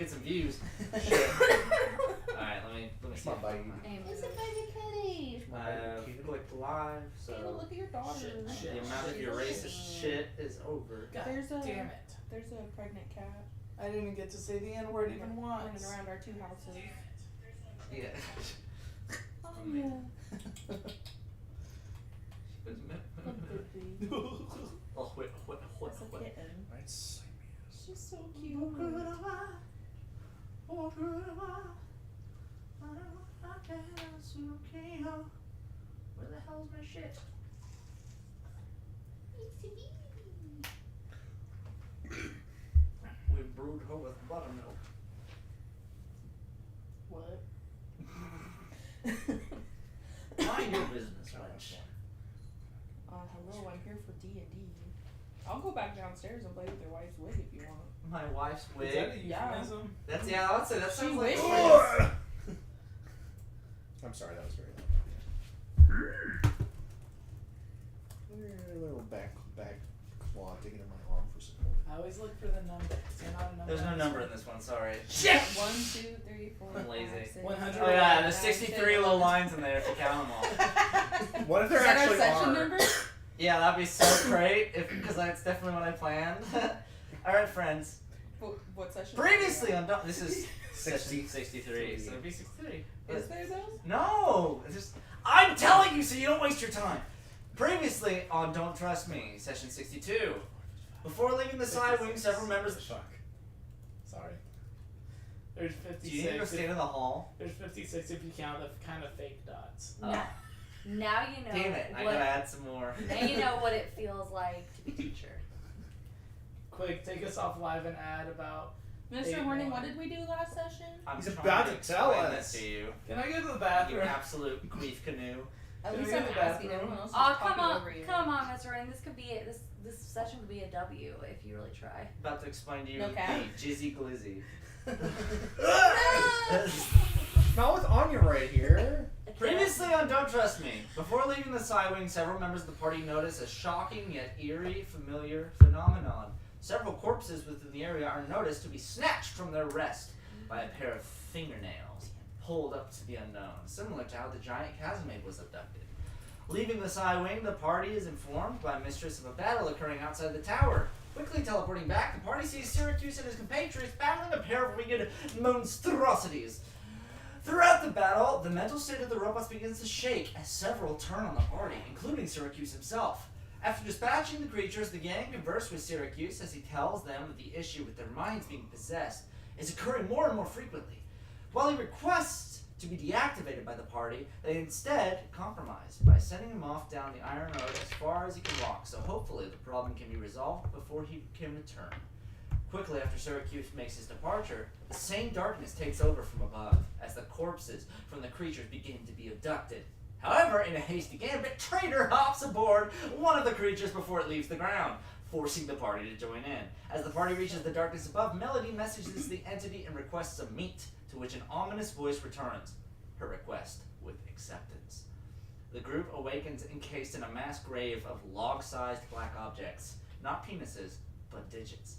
get some views. Shit. Alright, let me see. It's a baby kitty. Click live, so Look at your daughter. the amount of your racist shit is over. God damn it. There's a pregnant cat I didn't even get to say the N-word even once. running around our 2 houses. Yeah. Oh yeah. Oh, wait. That's a kitten. Right. She's so cute. Where the hell's my shit? We brewed her with buttermilk. What? Mind your business, Lynch. Hello, I'm here for D&D. I'll go back downstairs and play with your wife's wig if you want. My wife's Is that a wig. euphemism? That's I would say that sounds like. wishes. I'm sorry, that was very loud. A little back claw digging in my arm for support. I always look for the number. You're not a number. There's no number in this one, sorry. Shit! 1, 2, 3, 4, I'm 5, lazy. 6, 100. Oh yeah, there's 63 little lines in there if you count them all. What if there Is that our actually session are? number? Yeah, that'd be so great because that's definitely what I planned. Alright, friends. What session? Previously on this is 63, so it'd be 63. Is there those? No! It's just, I'm telling you so you don't waste your time. Previously on Don't Trust Me, session 62. Before leaving the side wing, several members. Fuck. Sorry. There's Do you need to go 56. stand in the hall? There's 56 if you count the kind of fake dots. Oh. Now you know. Damn it, I what, gotta add some more. Now you know what it feels like to be a teacher. Quick, take us off live and add about. Mr. Horning, what did we do last session? I'm He's trying about to tell explain us. this to you. Can I go to the You bathroom? absolute queef canoe. At Can least we I'm go to the asking. bathroom? Everyone else is Oh, talking come on, over you. come on, Mr. Rain. This could be it. This session could be a W if you really try. About to explain to you No cap. the Jizzy Glizzy. Not with Anya right here. Previously on Don't Trust Me, before leaving the side wing, several members of the party notice a shocking yet eerie familiar phenomenon. Several corpses within the area are noticed to be snatched from their rest by a pair of fingernails pulled up to the unknown, similar to how the giant Casimir was abducted. Leaving the side wing, the party is informed by Mistress of a battle occurring outside the tower. Quickly teleporting back, the party sees Syracuse and his compatriots battling a pair of winged monstrosities. Throughout the battle, the mental state of the robots begins to shake as several turn on the party, including Syracuse himself. After dispatching the creatures, the gang converse with Syracuse as he tells them that the issue with their minds being possessed is occurring more and more frequently. While he requests to be deactivated by the party, they instead compromise by sending him off down the iron road as far as he can walk, so hopefully the problem can be resolved before he can return. Quickly after Syracuse makes his departure, the same darkness takes over from above as the corpses from the creatures begin to be abducted. However, in a hasty gambit, Traitor hops aboard one of the creatures before it leaves the ground, forcing the party to join in. As the party reaches the darkness above, Melody messages the entity and requests a meet, to which an ominous voice returns, her request with acceptance. The group awakens encased in a mass grave of log-sized black objects, not penises, but digits.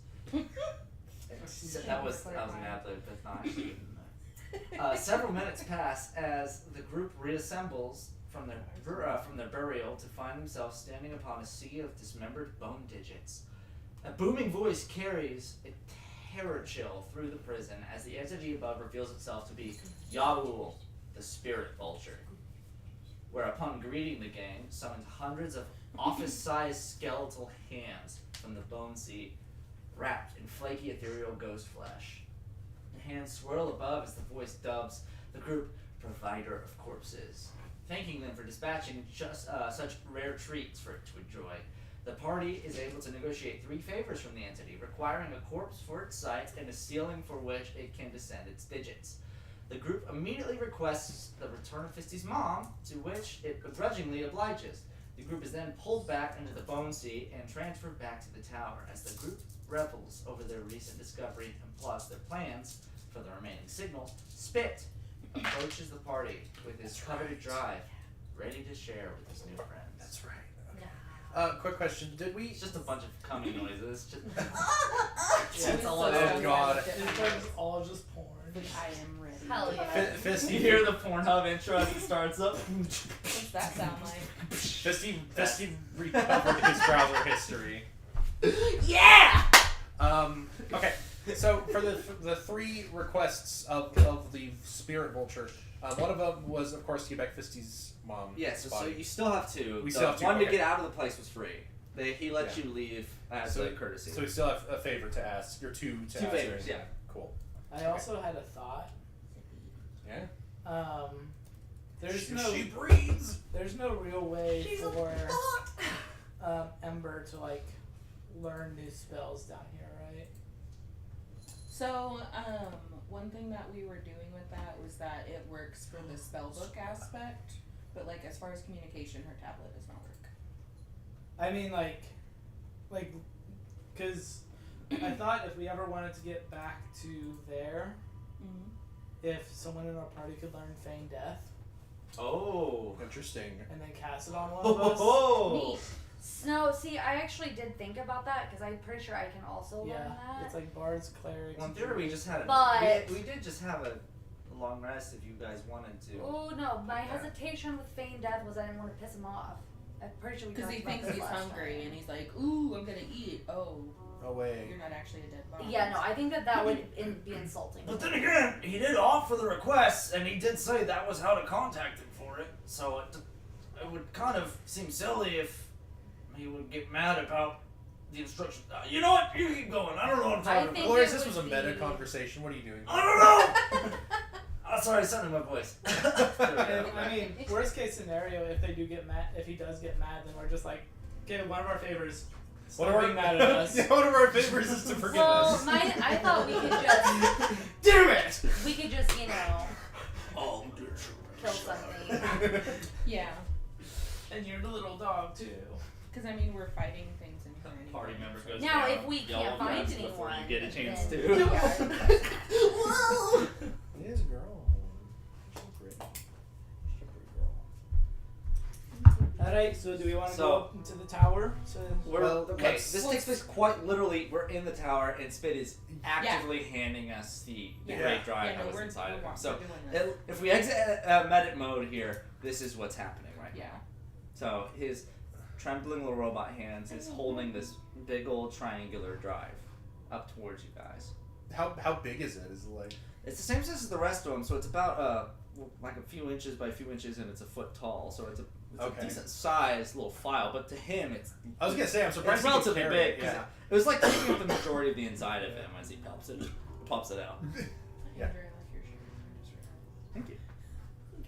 So that was an ad-lib, that's not actually in there. Several minutes pass as the group reassembles from their burial to find themselves standing upon a sea of dismembered bone digits. A booming voice carries a terror chill through the prison as the entity above reveals itself to be Yaul, the spirit vulture. Whereupon greeting the gang, summons hundreds of office-sized skeletal hands from the bone sea, wrapped in flaky ethereal ghost flesh. The hands swirl above as the voice dubs the group provider of corpses, thanking them for dispatching just such rare treats for it to enjoy. The party is able to negotiate 3 favors from the entity, requiring a corpse for its sight and a ceiling for which it can descend its digits. The group immediately requests the return of Fisty's mom, to which it begrudgingly obliges. The group is then pulled back into the bone sea and transferred back to the tower as the group revels over their recent discovery and plots their plans for the remaining signal. Spit approaches the party with his coveted drive, ready to share with his new friends. That's right. Quick question. Did we... It's just a bunch of coming noises. Just It's all so over. Oh, God. This is all just porn. I am ready. Hell yeah. Fisty, You hear the Pornhub intro as it starts up. What's that sound like? Fisty recovered his browser history. Yeah! Okay, so for the 3 requests of the Spirit Vulture, one of them was, of course, to get back Fisty's mom. Yeah, so body. you still have 2. We The still have 2, one to okay. get out of the place was free. He let Yeah. you leave as So- a courtesy. So we still have a favor to ask, or 2 to 2 ask. favors, yeah. Cool. I also had a thought. Yeah. There's She breathes. there's no real way for Ember to like learn new spells down here, right? So, one thing that we were doing with that was that it works for the spellbook aspect, but like as far as communication, her tablet does not work. I mean, like, because I thought if we ever wanted to get back to there, if someone in our party could learn Feign Death Oh. Interesting. and then cast it on one of us. Oh. Neat. No, see, I actually did think about that because I'm pretty sure I can also learn Yeah, that. it's like bards, clerics. Well, in theory, we just had But- we did just have a long rest if you guys wanted to. Oh no, my Yeah. hesitation with Feign Death was I didn't want to piss him off. I'm pretty sure we Because talked he about thinks this he's last hungry time. and he's like, ooh, I'm gonna eat. Oh, No way. you're not actually a dead body. Yeah, no, I think that would be insulting. But then again, he did offer the request, and he did say that was how to contact him for it. So it would kind of seem silly if he would get mad about the instructions. You know what? You keep going. I don't know what I'm I talking think about. Glorious, it this was a would meta be- conversation. What are you doing? I don't know. Oh, sorry, it's sounding in my voice. I mean, worst case scenario, if they do get mad, if he does get mad, then we're just like, okay, one of our favors. One Stop being mad at us. Yeah, one of our favors is to forgive Well, us. I thought we could just, Damn it! you know, Oh, kill something. Yeah, And you're the little dog too. because I mean, we're fighting things in here. Anyway. Party member goes Now, down. if we Yell can't find guns before anyone, you get a chance then- to. Yeah. Whoa! It is a girl. She's pretty. She's a pretty girl. Alright, so do we want to So- go up into the tower? So We're, Well, okay, let's- this takes place quite literally. We're in the tower, and Spit is actively handing us the Yeah. great drive Yeah, that no, was we're inside of him. we're So, doing this. if we exit medic mode here, this is what's happening right now. Yeah. So, his trembling little robot hands is holding this big old triangular drive up towards you guys. How big is it? Is it like... It's the same size as the rest of them, so it's about like a few inches by a few inches, and it's a foot tall. So it's Okay. a decent sized little file, but to him, it's I was gonna say, I'm surprised it's he can relatively carry big. it, 'Cause yeah. it was like taking up the majority of the inside of him as he pops it out. Yeah. Andrea, I like your shirt. I just realized. Thank you.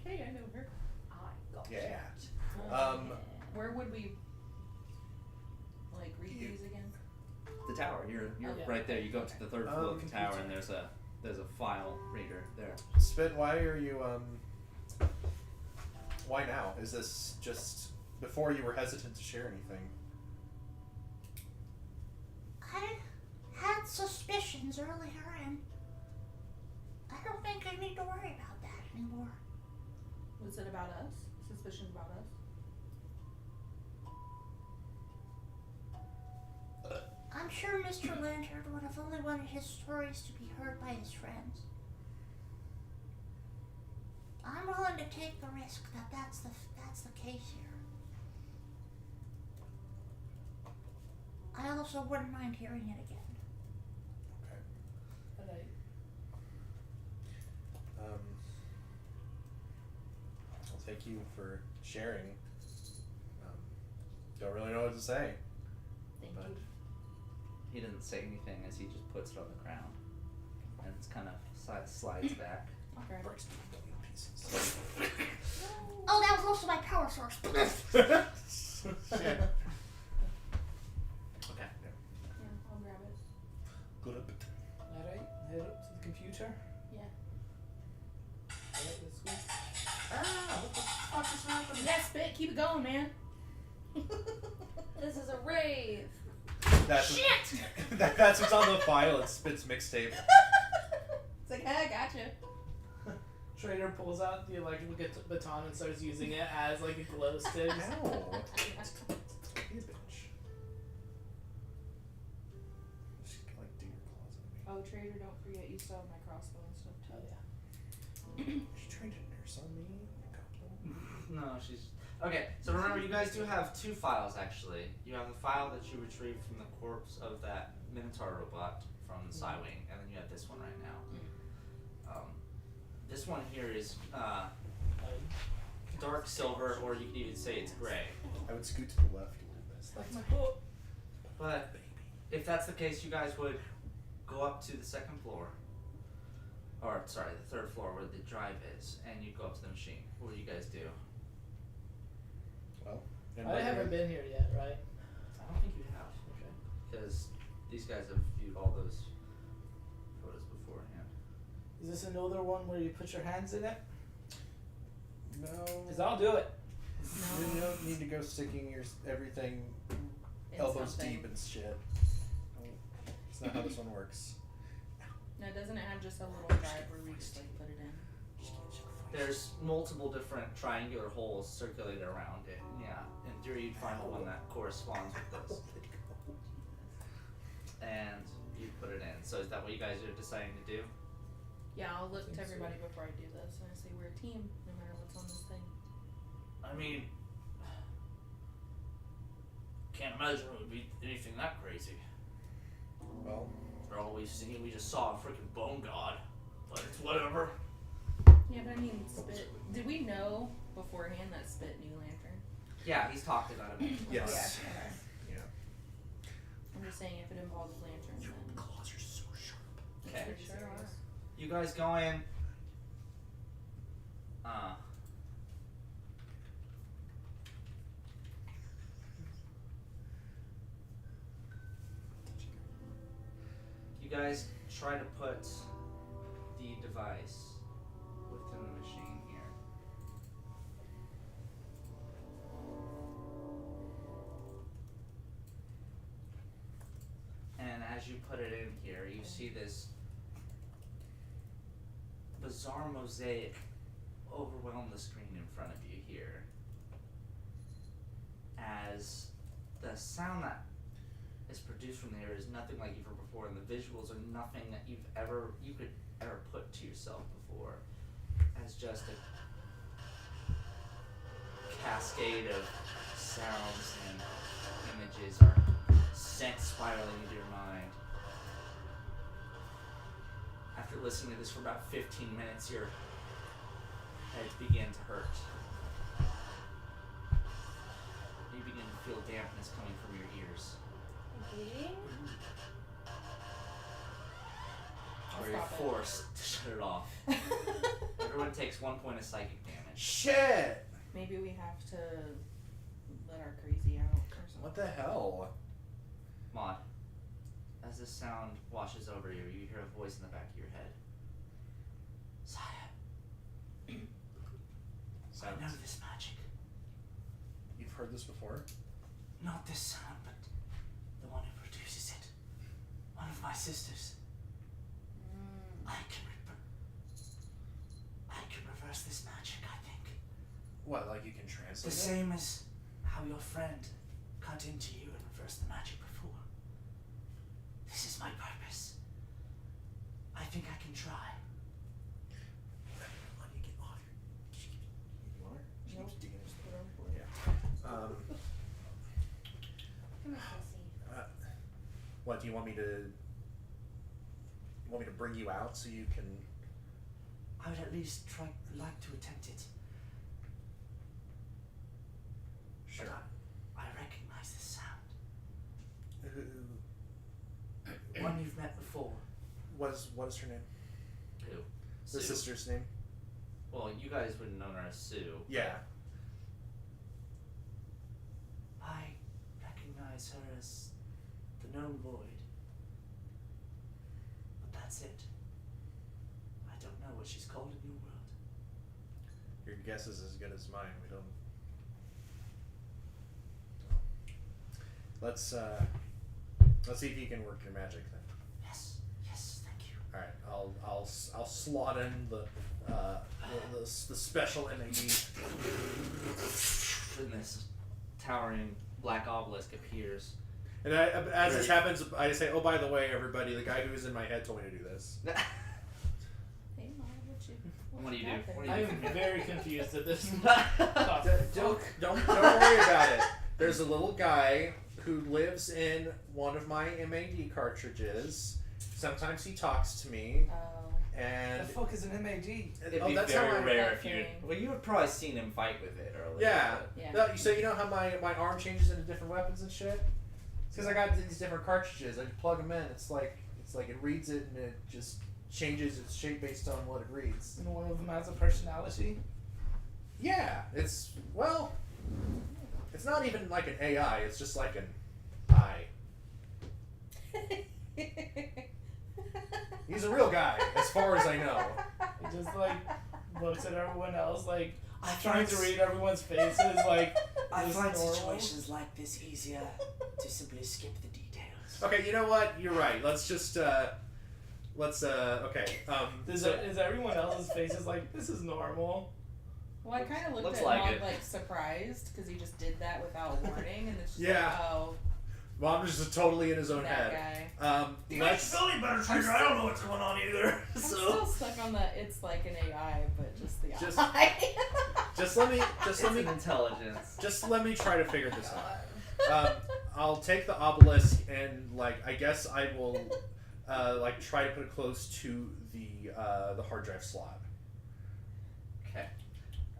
Okay, I know her. I got Yeah. Where would we like read You- these again? The tower. You're Okay. right there. You go up to the third floor of the Computer. tower, and there's a file reader there. Spit, why are you, why now? Is this just before you were hesitant to share anything? I had suspicions earlier, and I don't think I need to worry about that anymore. Was it about us? Suspicions about us? I'm sure Mr. Lantern would have only wanted his stories to be heard by his friends. I'm willing to take the risk that that's the case here. I also wouldn't mind hearing it again. Okay. Alright. I'll take you for sharing. Don't really know what to say. Thank But- you. He didn't say anything as he just puts it on the ground, and it's kind of slides back. Okay. Breaks to a million pieces. Oh, that was also my power source. Shit. Okay. Yeah, I'll grab it. Good. Alright, head up to the computer. Yeah. Alright, let's go. Ah, what the fuck is happening? Yeah, Spit, keep it going, man. This is a rave. That's that's what's on the file. It's Spit's mixtape. It's like, hey, I gotcha. Trader pulls out the electrical baton and starts using it as like a glow stick. Ow. He's a bit Oh, Trader, don't forget you still have my crossbow and stuff too. Oh yeah. She trained a nurse on me. No, she's okay. So remember, you guys do have two files actually. You have the file that you retrieved from the corpse of that Minotaur robot from the Psywing, and then you have this one right now. This one here is dark silver, or you could even say it's gray. I would scoot to the left a little bit. That's my book. But if that's the case, you guys would go up to the second floor, or sorry, the third floor where the drive is, and you go up to the machine. What would you guys do? Well, I haven't been here yet, right? I don't think you have, Okay. because these guys have viewed all those photos beforehand. Is this another one where you put your hands in it? No. Cause I'll do it. You don't need to go sticking your everything In elbows something. deep and shit. No, it's not how this one works. No, doesn't it have just a little drive where we just like put it in? There's multiple different triangular holes circulated around it. Yeah, in theory, you'd find the one that corresponds with this, and you put it in. So is that what you guys are deciding to do? Yeah, I'll look Think to so. everybody before I do this, and I say we're a team, no matter what's on this thing. I mean, can't imagine it would be anything that crazy. Well, For all we've seen, we just saw a freaking bone god, but it's whatever. Yeah, but I mean, Spit. Did we know beforehand that Spit knew Lantern? Yeah, he's talked about it. yes. Yeah, okay. Yeah. I'm just saying if it involves Lantern, then. Claws are so sharp. Okay. Pretty sure are. You guys go in. You guys try to put the device within the machine here. And as you put it in here, you see this bizarre mosaic overwhelm the screen in front of you here. As the sound that is produced from there is nothing like you've heard before, and the visuals are nothing that you could ever put to yourself before. As just a cascade of sounds and images are sent spiraling into your mind. After listening to this for about 15 minutes, your heads begin to hurt. You begin to feel dampness coming from your ears. Bleeding? Or you're Stop it. forced to shut it off. Everyone takes 1 point of psychic damage. Shit! Maybe we have to let our crazy out or something. What the hell? Maud, as this sound washes over you, you hear a voice in the back of your head. Sire, I know this magic. You've heard this before? Not this sound, but the one who produces it. One of my sisters. I can reverse this magic, I think. What, like you can The translate it? same as how your friend cut into you and reversed the magic before. This is my purpose. I think I can try. How do you get off your... You want her? She keeps digging her stuff. Put on for it. Yeah. Come here, Casey. What, do you want me to... You want me to bring you out so you can... I would at least like to attempt it. Sure. But I recognize this sound. Who... One you've met before. What is her name? Who? The Sue. sister's name? Well, you guys would have known her as Sue. Yeah. I recognize her as the known void. But that's it. I don't know what she's called in your world. Your guess is as good as mine. We don't... Let's see if you can work your magic then. Yes, thank you. All right, I'll slot in the special MAD. And this towering black obelisk appears And as this happens, I say, "Oh, by the way, everybody, the guy who was in my head told me to do this." Hey, Mom, What do you got do? there? What do I you am very confused at this. Don't worry about it. There's a little guy who lives in one of my MAD cartridges. Sometimes he talks to me, Oh. and The fuck is an MAD? It'd be that's how very I. rare if That you. thing. Well, you would probably seen him fight with it earlier. Yeah. but- Yeah. No, so you know how my arm changes into different weapons and shit? It's because I got these different cartridges. I just plug them in. It's like it reads it and it just changes its shape based on what it reads. And one of them has a personality. Yeah, it's not even like an AI. It's just like an I. He's a real guy, as far as I know. He just like looks at everyone else like I trying to read everyone's faces like I is find normal. situations like this easier to simply skip the details. Okay, you know what? You're right. Let's just okay. Is everyone else's faces like this is normal? Well, I kind of looked Looks at like Mom it. like surprised because he just did that without warning, and it's just Yeah. like, oh, Mom is just totally in his own that head. guy. Let's. better, Trigger. I don't know what's going on either. I'm still stuck on the it's like an AI, but just the Just- eye. Just let me. It's an intelligence. Just let me try to figure this out. I'll take the obelisk and I guess I will try to put it close to the hard drive slot. Okay.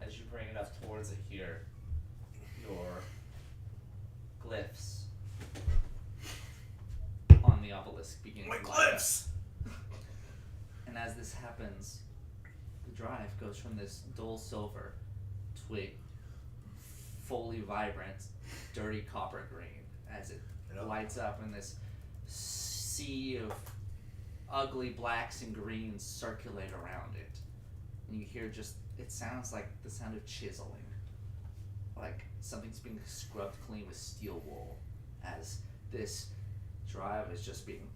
As you bring it up towards it here, your glyphs on the obelisk begin to light up. And as this happens, the drive goes from this dull silver to a fully vibrant, dirty copper green as it lights up in this sea of ugly blacks and greens circulate around it. And you hear it sounds like the sound of chiseling. Like something's being scrubbed clean with steel wool as this drive is just being.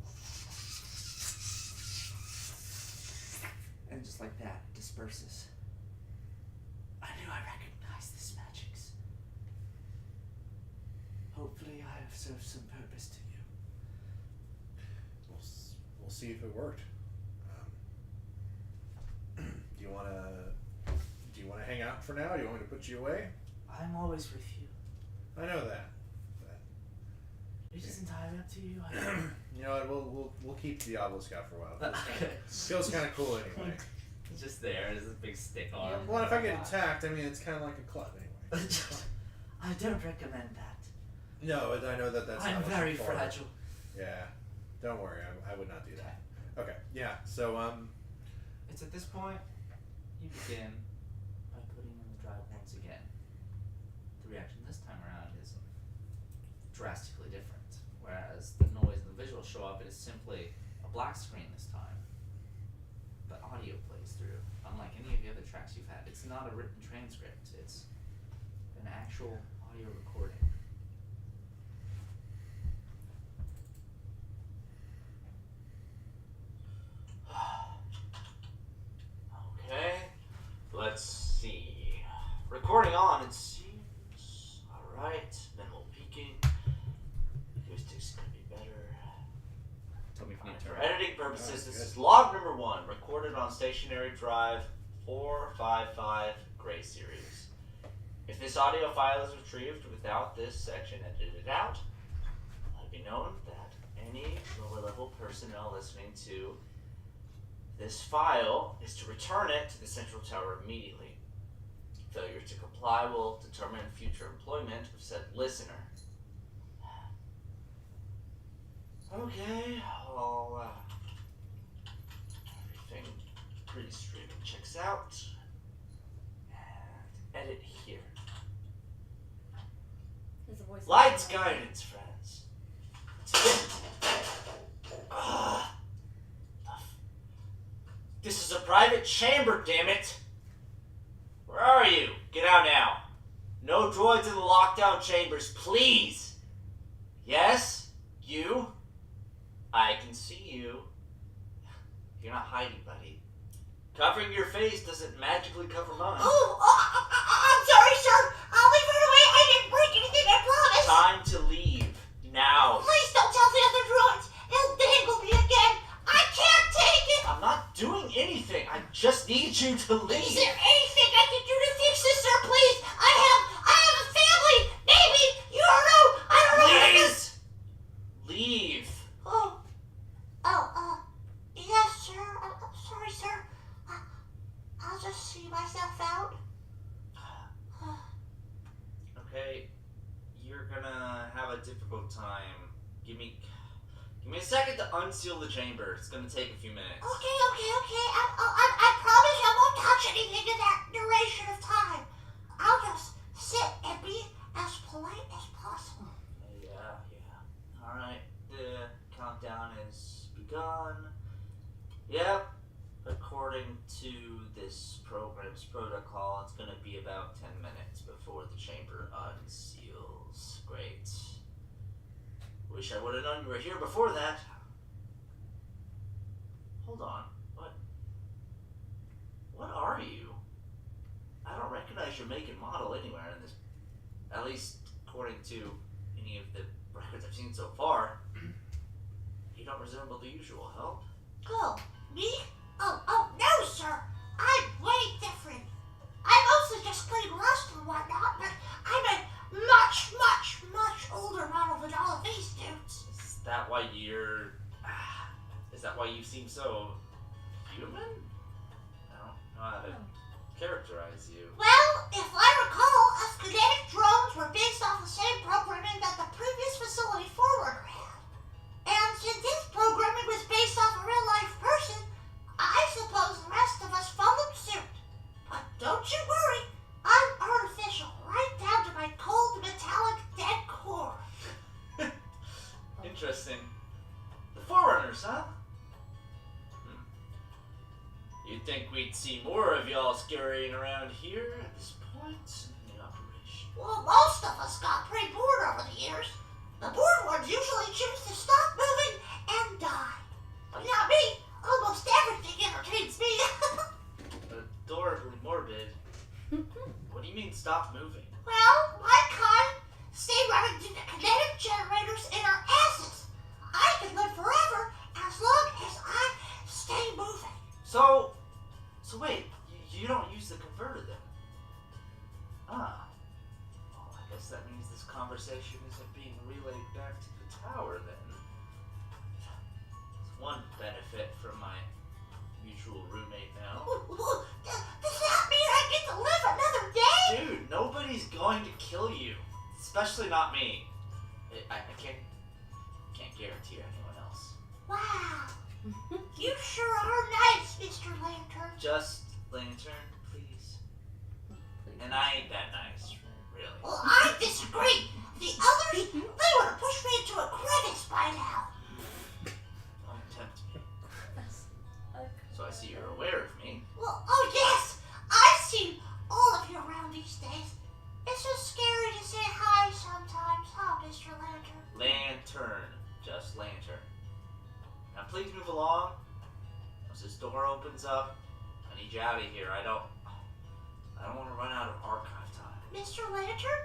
And just like that, disperses. I knew I recognized this magics. Hopefully I have served some purpose to you. We'll see if it worked. Do you wanna hang out for now? Do you want me to put you away? I'm always with you. I know that. It is entirely up to you. You know what? We'll keep the obelisk out for a while. Okay. Feels kind of cool anyway. It's just there. There's this big stick arm. Well, if I get attacked, I mean it's kind of like a club anyway. I don't recommend that. No, I know that's. I'm not what very you're for. fragile. Yeah, don't worry. I would not do that. Okay. Yeah. So It's at this point you begin by putting in the drive once again. The reaction this time around is drastically different. Whereas the noise and the visuals show up, it is simply a black screen this time. But audio plays through, unlike any of the other tracks you've had. It's not a written transcript, it's an actual audio recording. Okay, let's see. Recording on, it seems. Alright, minimal peaking. Acoustics could be better. Tell me if you need to For turn. editing purposes, That's this good. is log number 1, recorded on stationary drive 455 Gray Series. If this audio file is retrieved without this section edited out, let it be known that any lower level personnel listening to this file is to return it to the central tower immediately. Failure to comply will determine future employment of said listener. Okay, everything pre-streaming checks out. And edit here. There's a voice. Lights guidance, friends. This is a private chamber, damn it! Where are you? Get out now. No droids in the lockdown chambers, please. Yes? You? I can see you. You're not hiding, buddy. Covering your face doesn't magically cover mine. I'm sorry, sir. I'll leave right away. I didn't break anything, I promise. Time to leave. Now. Please, just need you to leave. Is there anything I can do to fix this, sir? Please, I have a family, baby. You don't know. I don't know. Please leave. Yes, sir. I'm sorry, sir. I'll just see myself out. Okay, you're gonna have a difficult time. Give me a second to unseal the chamber. It's gonna take a few minutes. Okay. I promise I won't touch anything in that duration of time. I'll just sit and be as polite as possible. Yeah. Alright, the countdown has begun. Yep, according to this program's protocol, it's gonna be about 10 minutes before the chamber unseals. Great. Wish I would have known you were here before that. Hold on. What are you? I don't recognize your make and model anywhere in this. At least according to any of the records I've seen so far. You don't resemble the usual help. Oh, me? Oh, no, sir. I'm way different. I mostly just clean rust and whatnot, but I'm a much older model than all of these dudes. Is that why you're... Is that why you seem so... human? I don't know how to characterize you. Well, if I recall, us kinetic drones were based off the same programming that the previous facility forwarder had. And since this programming was based off a real-life person, I suppose the rest of us followed suit. But don't you worry, I'm artificial, right down to my cold, metallic, dead core. Interesting. The Forerunners, huh? You'd think we'd see more of y'all scurrying around here at this point in the operation. Well, most of us got pretty bored over the years. The bored ones usually choose to stop moving and die. But not me. Almost everything entertains me. Adorably morbid. What do you mean stop moving? Well, my kind stay running to the kinetic generators in our asses. I can live forever as long as I stay moving. So wait, you don't use the converter then? Ah. Well, I guess that means this conversation isn't being relayed back to the tower then. It's one benefit from my mutual roommate now. Does that mean I get to live another day? Dude, nobody's going to kill you. Especially not me. I can't guarantee anyone else. Wow. You sure are nice, Mr. Lantern. Just Lantern, please. And I ain't that nice, really. Well, I disagree. The others, they would have pushed me into a crevice by now. Don't tempt me. So I see you're aware of me. Well, oh yes, I've seen all of you around these days. It's just scary to say hi sometimes, huh, Mr. Lantern? Lantern. Just Lantern. Now please move along. Once this door opens up, I need you out of here. I don't want to run out of archive time. Mr. Lantern?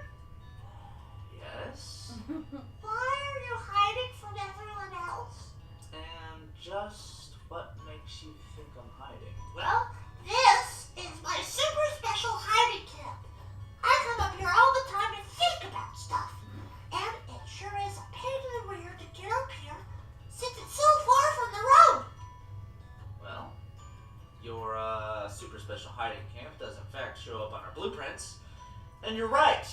Yes? Why are you hiding from everyone else? And just what makes you think I'm hiding? Well, this is my super special hiding camp. I come up here all the time to think about stuff. And it sure is a pain in the rear to get up here since it's so far from the road. Well, your super special hiding camp does in fact show up on our blueprints. And you're right.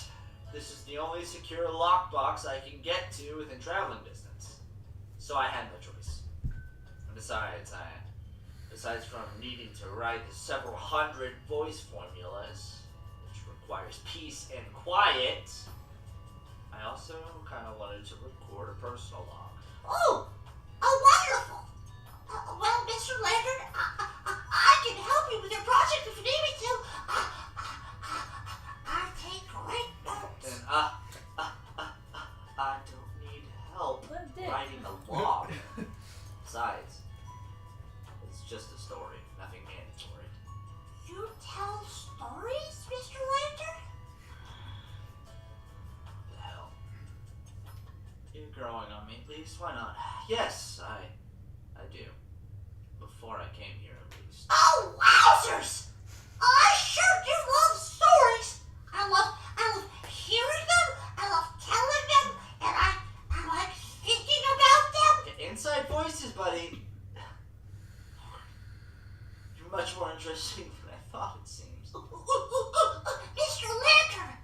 This is the only secure lockbox I can get to within traveling distance. So I had no choice. And besides from needing to write the several hundred voice formulas, which requires peace and quiet, I also kind of wanted to record a personal log. Oh, wonderful. Well, Mr. Lantern, I can help you with your project if you need me to. I take great notes. And I don't need help What dick? writing a log. Besides, it's just a story, nothing mandatory. You tell stories, Mr. Lantern? What the hell? You're growing on me, at least. Why not? Yes, I do. Before I came here, at least. Oh, wow! much more interesting than I thought it seems. Mr. Lantern,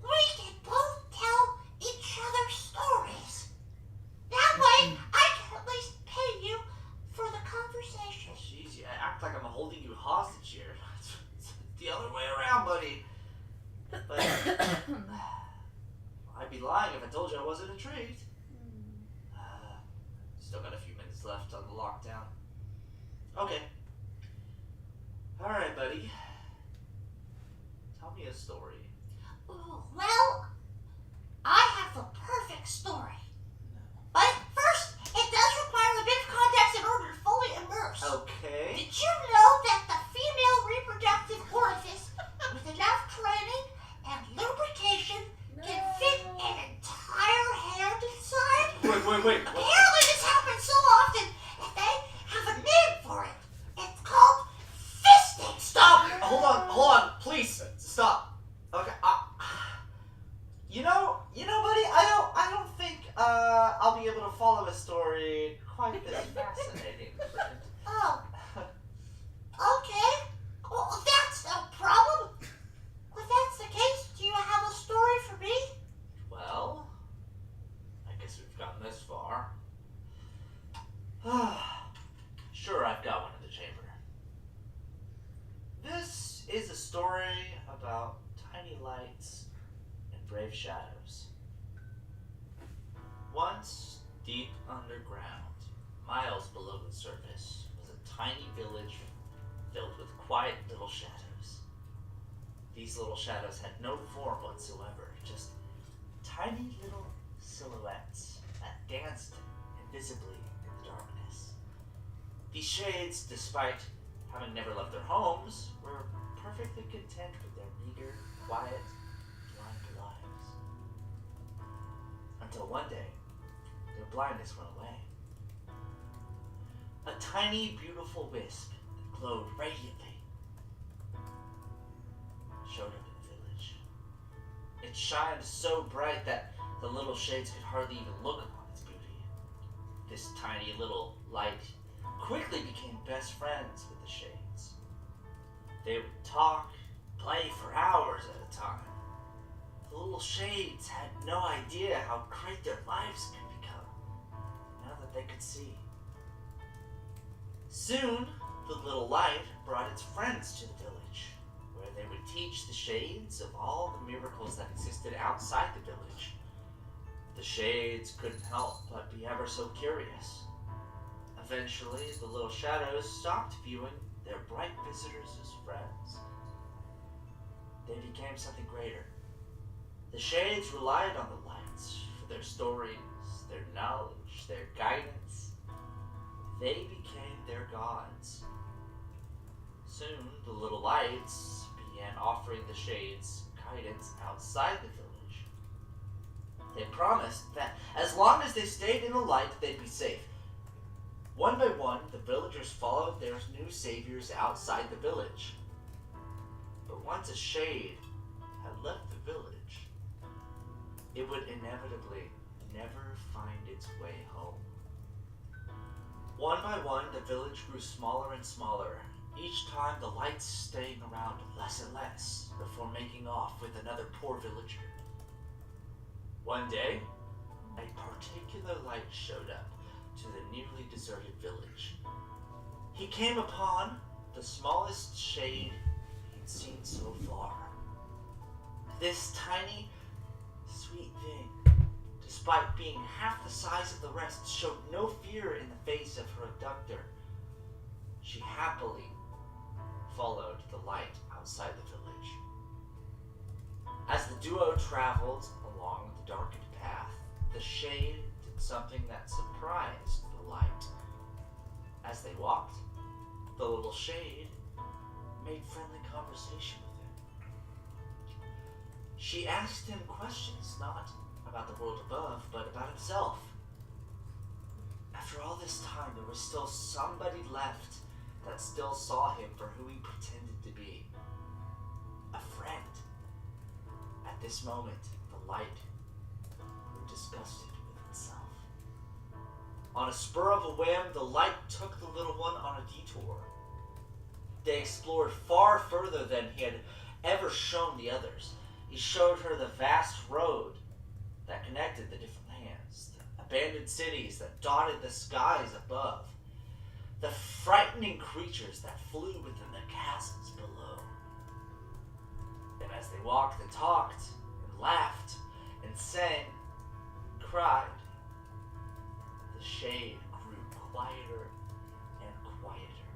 we can both tell each other stories. That way, I can at least pay you for the conversation. Jeez, you act like I'm holding you hostage here. It's the other way around, buddy. But I'd be lying if I told you I wasn't intrigued. Still got a few minutes left on the lockdown. Okay. Alright, buddy. Tell me a story. Well, I have the perfect story. But first, it does require a bit of context in order to fully immerse. Okay. Did you know that the female reproductive orifice, with enough training and lubrication, can fit an entire hand inside? Wait. What? Apparently this happens so often that they have a name for it. It's called fisting. Stop! Hold on, please stop. Okay. You know, buddy. I don't think I'll be able to follow a story quite as fascinating. Oh. Okay. Well, that's no problem. If that's the case, do you have a story for me? Well, I guess we've gotten this far. Sure, I've got one in the chamber. This is a story about tiny lights and brave shadows. Once, deep underground, miles below the surface, was a tiny village filled with quiet little shadows. These little shadows had no form whatsoever, just tiny little silhouettes that danced invisibly in the darkness. These shades, despite having never left their homes, were perfectly content with their meager, quiet, blind lives. Until one day, their blindness went away. A tiny, beautiful wisp that glowed radiantly showed up in the village. It shined so bright that the little shades could hardly even look upon its beauty. This tiny little light quickly became best friends with the shades. They would talk, play for hours at a time. The little shades had no idea how great their lives could become, now that they could see. Soon, the little light brought its friends to the village, where they would teach the shades of all the miracles that existed outside the village. The shades couldn't help but be ever so curious. Eventually, the little shadows stopped viewing their bright visitors as friends. They became something greater. The shades relied on the lights for their stories, their knowledge, their guidance. They became their gods. Soon, the little lights began offering the shades guidance outside the village. They promised that as long as they stayed in the light, they'd be safe. One by one, the villagers followed their new saviors outside the village. But once a shade had left the village, it would inevitably never find its way home. One by one, the village grew smaller and smaller, each time the lights staying around less and less before making off with another poor villager. One day, a particular light showed up to the nearly deserted village. He came upon the smallest shade he'd seen so far. This tiny, sweet thing, despite being half the size of the rest, showed no fear in the face of her abductor. She happily followed the light outside the village. As the duo traveled along the darkened path, the shade did something that surprised the light. As they walked, the little shade made friendly conversation with him. She asked him questions, not about the world above, but about himself. After all this time, there was still somebody left that still saw him for who he pretended to be. A friend. At this moment, the light grew disgusted with itself. On a spur of a whim, the light took the little one on a detour. They explored far further than he had ever shown the others. He showed her the vast road that connected the different lands, the abandoned cities that dotted the skies above, the frightening creatures that flew within the chasms below. And as they walked and talked and laughed and sang, and cried, the shade grew quieter and quieter.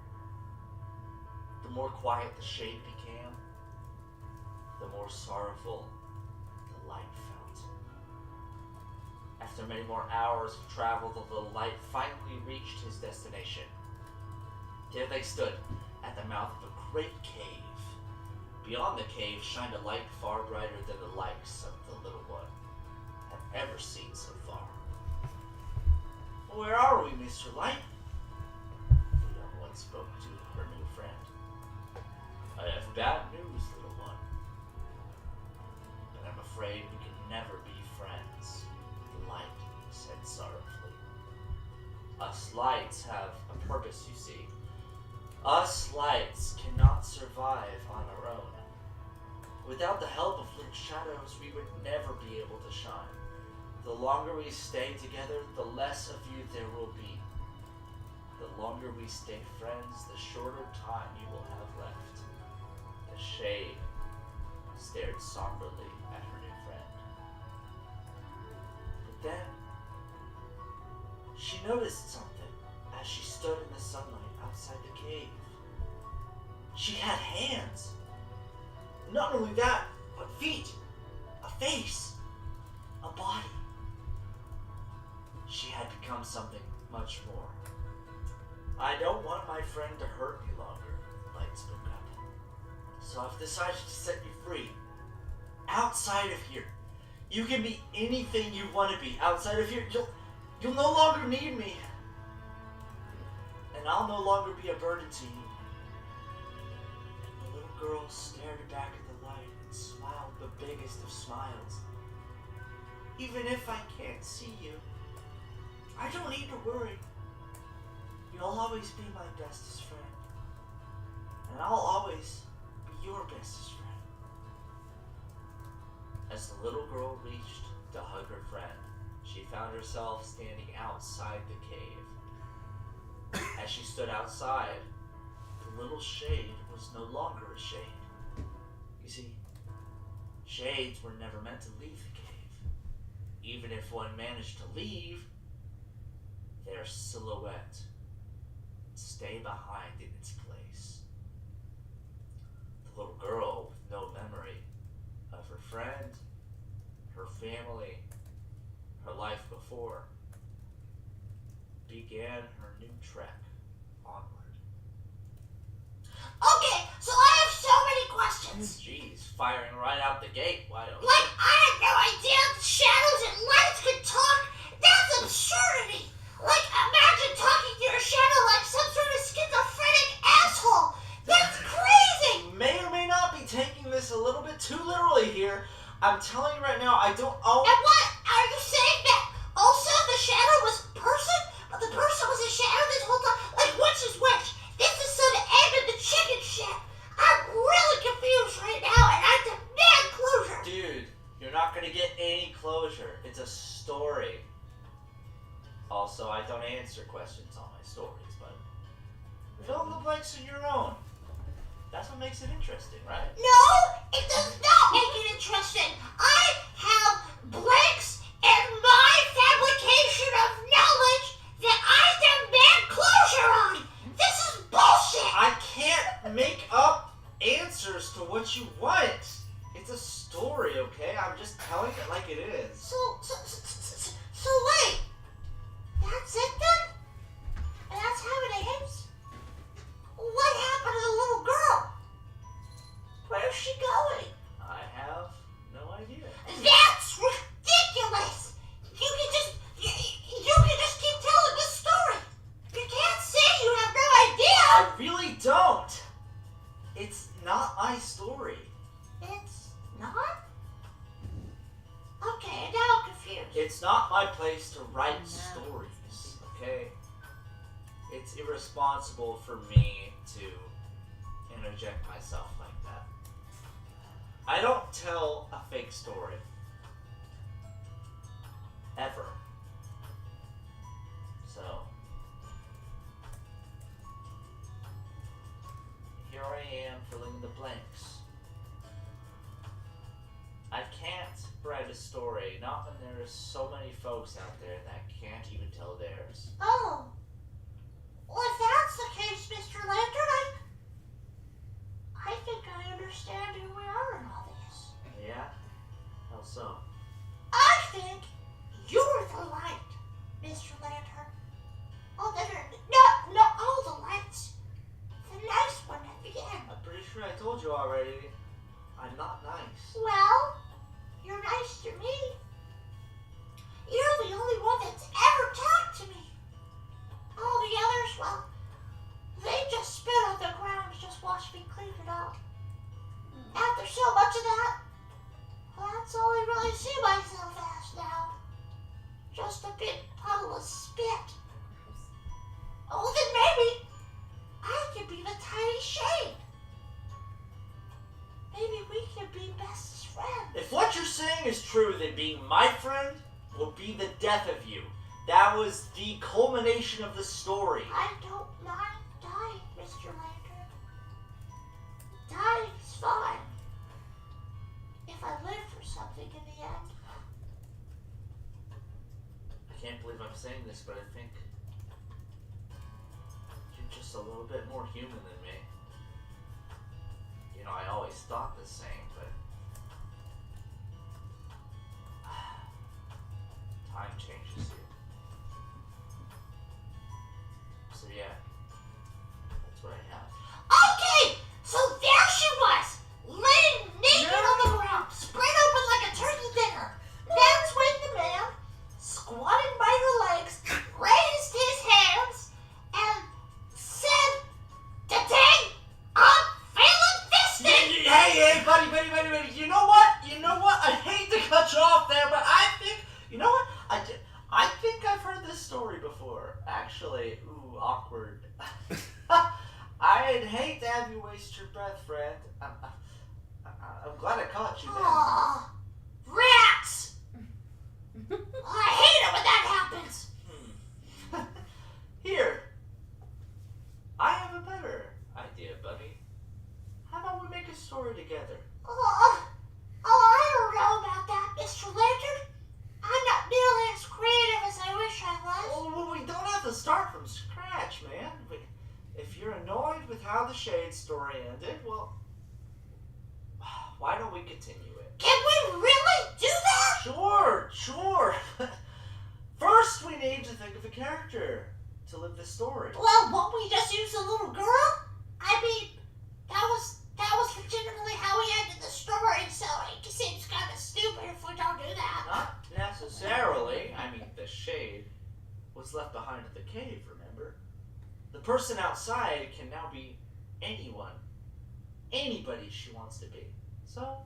The more quiet the shade became, the more sorrowful the light felt. After many more hours of travel, the little light finally reached his destination. There they stood, at the mouth of a great cave. Beyond the cave shined a light far brighter than the likes of the little one had ever seen so far. "Where are we, Mr. Light?" the young one spoke to her new friend. "I have bad news, little one. But I'm afraid we can never be friends," the light said sorrowfully. "Us lights have a purpose, you see. Us lights cannot survive on our own. Without the help of little shadows, we would never be able to shine. The longer we stay together, the less of you there will be. The longer we stay friends, the shorter time you will have left." The shade stared somberly at her new friend. But then, she noticed something as she stood in the sunlight outside the cave. She had hands. Not only that, but feet, a face, a body. She had become something much more. "I don't want my friend to hurt me longer," Light spoke up. "So I've decided to set you free. Outside of here. You can be anything you want to be. Outside of here, you'll no longer need me. And I'll no longer be a burden to you." The little girl stared back at the light and smiled the biggest of smiles. "Even if I can't see you, I don't need to worry. You'll always be my bestest friend. And I'll always be your bestest friend." As the little girl reached to hug her friend, she found herself standing outside the cave. As she stood outside, the little shade was no longer a shade. You see, shades were never meant to leave the cave. Even if one managed to leave, their silhouette would stay behind in its place. The little girl, with no memory of her friend, her family, her life before, began her new trek onward. Okay, so I have so many questions. Jeez, firing right out the gate. Why don't Like, I had no idea that shadows and lights could talk. That's absurdity. Like, imagine talking to your shadow like some sort of schizophrenic asshole. That's crazy. You may or may not be taking this a little bit too literally here. I'm telling you right now, I don't own. And what? Are you saying that also the shadow was a person, but the person was a shadow this whole time? Like, which is which? This is some egg in the chicken shit. I'm really confused right now, and I demand closure. Dude, you're not gonna get any closure. It's a story. Also, I don't answer questions on my stories, but fill in the blanks on your own. That's what makes it interesting, right? No, it does not make it interesting. I have blanks in my fabrication of knowledge that I demand closure on. This is bullshit. I can't make up answers to what you want. It's a story, okay? I'm just telling it like it is. So wait. That's it then? And that's how it ends? What happened to the little girl? Where's she going? I have no idea. That's ridiculous! You can just keep telling this story. You can't say you have no idea. I really don't. It's not my story. It's not? Okay, now I'm confused. It's not my place to write stories, okay? It's irresponsible for me to interject myself like that. I don't tell a fake story. Ever. So, here I am filling in the blanks. I can't write a story, not when there are so many folks out there that can't even tell theirs. Oh. Well, if that's the case, Mr. Lantern, I think I understand who we are in all this. Yeah? How so? I think you're the light, Mr. Lantern. Oh, no, all the lights. The nice one at the end. I'm pretty sure I told you already. I'm not nice. Well, you're nice to me. You're the only one that's ever talked to me. All the others, well, they just spit on the ground and just watch me clean it up. After so much of that, well, that's all I really see myself as now. Just a big puddle of spit. Oh, then maybe I could be the tiny shade. Maybe we could be best friends. If what you're saying is true, then being my friend will be the death of you. That was the culmination of the story. I don't mind dying, Mr. Lantern. Dying's fine. If I live for something in the end. I can't believe I'm saying this, but I think you're just a little bit more human than me. You know, I always thought the same, but time changes you. So yeah, that's what I have. Okay, so there she was, laying naked on the ground, spread open like a turkey dinner. That's when the man, squatting by her legs, raised his hands and said, "Today, I'm feeling fisted." Hey, buddy. You know what? I hate to cut you off there, but I think, you know what? I think I've heard this story before. Actually, ooh, awkward. I'd hate to have you waste your breath, friend. I'm glad I caught you then. Aw, rats! I hate it when that happens. Here. I have a better idea, buddy. How about we make a story together? I don't know about that, Mr. Lantern. I'm not nearly as creative as I wish I was. Well, we don't have to start from scratch, man. If you're annoyed with how the Shade story ended, well, why don't we continue it? Can we really do that? Sure. First, we need to think of a character to live the story. Well, won't we just use a little girl? I mean, that was legitimately how we ended the story, so it seems kind of stupid if we don't do that. Not necessarily. I mean, the Shade was left behind at the cave, remember? The person outside can now be anyone. Anybody she wants to be. So,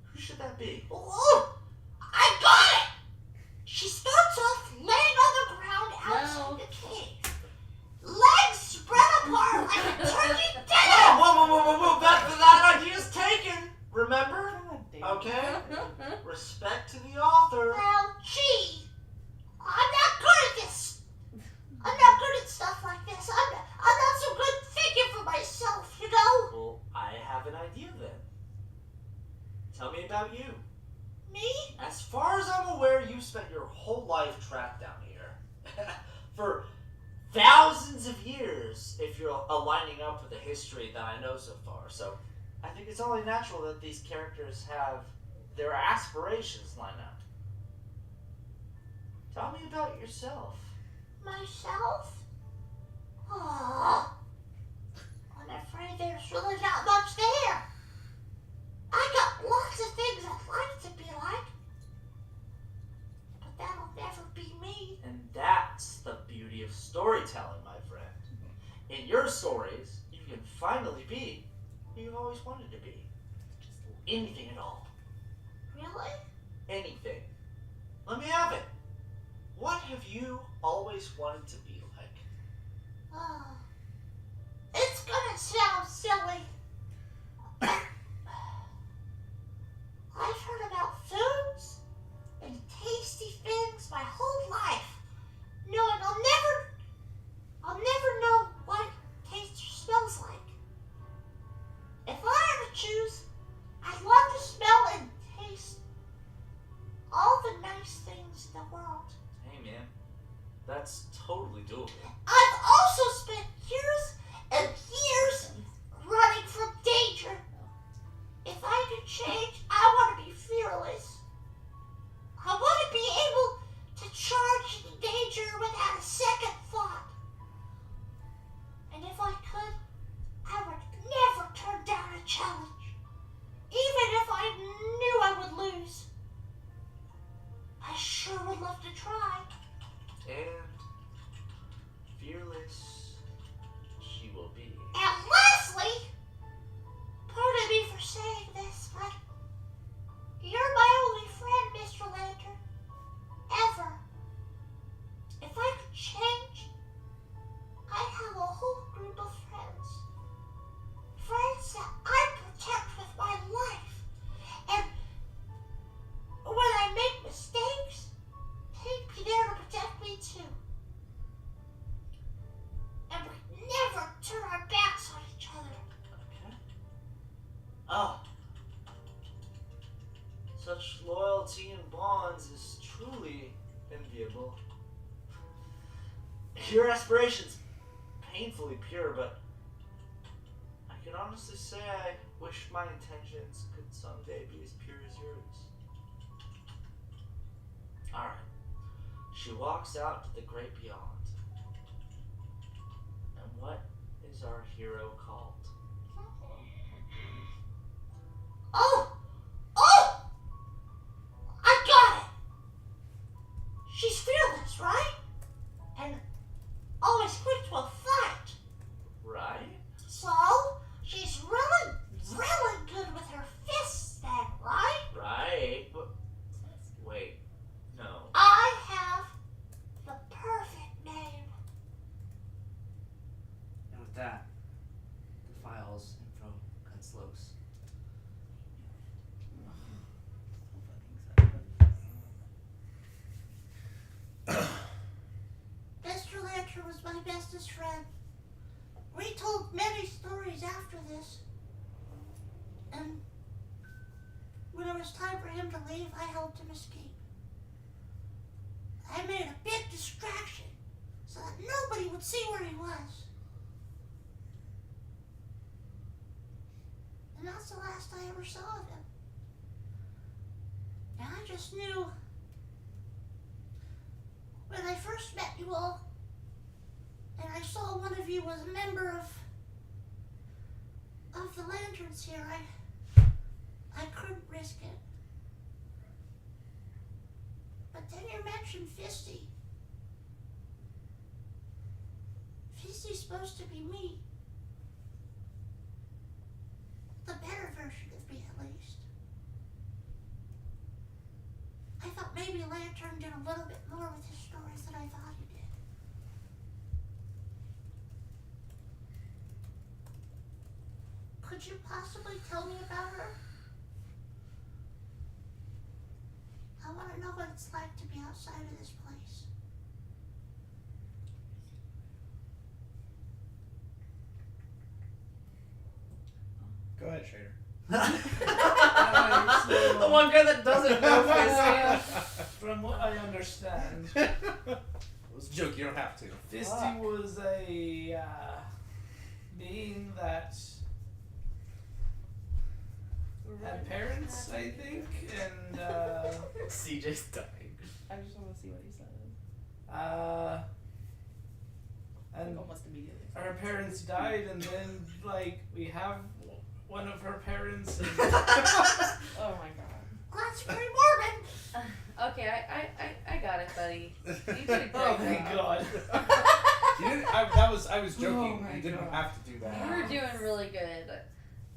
who should that be? Ooh, I got it! She starts off laying on the ground outside the cave. Legs spread apart like a turkey dinner! Whoa, that idea's taken! Remember? Okay? Respect to the author. Well, gee, I'm not good at this. I'm not good at stuff like this. I'm not so good thinking for myself, you know? Well, I have an idea then. Tell me about you. Me? As far as I'm aware, you spent your whole life trapped down here. For thousands of years, if you're aligning up with the history that I know so far. So, I think it's only natural that these characters have their aspirations line up. Tell me about yourself. Myself? Oh, I'm afraid there's really not much there. I got lots of things I'd like to be like, but that'll never be me. And that's the beauty of storytelling, my friend. In your stories, you can finally be who you've always wanted to be. Anything at all. Really? Anything. Let me have it. What have you always wanted to be like? Oh, it's gonna sound silly, to try. And fearless she will be. And lastly, pardon me for saying this, but you're my only friend, Mr. Lantern. Ever. If I could change, I'd have a whole group of friends. Friends that I protect with my life. And when I make mistakes, they'd be there to protect me too. And we never turn our backs on each other. Okay. Oh. Such loyalty and bonds is truly enviable. Your aspirations, painfully pure, but I can honestly say I wish my intentions could someday be as pure as yours. Alright. She walks out to the great beyond. And what is our hero called? Oh! Oh! I got it! She's fearless, right? And always quick to a fight. Right? So, she's really, really good with her fists then, right? Right. But wait. No. I have the perfect name. And with that, the file's info cuts loose. Mr. Lantern was my bestest friend. We told many stories after this. And when it was time for him to leave, I helped him escape. I made a big distraction so that nobody would see where he was. And that's the last I ever saw of him. And I just knew when I first met you all, and I saw one of you was a member of the Lanterns here, I couldn't risk it. But then you mentioned Fisty. Fisty's supposed to be me. The better version of me, at least. I thought maybe Lantern did a little bit more with his stories than I thought he did. Could you possibly tell me about her? I want to know what it's like to be outside of this place. Go ahead, Shader. The one guy that doesn't know Fisty. From what I understand, It was a joke. You don't have to. Fisty was a being that had parents, I think, and CJ's dying. I just want to see what he says. and Almost immediately. her parents died, and then like we have one of her parents. And Oh my god. That's pretty morbid. Okay, I got it, buddy. You did a great oh my job. god. You didn't. I was joking. Oh my You didn't God. have to do that. You were doing really good.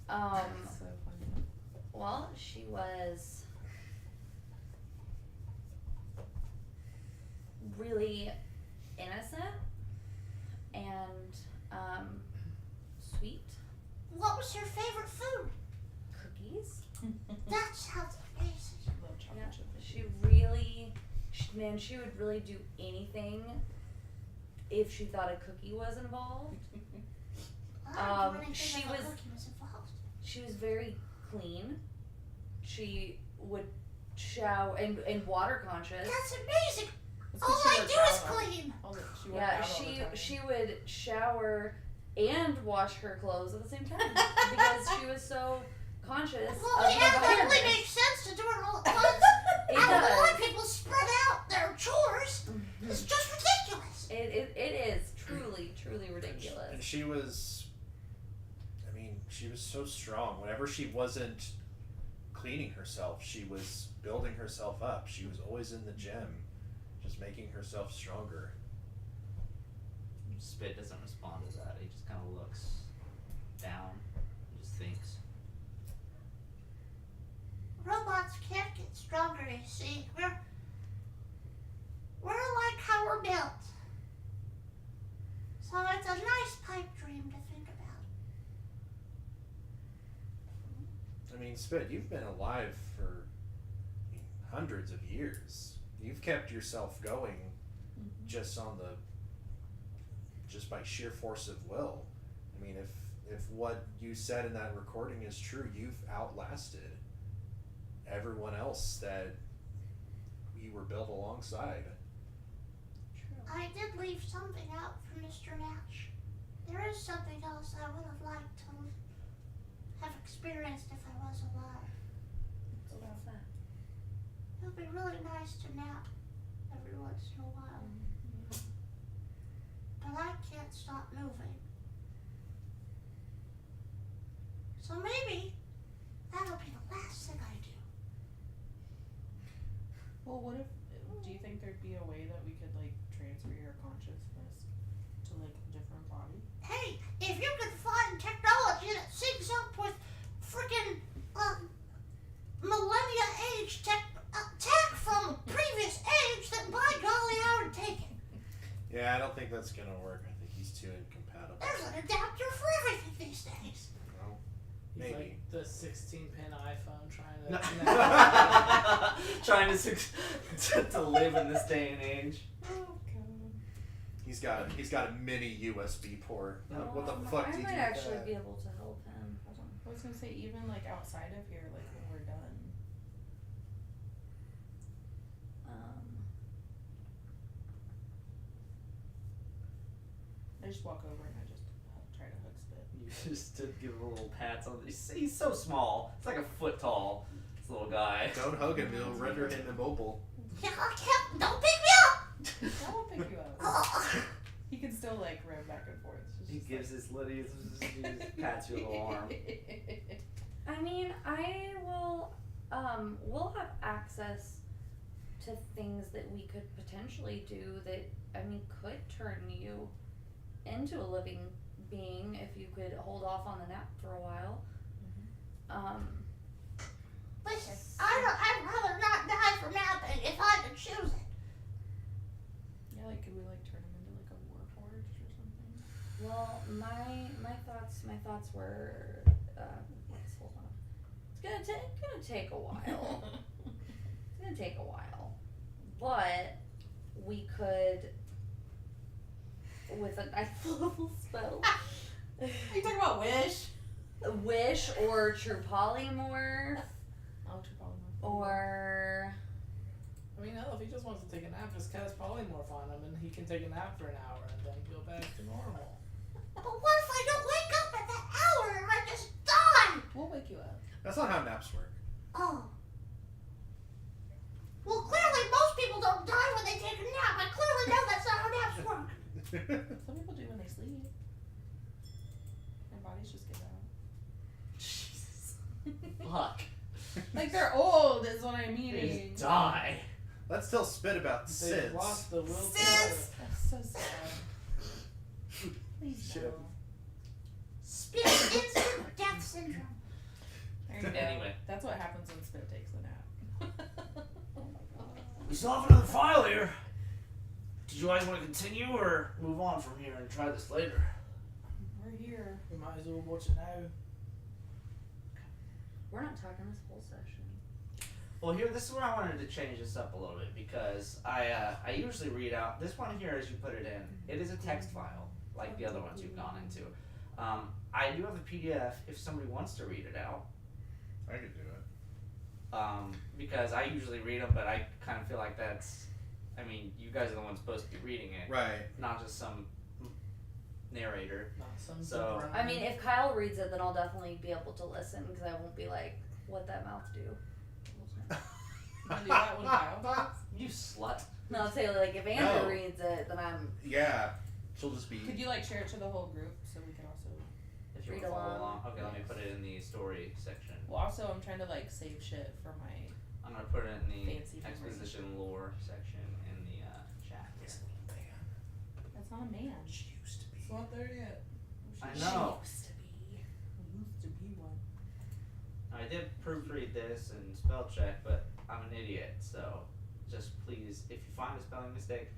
So funny. Well, she was really innocent and sweet. What was her favorite food? Cookies. That sounds amazing. Love chocolate Yeah, chip. she really, she would really do anything if she thought a cookie was involved. I don't do anything she if a was- cookie was involved. She was very clean. She would shower and water conscious. That's amazing. It's All 'cause she I worked do is out. clean. She worked Yeah, out all the time. she would shower and wash her clothes at the same time because she was so conscious Well, of yeah, the that really environment. makes sense to do it all at once. It How a lot does. of people spread out their chores is just ridiculous. It is truly And ridiculous. she was. I mean, she was so strong. Whenever she wasn't cleaning herself, she was building herself up. She was always in the gym, just making herself stronger. Spit doesn't respond to that. He just kind of looks down and just thinks. Robots can't get stronger, you see. We're like how we're built. So it's a nice pipe dream to think about. I mean, Spit, you've been alive for hundreds of years. You've kept yourself going just by sheer force of will. I mean, if what you said in that recording is true, you've outlasted everyone else that you were built alongside. I did leave something out for Mr. Natch. There is something else I would have liked to have experienced if I was alive. What's that? It would be really nice to nap every once in a while. But I can't stop moving. So maybe that'll be the last thing I do. Well, what if? Do you think there'd be a way that we could like transfer your consciousness to like a different body? Hey, if you could find technology that syncs up with freaking millennia age tech from previous age, then by golly, I would take it. Yeah, I don't think that's gonna work. I think he's too incompatible. There's an adapter for everything these days. Well, He's maybe. like the 16-pin iPhone trying to No. connect. Trying to live in this day and age. Oh god. He's got a mini USB port. What the fuck I did you might do actually that? be able to help him. Hold on. I was gonna say even like outside of here, like when we're done. I just walk over and I just try to hook Spit. You just to give a little pats on. He's so small. It's like a foot tall. This little guy. Don't hug him, it'll render him immobile. Yeah, I can't. Don't pick me up. I won't pick you up. Oh. He can still like run back and forth. It's He just gives his little, he just pats your little arm. I mean, I will, we'll have access to things that we could potentially do that, I mean, could turn you into a living being if you could hold off on the nap for a while. Listen, I'd rather not die from napping if I could choose it. Yeah, like could we like turn him into like a warforged or something? Well, my thoughts were, let's hold on. It's gonna take a while. It's gonna take a while, but we could, with a ninth level spell, Are you talking about Wish? wish or true polymorph, Oh, true polymorph. or I mean, hell, if he just wants to take a nap, just cast polymorph on him and he can take a nap for an hour and then go back to normal. But what if I don't wake up at that hour and I just die? We'll wake you up. That's not how naps work. Oh. Well, clearly most people don't die when they take a nap. I clearly know that's not how naps work. Some people do when they sleep. Their bodies just give out. Jesus. Fuck. Like they're old is what I'm They meaning. just die. Let's still Spit about They've SIDS. lost the will to Sis! live. That's so sad. Please Shit. no. Spit instant death syndrome. There you go. Anyway. That's what happens when Spit takes a nap. We still have another file here. Did you guys want to continue or move on from here and try this later? We're here. We might as well watch it now. we're not talking this whole session. Well, here, this is where I wanted to change this up a little bit because I usually read out this one here as you put it in. It is a text file like the other ones you've gone into. I do have a PDF if somebody wants to read it out. I could do it. Because I usually read them, but I kind of feel like that's. I mean, you guys are the ones supposed to be reading it, Right. not just some narrator. Not some So- Brown. I mean, if Kyle reads it, then I'll definitely be able to listen because I won't be like, "What that mouth do?" You wanna do that when Kyle talks? You slut. No, I'll say like if Andrew No. reads it, then I'm Yeah. She'll just be. Could you like share it to the whole group so we can also? If you Read want to follow along. along. Okay, let me put it in the story section. Well, also I'm trying to like save shit for my. I'm gonna put it in the Fancy memory. exposition lore section in the chat. This little man. That's not a man. She used to be. It's not there yet. I know. Used to be. Used to be one. I did proofread this and spell check, but I'm an idiot, so just please, if you find a spelling mistake,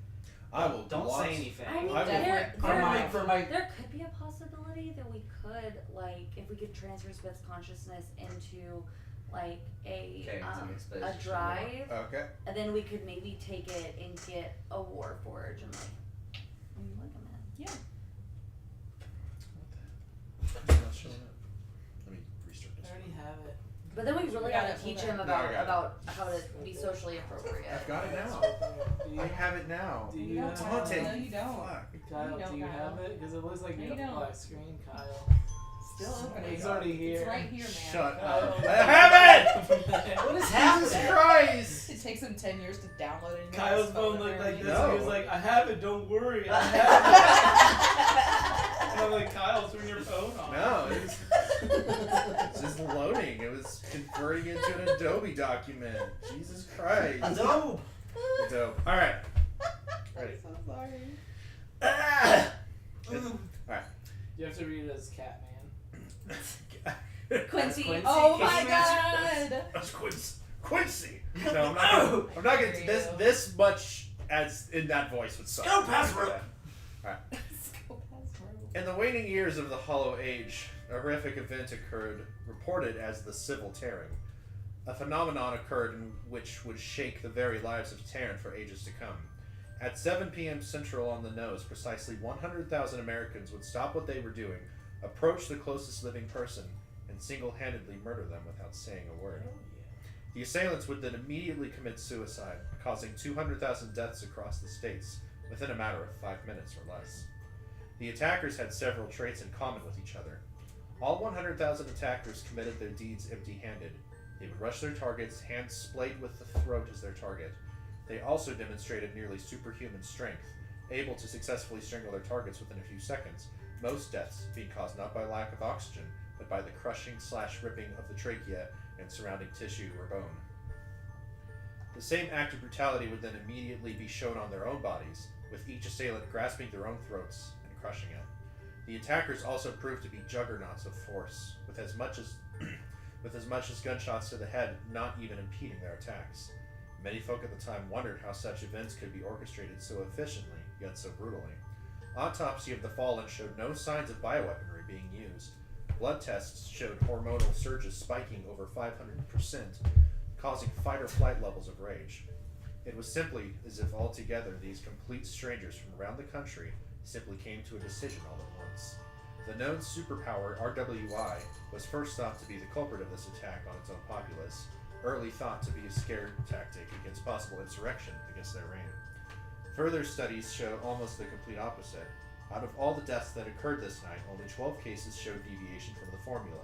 I will don't blot- say anything. I mean, I will- there, For my, for my, there could be a possibility that we could, like, if we could transfer Smith's consciousness into, like, Okay, it's an a exposition. drive, Okay. and then we could maybe take it and get a Warforge and, like, look him in. Yeah. It's not showing up. Let me restart I this. already have it. But then we really got have it, to teach hold him on. No, I got it. about how to be socially appropriate. I've got it now. Do you, I have it now. do You you don't have have Dante. it. No, you don't. Fuck. Kyle, You don't, do you Kyle. have it? Because it looks like No, you you have a don't. black screen, Kyle. Still opening. It's already here. It's right here, man. Shut Kyle. up. I have it! What is Jesus happening? Christ! It takes him 10 years to download it. into Kyle's his phone looked like apparently. this. No. And he was like, I have it, don't worry. I have it. And I'm like, Kyle, turn your phone on. No, it's just loading. It was converting into an Adobe document. Jesus Christ. Adobe. Adobe. Alright. Ready. I'm so sorry. Ah! You have to read it as Catman. Quincy. Quincy. Oh my Quincy. god! That's Quincy. No, I'm not gonna this much as in that voice would suck. Go past rope. Alright. Let's go past rope. In the waning years of the Hollow Age, a horrific event occurred, reported as the Civil Tearing. A phenomenon occurred in which would shake the very lives of Terran for ages to come. At 7 p.m. Central on the nose, precisely 100,000 Americans would stop what they were doing, approach the closest living person, and single-handedly murder them without saying a word. The assailants would then immediately commit suicide, causing 200,000 deaths across the states within a matter of 5 minutes or less. The attackers had several traits in common with each other. All 100,000 attackers committed their deeds empty-handed. They would rush their targets, hands splayed with the throat as their target. They also demonstrated nearly superhuman strength, able to successfully strangle their targets within a few seconds, most deaths being caused not by lack of oxygen, but by the crushing/ripping of the trachea and surrounding tissue or bone. The same act of brutality would then immediately be shown on their own bodies, with each assailant grasping their own throats and crushing it. The attackers also proved to be juggernauts of force, with as much as gunshots to the head not even impeding their attacks. Many folk at the time wondered how such events could be orchestrated so efficiently, yet so brutally. Autopsy of the fallen showed no signs of bioweaponry being used. Blood tests showed hormonal surges spiking over 500%, causing fight-or-flight levels of rage. It was simply as if altogether these complete strangers from around the country simply came to a decision all at once. The known superpower RWI was first thought to be the culprit of this attack on its own populace, early thought to be a scare tactic against possible insurrection against their reign. Further studies show almost the complete opposite. Out of all the deaths that occurred this night, only 12 cases showed deviation from the formula.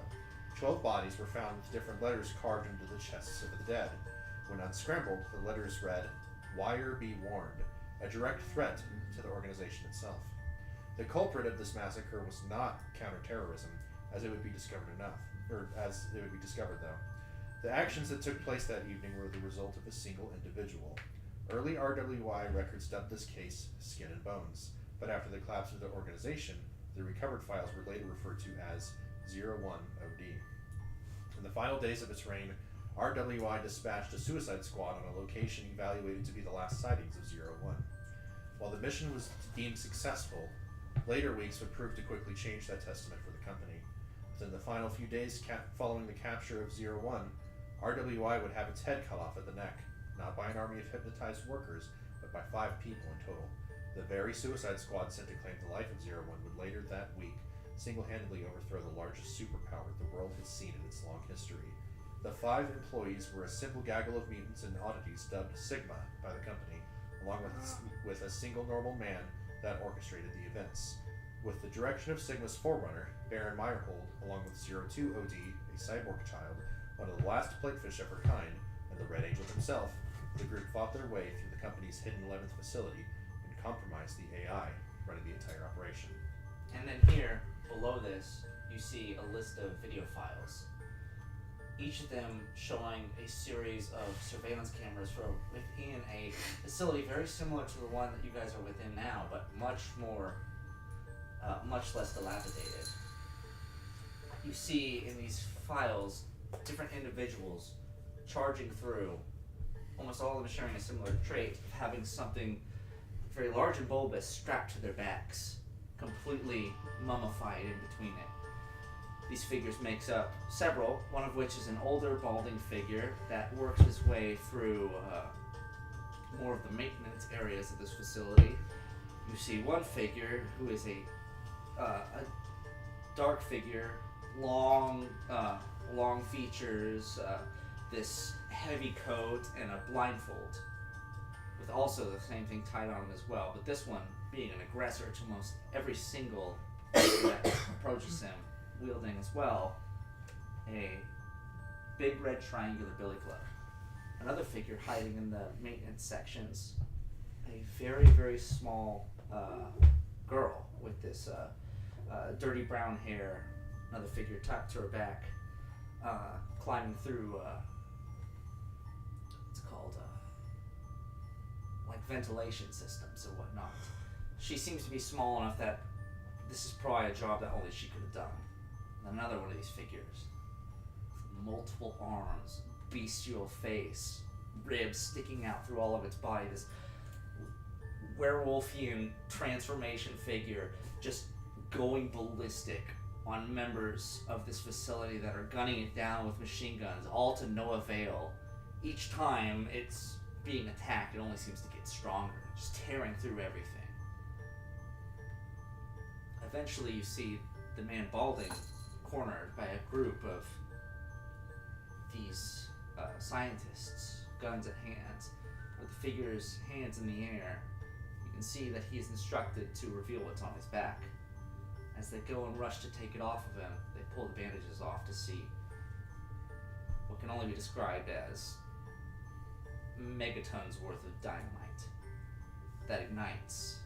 12 bodies were found with different letters carved into the chests of the dead. When unscrambled, the letters read, "Wire be warned," a direct threat to the organization itself. The culprit of this massacre was not counterterrorism, as it would be discovered though. The actions that took place that evening were the result of a single individual. Early RWI records dubbed this case Skin and Bones, but after the collapse of the organization, the recovered files were later referred to as 01OD. In the final days of its reign, RWI dispatched a suicide squad on a location evaluated to be the last sightings of 01. While the mission was deemed successful, later weeks would prove to quickly change that testament for the company. Within the final few days following the capture of 01, RWI would have its head cut off at the neck, not by an army of hypnotized workers, but by 5 people in total. The very suicide squad sent to claim the life of 01 would later that week single-handedly overthrow the largest superpower the world has seen in its long history. The 5 employees were a simple gaggle of mutants and oddities dubbed Sigma by the company, along with a single normal man that orchestrated the events. With the direction of Sigma's forerunner, Baron Meyerhold, along with 02OD, a cyborg child, one of the last platefish of her kind, and the Red Angel himself, the group fought their way through the company's hidden 11th facility and compromised the AI running the entire operation. And then here, below this, you see a list of video files. each of them showing a series of surveillance cameras from within a facility very similar to the one that you guys are within now, but much less dilapidated. You see in these files different individuals charging through, almost all of them sharing a similar trait of having something very large and bulbous strapped to their backs, completely mummified in between it. These figures makes up several, one of which is an older, balding figure that works his way through more of the maintenance areas of this facility. You see one figure who is a dark figure, long features, this heavy coat, and a blindfold, with also the same thing tied on him as well. But this one being an aggressor to almost every single that approaches him, wielding as well a big red triangular billy club. Another figure hiding in the maintenance sections, a very, very small girl with this dirty brown hair, another figure tucked to her back, climbing through what's it called, like ventilation systems and whatnot. She seems to be small enough that this is probably a job that only she could have done. And another one of these figures, with multiple arms, bestial face, ribs sticking out through all of its body, this werewolfian transformation figure just going ballistic on members of this facility that are gunning it down with machine guns, all to no avail. Each time it's being attacked, it only seems to get stronger, just tearing through everything. Eventually you see the man balding cornered by a group of these scientists, guns at hand, with the figure's hands in the air. You can see that he is instructed to reveal what's on his back. As they go and rush to take it off of him, they pull the bandages off to see what can only be described as megatons worth of dynamite that ignites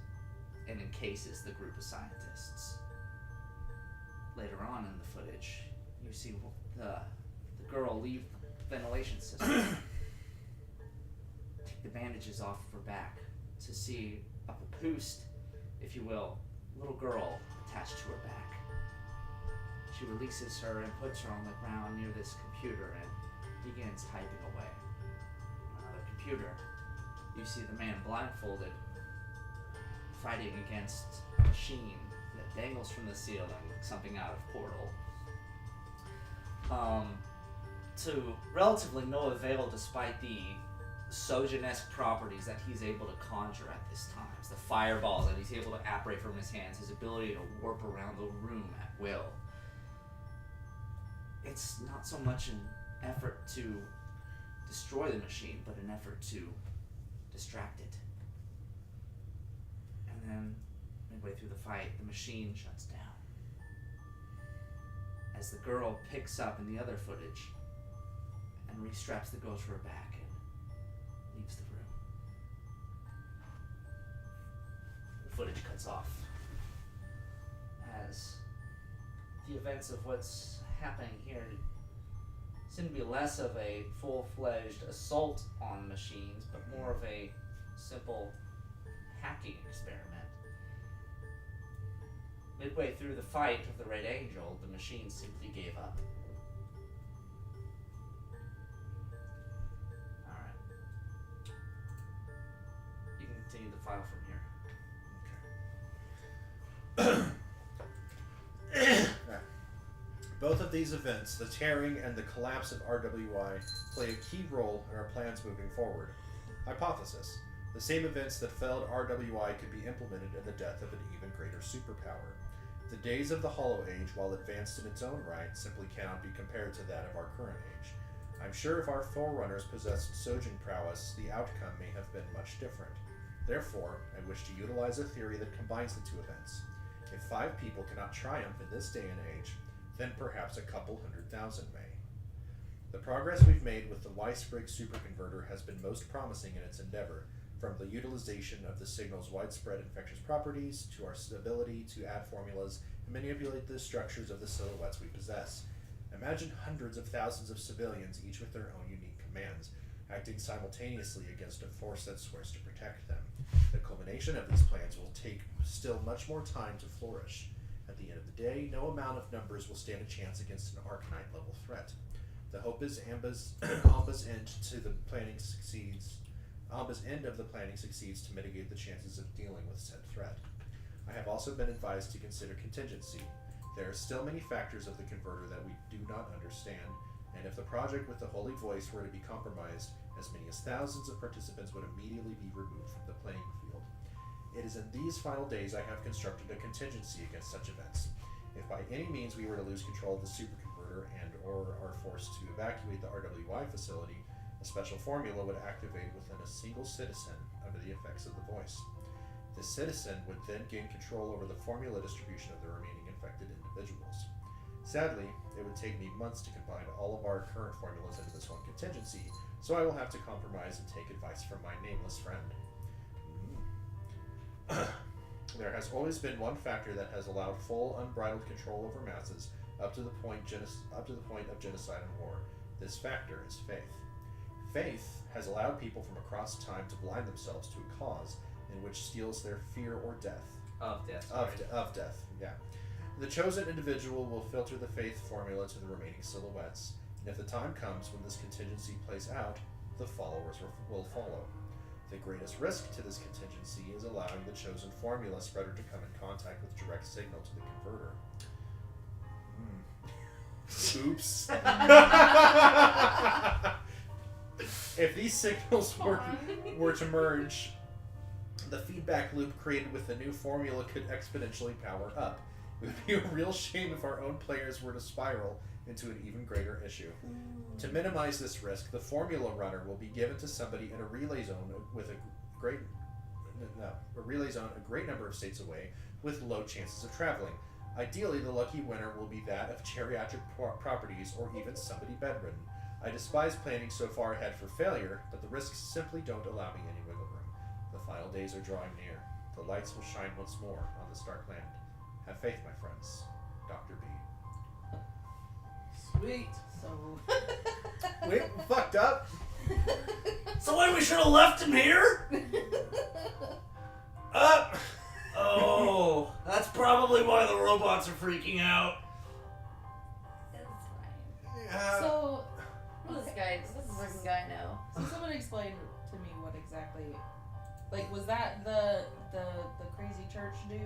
and encases the group of scientists. Later on in the footage, you see the girl leave the ventilation system, take the bandages off of her back to see a papoosed, if you will, little girl attached to her back. She releases her and puts her on the ground near this computer and begins typing away. On another computer, you see the man blindfolded fighting against a machine that dangles from the ceiling, something out of Portal. To relatively no avail despite the Sojin-esque properties that he's able to conjure at this time. The fireballs that he's able to apparate from his hands, his ability to warp around the room at will. It's not so much an effort to destroy the machine, but an effort to distract it. And then, midway through the fight, the machine shuts down. As the girl picks up in the other footage and restraps the ghost to her back and leaves the room. The footage cuts off as the events of what's happening here seem to be less of a full-fledged assault on machines, but more of a simple hacking experiment. Midway through the fight of the Red Angel, the machine simply gave up. Alright. You can continue the file from here. Both of these events, the tearing and the collapse of RWI, play a key role in our plans moving forward. Hypothesis: the same events that felled RWI could be implemented in the death of an even greater superpower. The days of the Hollow Age, while advanced in its own right, simply cannot be compared to that of our current age. I'm sure if our forerunners possessed Sojin prowess, the outcome may have been much different. Therefore, I wish to utilize a theory that combines the two events. If 5 people cannot triumph in this day and age, then perhaps a couple 100,000 may. The progress we've made with the Weisbrigg superconverter has been most promising in its endeavor, from the utilization of the signal's widespread infectious properties to our ability to add formulas and manipulate the structures of the silhouettes we possess. Imagine hundreds of thousands of civilians, each with their own unique commands, acting simultaneously against a force that swears to protect them. The culmination of these plans will take still much more time to flourish. At the end of the day, no amount of numbers will stand a chance against an Arcanite level threat. The hope is Amba's end to the planning succeeds. Amba's end of the planning succeeds to mitigate the chances of dealing with said threat. I have also been advised to consider contingency. There are still many factors of the converter that we do not understand, and if the project with the Holy Voice were to be compromised, as many as thousands of participants would immediately be removed from the playing field. It is in these final days I have constructed a contingency against such events. If by any means we were to lose control of the superconverter and or are forced to evacuate the RWY facility, a special formula would activate within a single citizen under the effects of the voice. This citizen would then gain control over the formula distribution of the remaining infected individuals. Sadly, it would take me months to combine all of our current formulas into this one contingency, so I will have to compromise and take advice from my nameless friend. There has always been one factor that has allowed full, unbridled control over masses up to the point of genocide and war. This factor is faith. Faith has allowed people from across time to blind themselves to a cause in which steals their fear or death. Of death. Of death, yeah. The chosen individual will filter the faith formula to the remaining silhouettes, and if the time comes when this contingency plays out, the followers will follow. The greatest risk to this contingency is allowing the chosen formula spreader to come in contact with direct signal to the converter. Oops. If these signals were to merge, the feedback loop created with the new formula could exponentially power up. It would be a real shame if our own players were to spiral into an even greater issue. To minimize this risk, the formula runner will be given to somebody in a relay zone with a great number of states away with low chances of traveling. Ideally, the lucky winner will be that of geriatric properties or even somebody bedridden. I despise planning so far ahead for failure, but the risks simply don't allow me any wiggle room. The final days are drawing near. The lights will shine once more on this dark land. Have faith, my friends. Dr. B. Sweet. So. Wait, fucked up? So wait, we should have left him here? Up! Oh, that's probably why the robots are freaking out. It's fine. Yeah. So, This fucking guy know. so someone explain to me what exactly, like, was that the crazy church dude?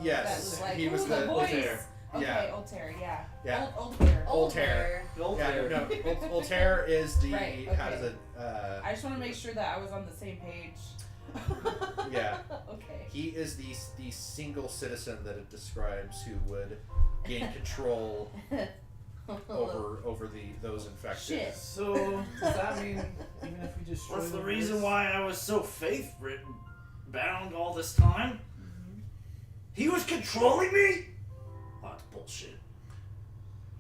Yes, That was like, he was the voice. Altair. Okay, Yeah. Altair, yeah. Yeah. Altair. Altair. Altair is the Right, how does okay. it I just want to make sure that I was on the same page. Yeah. Okay. He is the single citizen that it describes who would gain control over those infected. Shit. So, does that mean even if we destroy What's the voice- reason why I was so faith-bound all this time? He was controlling me? Oh, that's bullshit.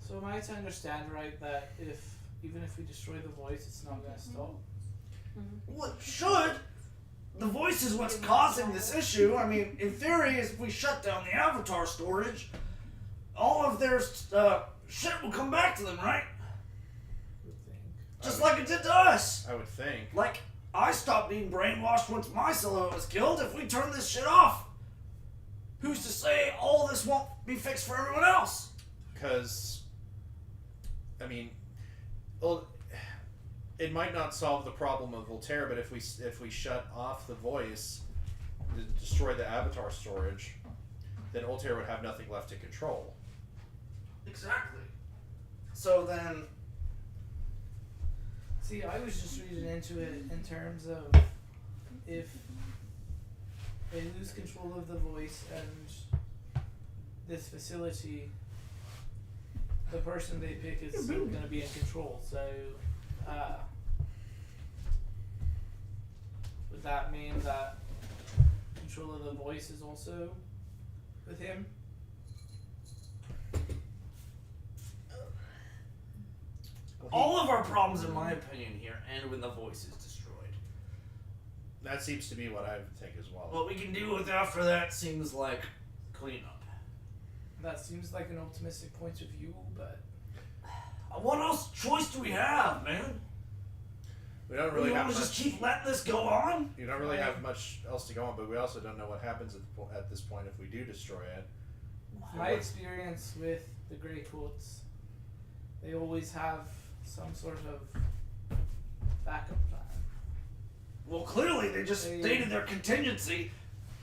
So am I to understand right that even if we destroy the voice, it's not going to stop? Well, it should. The voice is what's causing this issue. I mean, in theory, if we shut down the avatar storage, all of their shit will come back to them, right? I would think. Just like it did to us. I would think. Like, I stopped being brainwashed once my silhouette was killed. If we turn this shit off, who's to say all this won't be fixed for everyone else? Because, I mean, well, it might not solve the problem of Voltaire, but if we shut off the voice, destroy the avatar storage, then Voltaire would have nothing left to control. Exactly. So then, See, I was just reading into it in terms of if they lose control of the voice and this facility, the person they pick is still going to be in control. So, would that mean that control of the voice is also with him? all of our problems, in my opinion, here end when the voice is destroyed. That seems to be what I would think as well. What we can do with after that seems like cleanup. That seems like an optimistic point of view, but What else choice do we have, man? We don't really have much. Just keep letting this go on? You don't really have much else to go on, but we also don't know what happens at this point if we do destroy it. My experience with the Grey Coats, they always have some sort of backup plan. Well, clearly they just stated their contingency.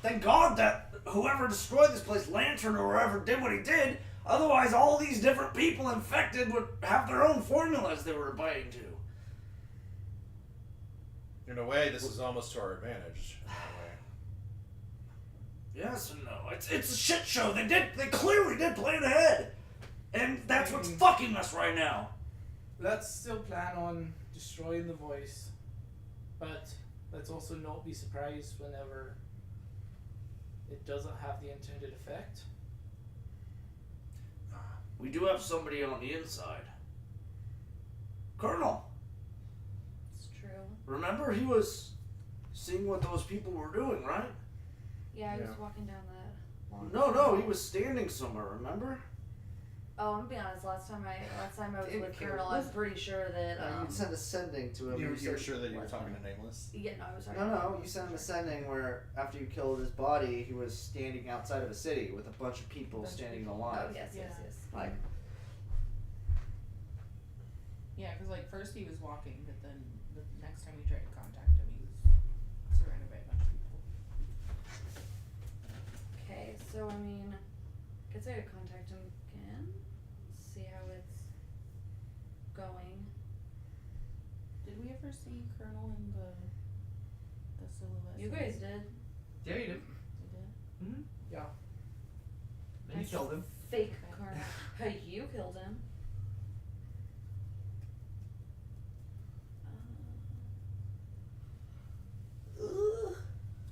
Thank God that whoever destroyed this place, Lantern or whoever, did what he did. Otherwise, all these different people infected would have their own formulas they were abiding to. In a way, this is almost to our advantage. In that way. Yes and no. It's a shit show. They clearly did plan ahead. And that's what's fucking us right now. Let's still plan on destroying the voice, but let's also not be surprised whenever it doesn't have the intended effect. We do have somebody on the inside. Colonel. It's true. Remember, he was seeing what those people were doing, right? Yeah, I was Yeah. walking down that long No, he was standing somewhere, remember? Oh, I'm gonna be honest. Last time I was It with was- Colonel, I'm pretty sure that. you sent a sending to him. You were said- sure that you were talking to Nameless? Yeah, no, I was sorry. No, you sent him a sending where after you killed his body, he was standing outside of a city with a bunch of people standing in a line. Oh yes, yes, Yeah. yes. Like, Yeah, because like first he was walking, but then the next time we tried to contact him, he was surrounded by a bunch of people. Okay, so I mean, guess I could contact him again, see how it's going. Did we ever see Colonel in the silhouette? You guys did. yeah, you did. We did? And you killed him. Fake Okay. Colonel. Hey, you killed him.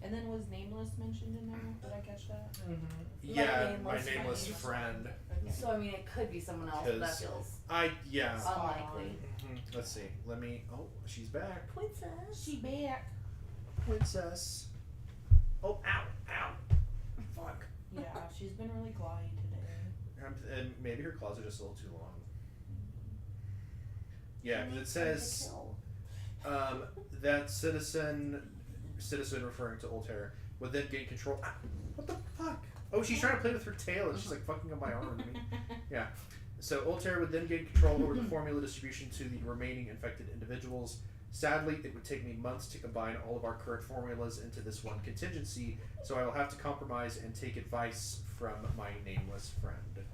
And then was Nameless mentioned in there? Did I catch that? Yeah, my nameless nameless friend. friend. Okay. So I mean, it could be someone else, but that 'Cause- feels Yeah. unlikely. Let's see. Let me. Oh, she's back. Princess. She back. Princess. Oh, ow. Fuck. Yeah, she's been really clawy today. And maybe her claws are just a little too long. Yeah, 'cause it says that citizen referring to Altair would then gain control. Ah, what the fuck? Oh, she's trying to play with her tail and she's like fucking up my arm. Yeah. So Altair would then gain control over the formula distribution to the remaining infected individuals. Sadly, it would take me months to combine all of our current formulas into this one contingency, so I will have to compromise and take advice from my nameless friend.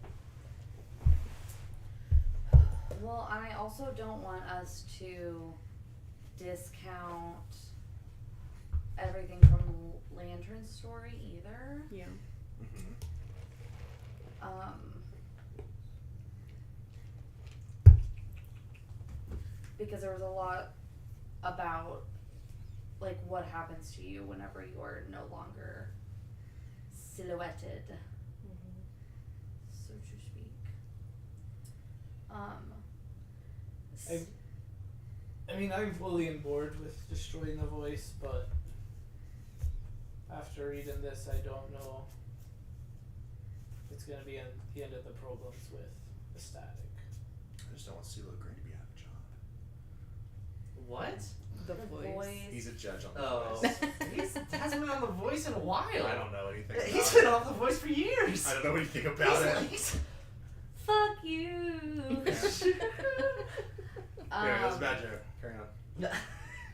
Well, I also don't want us to discount everything from Lantern's story either. Yeah. Mm-hmm. Because there was a lot about like what happens to you whenever you are no longer silhouetted, so to speak. I mean, I'm fully on board with destroying the voice, but after reading this, I don't know if it's gonna be the end of the problems with the static. I just don't want CeeLo Green to be out of a job. What? The He's a judge on the Oh. voice. He hasn't been on The Voice in a while. I don't know anything about He's it. been on The Voice for years. I don't know anything about it. Fuck you. Yeah, that's a bad joke. Carry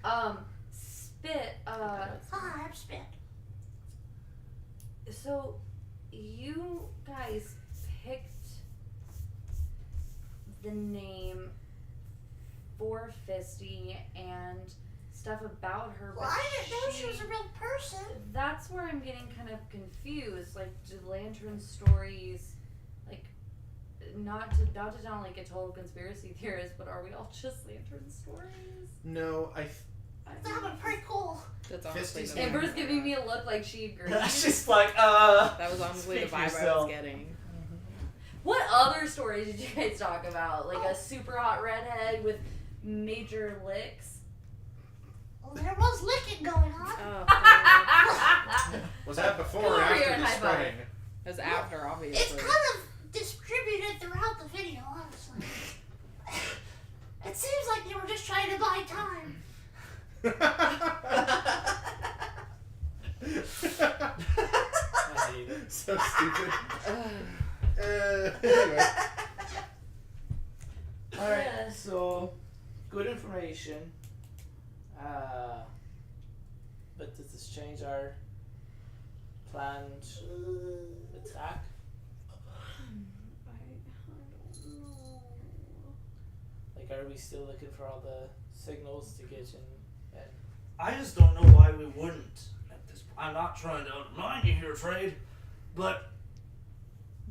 on. Spit. Hi, I'm Spit. So, you guys picked the name for Fisty and stuff about her. Well, but I didn't know she was a real person. That's where I'm getting kind of confused. Like, do Lantern stories, like, not to sound like a total conspiracy theorist, but are we all just Lantern stories? No, That would be pretty cool. That's honestly honestly the- Amber's giving me a look like she agrees. That's just like, That was honestly the speak vibe I yourself. was getting. What other stories did you guys talk about? Like a super hot redhead with major licks? Well, there was licking going on. Oh, was that before Come or over here after and the high five. spreading? it was after, It's obviously. kind of distributed throughout the video, honestly. It seems like they were just trying to buy time. I hate it. So stupid. Anyway. Alright, so good information. But does this change our planned attack? I don't know. Like, are we still looking for all the signals to get in? And I just don't know why we wouldn't at this point. I'm not trying to undermine you here, Trade, but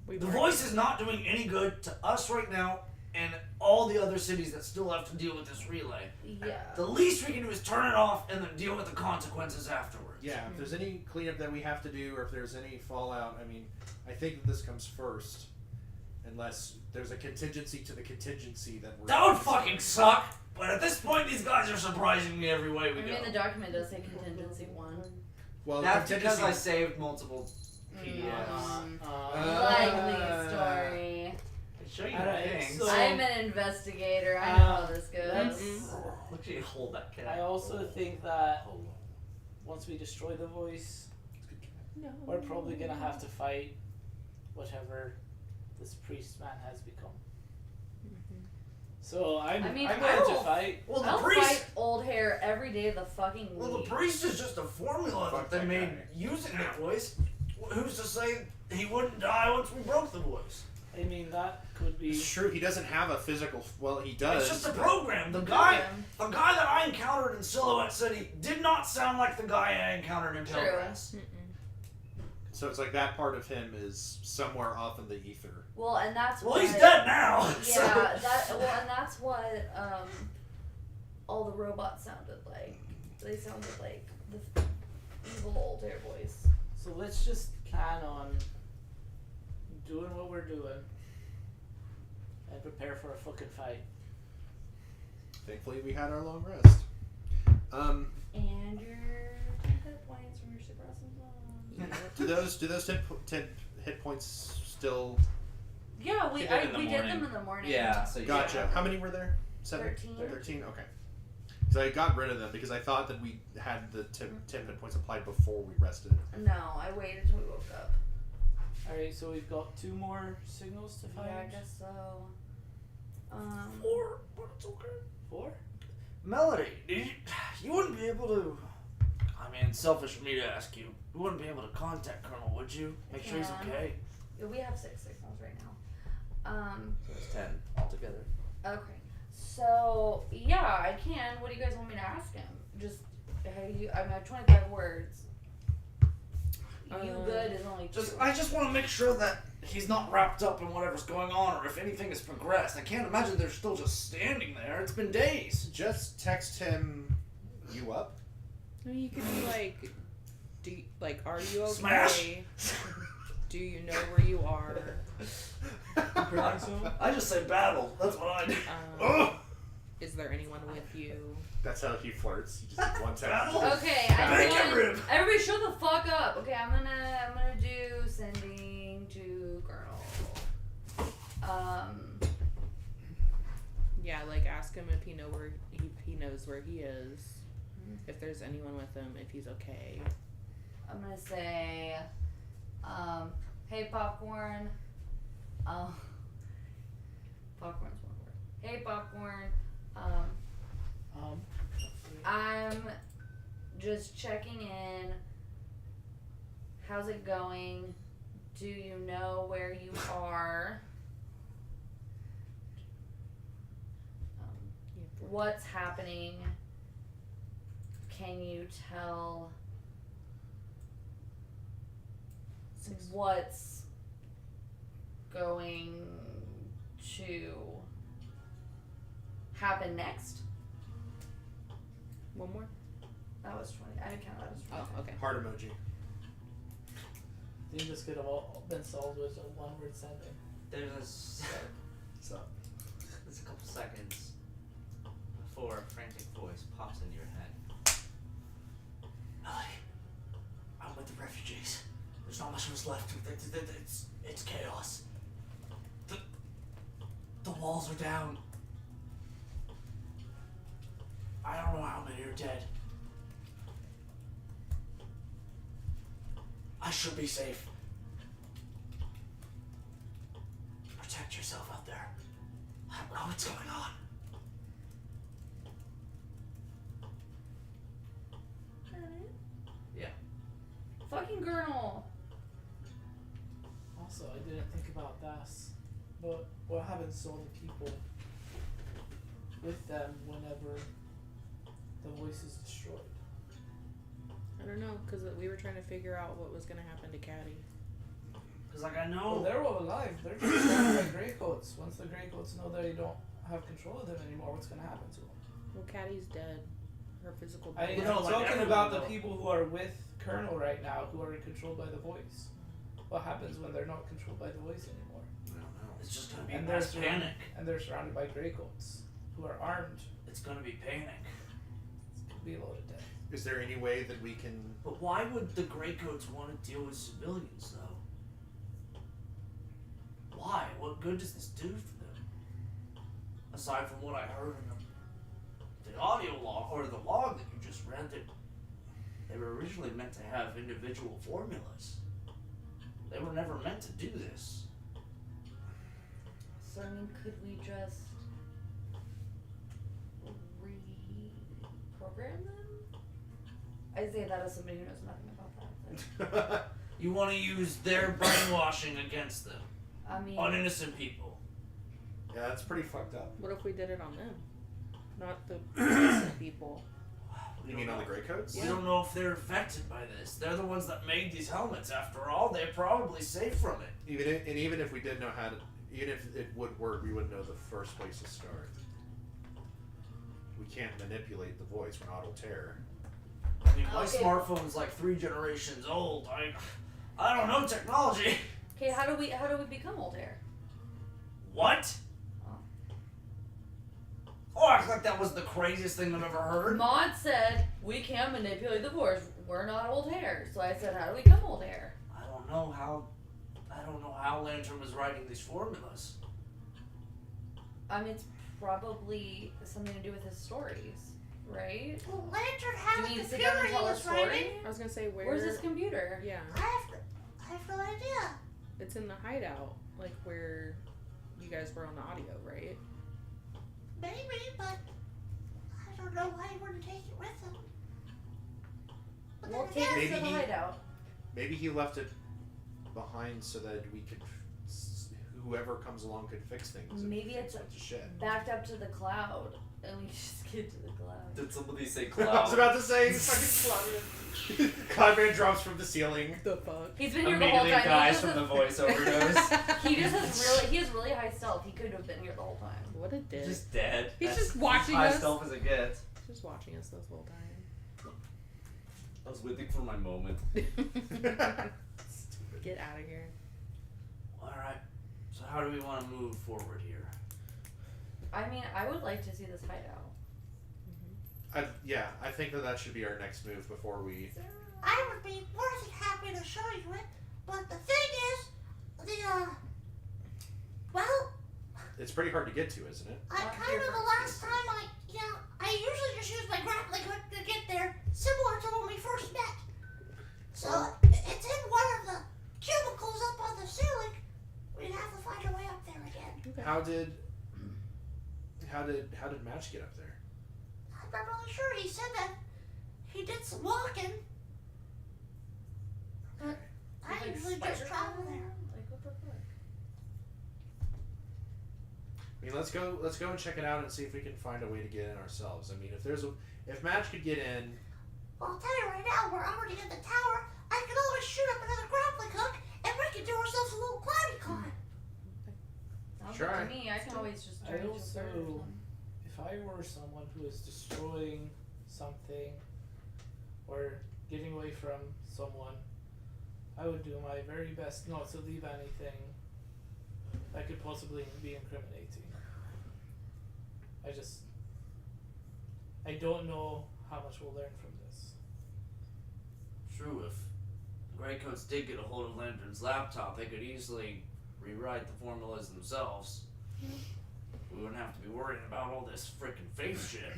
the voice is not doing any good to us right now and all the other cities that still have to deal with this relay. Yeah. The least we can do is turn it off and then deal with the consequences afterwards. Yeah, if there's any cleanup that we have to do, or if there's any fallout, I mean, I think that this comes first, unless there's a contingency to the contingency that we're. That would fucking suck. But at this point, these guys are surprising me every way we I go. mean, the document does say contingency 1. Well, That's because contingency. I saved multiple PDFs. Likely story. I show you Alright, things. so- I'm an investigator. I know how this goes. let's- Look at you hold that cat. I also think that once we destroy the voice, No. we're probably gonna have to fight whatever this priest man has become. So I'm I mean, going I to will- fight. Well, the I'll priest. fight old hair every day of the fucking week. Well, the priest is just a formula Fuck that they that made guy. using the voice. Who's to say he wouldn't die once we broke the voice? I mean, that could be. It's true. He doesn't have a physical. Well, he does. It's just a but- program. The guy that I encountered in Silhouette City did not sound like the guy I encountered in True. Telegrass. So it's like that part of him is somewhere off in the ether. Well, and that's Well, what, he's dead now. so- Yeah, and that's what all the robots sounded like. They sounded like the evil old hair voice. So let's just plan on doing what we're doing and prepare for a fucking fight. Thankfully, we had our long rest. And your 10 hit points from your super awesome song. Do those 10 hit points still? Yeah, we You did in the did morning. them in the morning. Yeah, so you Gotcha. How many were there? 7? 13. 13? Okay. Because I got rid of them because I thought that we had the 10 hit points applied before we rested. No, I waited till we woke up. Alright, so we've got 2 more signals to find. Yeah, I guess so. 4, but it's okay. 4? Melody, you wouldn't be able to. I mean, selfish of me to ask you. You wouldn't be able to contact Colonel, would you? Make sure he's Yeah. okay. Yeah, we have 6 signals right now. So it's 10 altogether. Okay. So yeah, I can. What do you guys want me to ask him? Just hey, I have 25 words. You good is only 2. I just want to make sure that he's not wrapped up in whatever's going on, or if anything has progressed. I can't imagine they're still just standing there. It's been days. Just text him you up. I mean, you could be like, are you okay? Smash! Do you know where you are? I just say battle. That's what I do. Oh! Is there anyone with you? That's how he flirts. He just one text. Battle? Okay, Make it rib. everybody shut the fuck up. Okay, I'm gonna do sending to Colonel. Yeah, like ask him if he knows where he is. If there's anyone with him, if he's okay. I'm gonna say, hey Popcorn. Popcorn's one word. Hey Popcorn. I'm just checking in. How's it going? Do you know where you are? What's happening? Can you tell what's going to happen next? One more? That was 20. I didn't count. That was 20. Oh, okay. Heart emoji. I think this could have all been solved with a 1-word sending. There's a couple seconds before a frantic voice pops into your head. Melody, I'm with the refugees. There's not much of us left. It's chaos. The walls are down. dead. I should be safe. Protect yourself out there. I don't know what's going on. Yeah. Fucking Colonel. Also, I didn't think about this, but what happens to all the people with them whenever the voice is destroyed? I don't know, because we were trying to figure out what was going to happen to Caddy. Because, like, I Well, know. they're all alive. They're just surrounded by greycoats. Once the greycoats know they don't have control of them anymore, what's going to happen to them? Well, Caddy's dead. Her physical I'm body. know, like talking everyone about the though. people who are with Colonel right now, who are controlled by the voice. What happens when they're not controlled by the voice anymore? I don't know. It's just gonna be And mass they're panic. And they're surrounded by greycoats, who are armed. It's gonna be panic. It's gonna be a load of death. Is there any way that we can? But why would the Greycoats want to deal with civilians, though? Why? What good does this do for them? Aside from what I heard in the audio log, or the log that you just read, that they were originally meant to have individual formulas. They were never meant to do this. So I mean, could we just reprogram them? I say that as somebody who knows nothing about that. But, You want to use their brainwashing against them, I mean, on innocent people. Yeah, that's pretty fucked up. What if we did it on them? Not the innocent people. You mean on the Greycoats? We don't know if they're affected by this. They're the ones that made these helmets. After all, they're probably safe from it. Even if we did know how to, even if it would work, we wouldn't know the first place to start. We can't manipulate the voice. We're not Altair. I mean, my Okay. smartphone's like 3 generations old. I don't know technology. okay, how do we become Altair? What? Oh, act like that was the craziest thing I've ever heard. Maud said we can't manipulate the force. We're not Altair. So I said, how do we become Altair? I don't know how Lantern was writing these formulas. I mean, it's probably something to do with his stories, right? Well, Lantern Do had we a need to sit down computer and he tell a was story? writing. I was going to say, Where's his computer? Yeah. I have no idea. It's in the hideout, like where you guys were on the audio, right? Maybe, but I don't know why he wouldn't take it with him. But We'll then take again, it to Maybe the he- hideout. Maybe he left it behind so that we could, whoever comes along could fix things. if Maybe things it's went to shit. backed up to the cloud, and we just get to the cloud. Did somebody say I was about to say, fucking Cloudman drops from the ceiling. The fuck? He's been here the whole Immediately time. dies He from just the voice overdose. he has really high stealth. He could have been here the whole time. What a dick. Just dead. He's That's just watching high us. stealth as it gets. Just watching us this whole time. I was waiting for my moment. Get out of here. Alright, so how do we want to move forward here? I mean, I would like to see this hideout. I think that should be our next move before we. I would be more than happy to show you it, but the thing is, well, It's pretty hard to get to, isn't it? I Not kind here of the first. last time I usually just use my grappling hook to get there, similar to when we first met. So it's in one of the cubicles up on the ceiling. We'd have to find a way up there again. Okay. How did Match get up there? I'm not really sure. He said that he did some walking, but I Like usually just spider travel crawling? there. Like what the fuck? I mean, let's go and check it out and see if we can find a way to get in ourselves. I mean, if Match could get in, Well, I'll tell you right now, we're already in the tower. I can always shoot up another grappling hook, and we can do ourselves a little cloudy climb. Sounds Try. good to me. I can always just I turn into a also- bird or something. If I were someone who is destroying something or getting away from someone, I would do my very best not to leave anything that could possibly be incriminating. I don't know how much we'll learn from this. True, if Greycoats did get a hold of Lantern's laptop, they could easily rewrite the formulas themselves. We wouldn't have to be worrying about all this frickin' faith shit.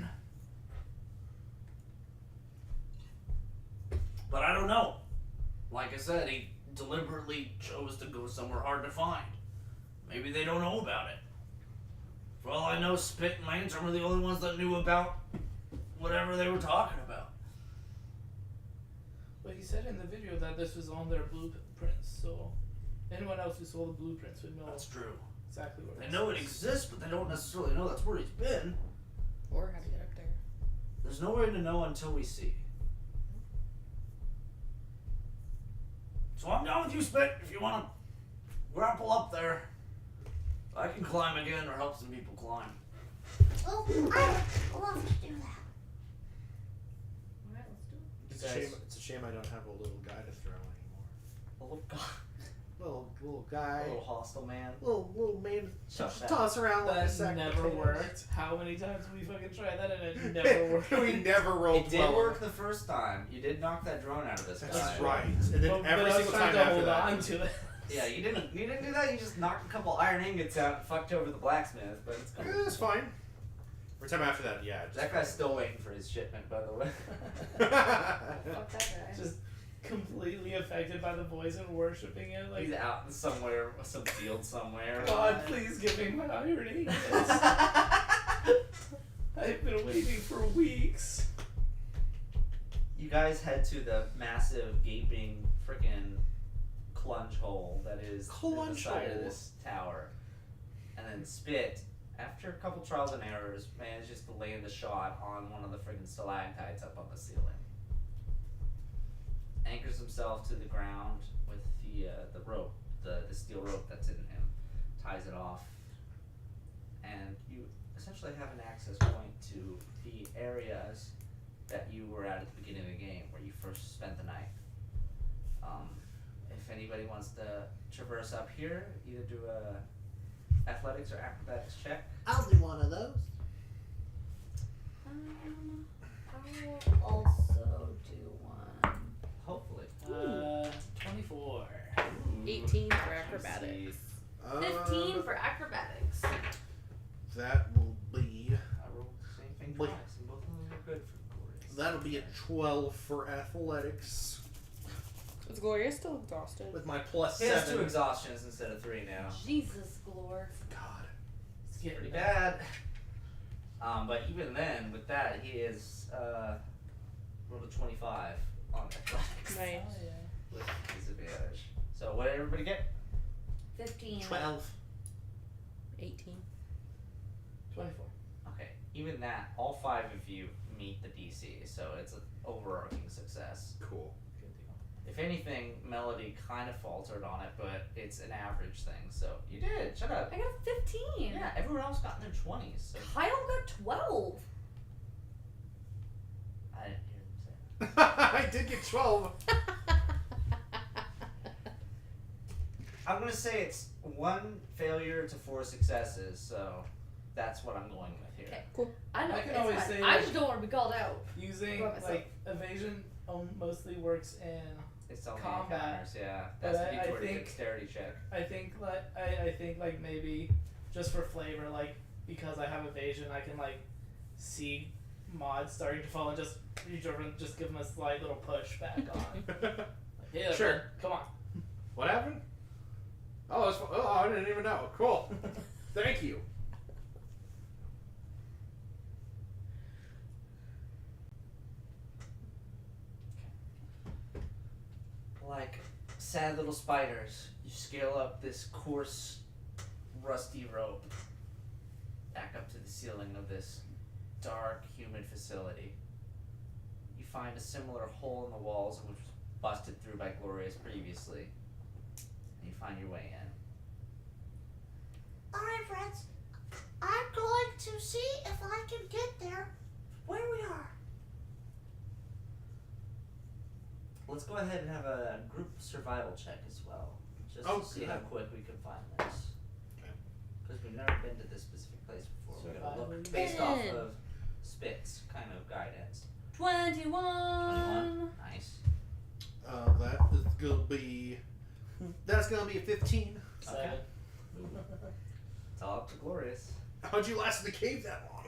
I said, he deliberately chose to go somewhere hard to find. Maybe they don't know about it. For all I know, Spit and Lantern were the only ones that knew about whatever they were talking about. But he said in the video that this was on their blueprints, so anyone else who saw the blueprints would know That's true. exactly where They know it exists, but they don't necessarily know that's where he's been. Or how to get up there. There's no way to know until we see. So I'm down with you, Spit, if you want to grapple up there. I can climb again or help some people climb. Well, I would love to do that. Alright, let's do it. It's a shame I don't have a little guy to throw anymore. A little guy. Little guy. A little hostile man. Little man. Shut Just that. toss around like a That sack of never potatoes. worked. How many times have we fucking tried that and it never worked? We never rolled It did well. work the first time. You did knock that drone out of this guy. That's right. And then But every I was single trying time to after hold that. on to it. Yeah, you didn't do that. You just knocked a couple iron ingots out and fucked over the blacksmith. But it's cool. It's fine. Every time after that, yeah. That guy's still waiting for his shipment, by the way. Fuck that guy. Just completely affected by the voice and worshipping it. Like, He's out somewhere, some field somewhere. God, please give me my iron ingots. I've been waiting for weeks. You guys head to the massive, gaping, freaking clunge hole that is the side of this tower. And then Spit, after a couple trials and errors, manages to land a shot on one of the friggin' stalactites up on the ceiling. Anchors himself to the ground with the rope, the steel rope that's in him, ties it off, and you essentially have an access point to the areas that you were at the beginning of the game, where you first spent the night. If anybody wants to traverse up here, either do a athletics or acrobatics check. I'll do one of those. I will also do one. Hopefully. 24. 18 for acrobatics. 15 for acrobatics. That will be. I rolled the same thing Wait. twice, and both of them are good for Glorious. That'll be a 12 for athletics Is Gloria still exhausted? with my plus He has 2 seven. exhaustions instead of 3 now. Jesus, Glor. God. Scary. Pretty bad. But even then, with that, he is rolled a 25 on athletics Nice. Oh, yeah. with disadvantage. So what did everybody get? 15. 12. 18. 24. Okay, even that, all 5 of you meet the DC, so it's an overarching success. Cool. Good deal. If anything, Melody kind of faltered on it, but it's an average thing, so you did. Shut up. I got a 15. Yeah, everyone else got in their 20s, so Kyle got 12. I didn't hear him say that. I did get 12. I'm gonna say it's 1 failure to 4 successes, so that's what I'm going with here. Okay. Cool. I know. I can it's always fine. say, I like- just don't want to be called out. Using, What myself? like, evasion mostly works in. It's only Combat. encounters, yeah. But That's the I toward a think- dexterity check. I think, like, maybe just for flavor, like, because I have evasion, I can, like, see mods starting to fall and just reach over and just give them a slight little push back on. Like, yeah, Sure. man, come on. What happened? Oh, I didn't even know. Cool. Thank you. Like sad little spiders, you scale up this coarse, rusty rope back up to the ceiling of this dark, humid facility. You find a similar hole in the walls which was busted through by Glorious previously. And you find your way in. Alright, friends. I'm going to see if I can get there where we are. Let's go ahead and have a group survival check as well, just Oh, to see good. how quick we can find this. Okay. Because we've never been to this specific place before. We're gonna Survival. look based off Ten. of Spit's kind of guidance. 21. 21, nice. That is gonna be. That's gonna be a 15. Okay. It's all up to Glorious. How'd you last in the cave that long?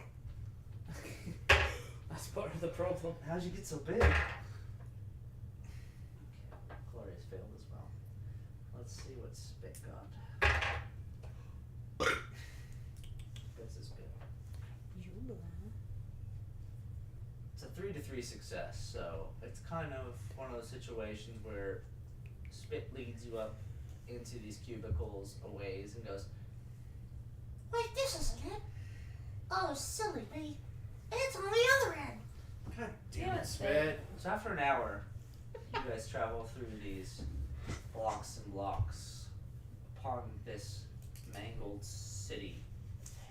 That's part of the problem. How'd you get so big? Okay, Glorious failed. to 3 success, so it's kind of one of those situations where Spit leads you up into these cubicles a ways and goes, Wait, this isn't it. Oh, silly me. It's on the other end. God damn Damn it, it, Spit. so after an hour, you guys travel through these blocks and blocks upon this mangled city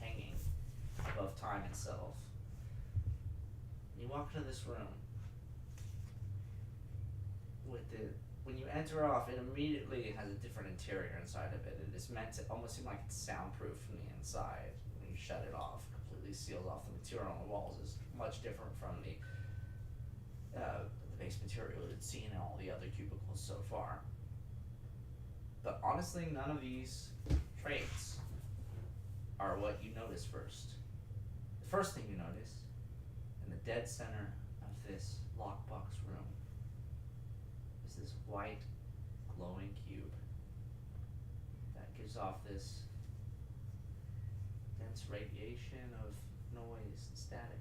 hanging above time itself. You walk into this room with the when you enter off, it immediately has a different interior inside of it. It is meant to almost seem like it's soundproof from the inside. When you shut it off, completely seals off. The material on the walls is much different from the base material you'd seen in all the other cubicles so far. But honestly, none of these traits are what you notice first. The first thing you notice, in the dead center of this lockbox room, is this white, glowing cube that gives off this dense radiation of noise and static.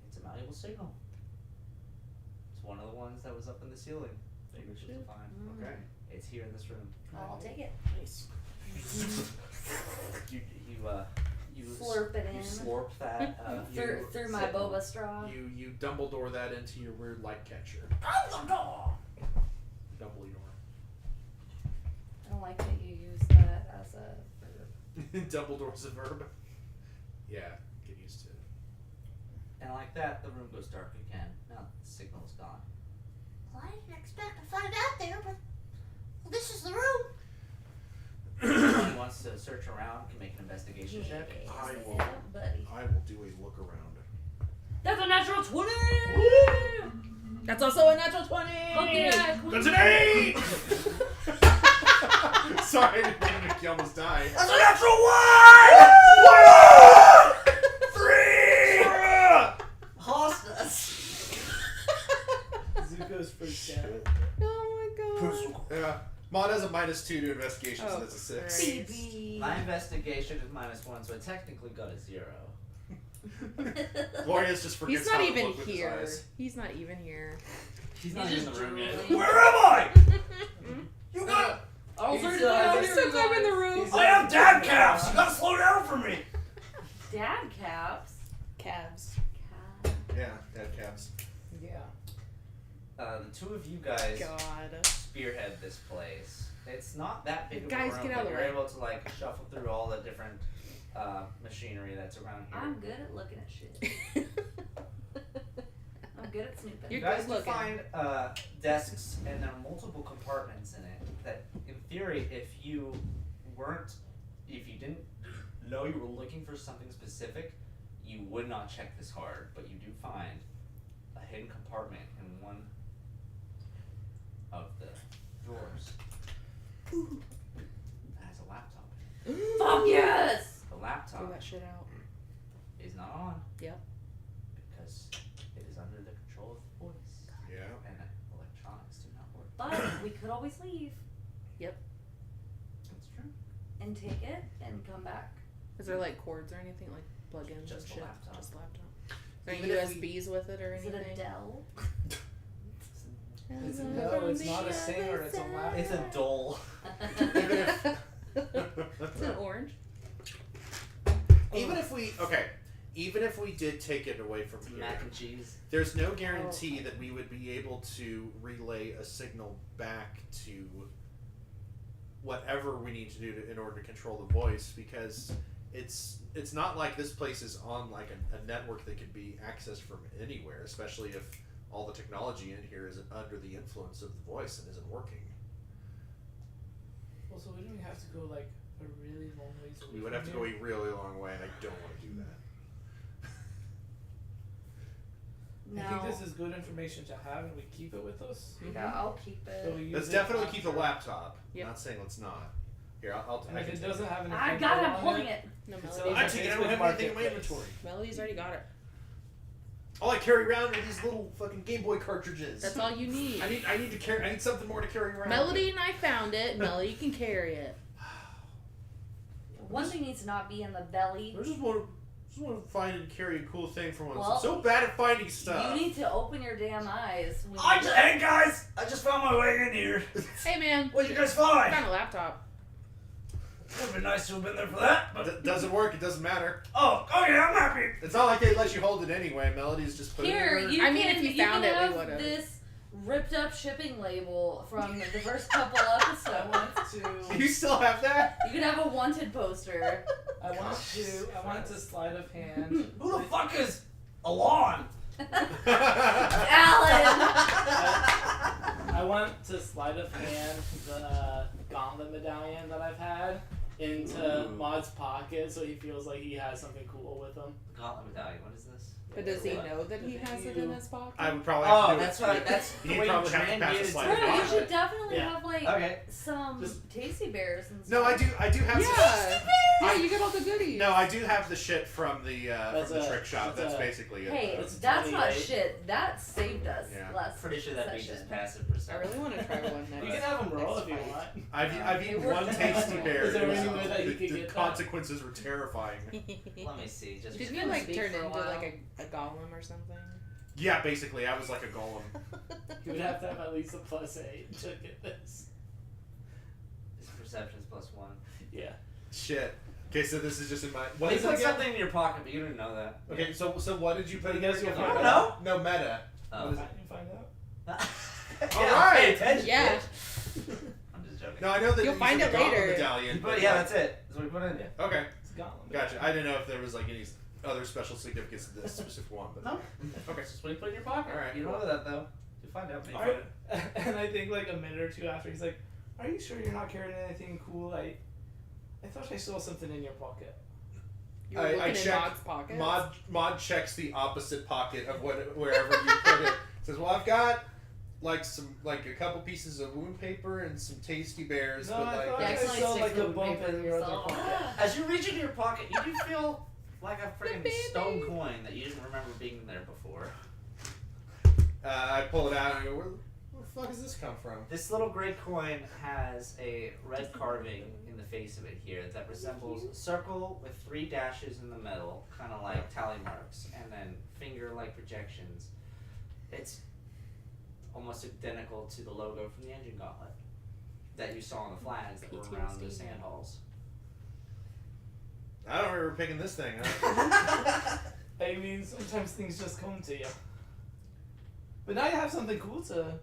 It's a malleable signal. It's one of the ones that was up in the ceiling that you were supposed to find. Okay. It's here in this room. I'll take it. Nice. You Slurp it you in. slurp that. Through my signal. boba straw. You Dumbledore that into your weird light catcher. Dumbledore! Dumbledore. I don't like that you use that as a verb. Dumbledore's a verb. Yeah, get used to it. And like that, the room goes dark again. Now the signal is gone. Well, I didn't expect to find out there, but well, this is the room. Anyone who wants to search around can make an investigation check. I will. Yeah, buddy. I will do a look around. That's a natural 20! That's also a natural 20! Okay. That's an 8! Sorry, I didn't mean to make you almost die. That's a natural 1! 3! Hostas! Zuko's freaked out. Oh my god. Yeah. Mod has a -2 to investigation, so that's a 6. BB. My investigation is -1, so I technically got a 0. Glorious just forgets He's not how to even look with his here. eyes. He's not even here. He's not He's even in the just room yet. drooling. Where am I? You got I'll He's, search uh, around he's here, I'm in the room. I have dad calves! You gotta slow down for me! Dad caps. Calves. Cat. Yeah, dead cabs. Yeah. The two of you guys God. spearhead this place. It's not that big of Guys, a room, get out but of the you're way. able to like shuffle through all the different machinery that's around here. I'm good at looking at shit. I'm good at snooping. You You're guys good can looking. find desks, and there are multiple compartments in it. That, in theory, if you didn't know you were looking for something specific, you would not check this hard. But you do find a hidden compartment in one of the drawers that has a laptop in it. Fuck yes! The Throw laptop that shit out. is not on. Yep. Because it is under the control of the voice, Yeah. and electronics do not work. But we could always leave That's true. and take it and come back. Is there like cords or anything, like plug-ins Just and a shit? laptop. Just a laptop. Is there Even any if we- USBs with it or Is anything? it a Dell? It's, no, it's not a singer, it's a laptop. It's a dole. Even if Is it orange? even if we did take it away from here, Mac and cheese. there's no guarantee that we would be able to relay a signal back to whatever we need to do in order to control the voice, because it's not like this place is on like a network that could be accessed from anywhere, especially if all the technology in here is under the influence of the voice and isn't working. Well, so wouldn't we have to go like a really long ways away? We would from have to go here? a really long way, and I don't want to do that. I No. think this is good information to have, and we keep it with us. Yeah, I'll keep So it. we use Let's it definitely keep the after. laptop. Yep. Not saying let's not. Here, I'll And I if can it take doesn't have anything, I got it, I'm on holding it. No, It's Melody's, I take it. I don't have anything in my Marketplace. inventory. Melody's already got it. All I carry around are these little fucking Game Boy cartridges. That's all you need. I need to carry. I need something more to carry around. Melody and I found it. Melody can carry it. One thing needs to not be in the belly. I just want just want to find and carry a cool thing for once. Well, I'm so bad at finding stuff. You need to open your damn eyes. When Hey guys, I just found my way in here. Hey man, What'd you guys I find? found a laptop. Would've been nice to have been there for that, but Doesn't work. It doesn't matter. oh, okay, I'm happy. It's not like they let you hold it anyway. Melody's just put Here, it in you I mean, can, if you found can it, we have would've. this ripped up shipping label from the first couple I episodes. want there. to. You still have that? You could have a wanted poster. I want to sleight of hand. Who the fuck is Alon? Alan! I want to sleight of hand the gauntlet medallion that I've had into Maud's pocket so he feels like he has something cool with him. Gauntlet medallion. What is this? But does he What? know that he has it in his pocket? I would probably have to Oh, do that's it. right. That's the He'd way you probably have to pass a transmuted sleight to of Bro, you hand. should definitely Yeah. have like Okay. some Just- tasty bears and stuff. No, I do have some. Yeah. Yeah, you get all the goodies. No, I do have the shit from the That's from the a- trick shop. that's That's a- basically it. Hey, though. It's that's not 28. shit. That saved us Yeah. last Pretty sure that beats his session. passive I perception. really want to try one next. You can have him roll if you next want. fight. I've eaten It worked one out. tasty bear. Is there It was- any way that he could the get that? consequences were terrifying. Let me see. Just Did Just you gonna like speak turn for a into while. like a golem or something? Yeah, basically, I was like a golem. You would have to have at least a +8 to get this. his perception's +1. Yeah. Shit. Okay, so this is just in my. What They is it put again? something in your pocket, but you didn't know that. Okay, so what did you put in You guys there? will I find don't out. know. No meta. Oh. What is it? You find out. Yeah, Alright. pay attention. Yeah. bitch. I'm just joking. No, I know that You'll you find said it the gauntlet later. medallion. But yeah, that's it. That's what we put in. Okay, It's a gauntlet. gotcha. I didn't know if there was like any other special significance to this specific one, but No. okay. That's just what you put in your pocket. All right, You don't know that though. You'll find out. Maybe. Alright. And I think like a minute or two after, he's like, "Are you sure you're not carrying anything cool? I thought I saw something in your pocket." You were I looking in checked Maud's pocket. Mod checks the opposite pocket of wherever you put it. Says, "Well, I've got like a couple pieces of wound paper and some tasty bears, No, but I like thought Yeah, I accidentally saw sticks like the a wound bump paper in your other himself. pocket. As you reach into your pocket, you do feel like a freaking baby. stone coin that you didn't remember being there before. I pull it out and I go, where the fuck does this come from?" This little gray coin has a red carving in the face of it here that resembles a circle with 3 dashes in the middle, kind of like tally marks, and then finger-like projections. It's almost identical to the logo from the engine gauntlet that you saw on the flags that were around the PTSD. sand halls. I don't remember picking this thing up. I mean, sometimes things just come to you. But now you have something cool to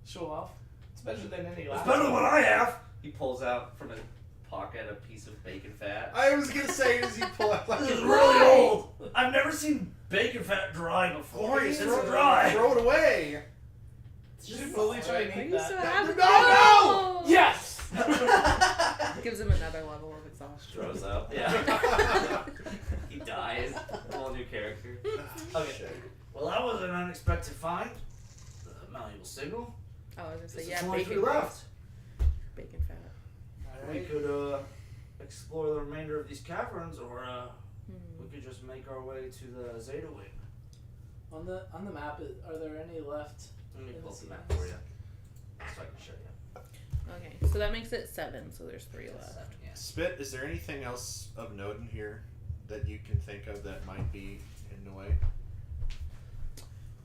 show off. It's better than any last. I have! He pulls out from his pocket a piece of bacon fat. I was gonna say as you pull out like This is a really old! I've never seen bacon fat dry before. Glorious, This throw is it dry! Throw it away. You should fully try and I eat used to that. have No! Yes! Gives him another level of exhaustion. Throws up, yeah. He dies. A whole new character. Okay. Well, that was an unexpected find. The malleable signal. Oh, I was gonna say This yeah, is only bacon 3 left. Bacon fat. We could explore the remainder of these caverns, or Hmm. we could just make our way to the Zeta Wing. On the map, are there any left? Let me in pull the up the map sequence? for you, so I can show you. Okay, so that makes it 7. So there's 3 left. 7, yeah. Spit, is there anything else of note in here that you can think of that might be in the way?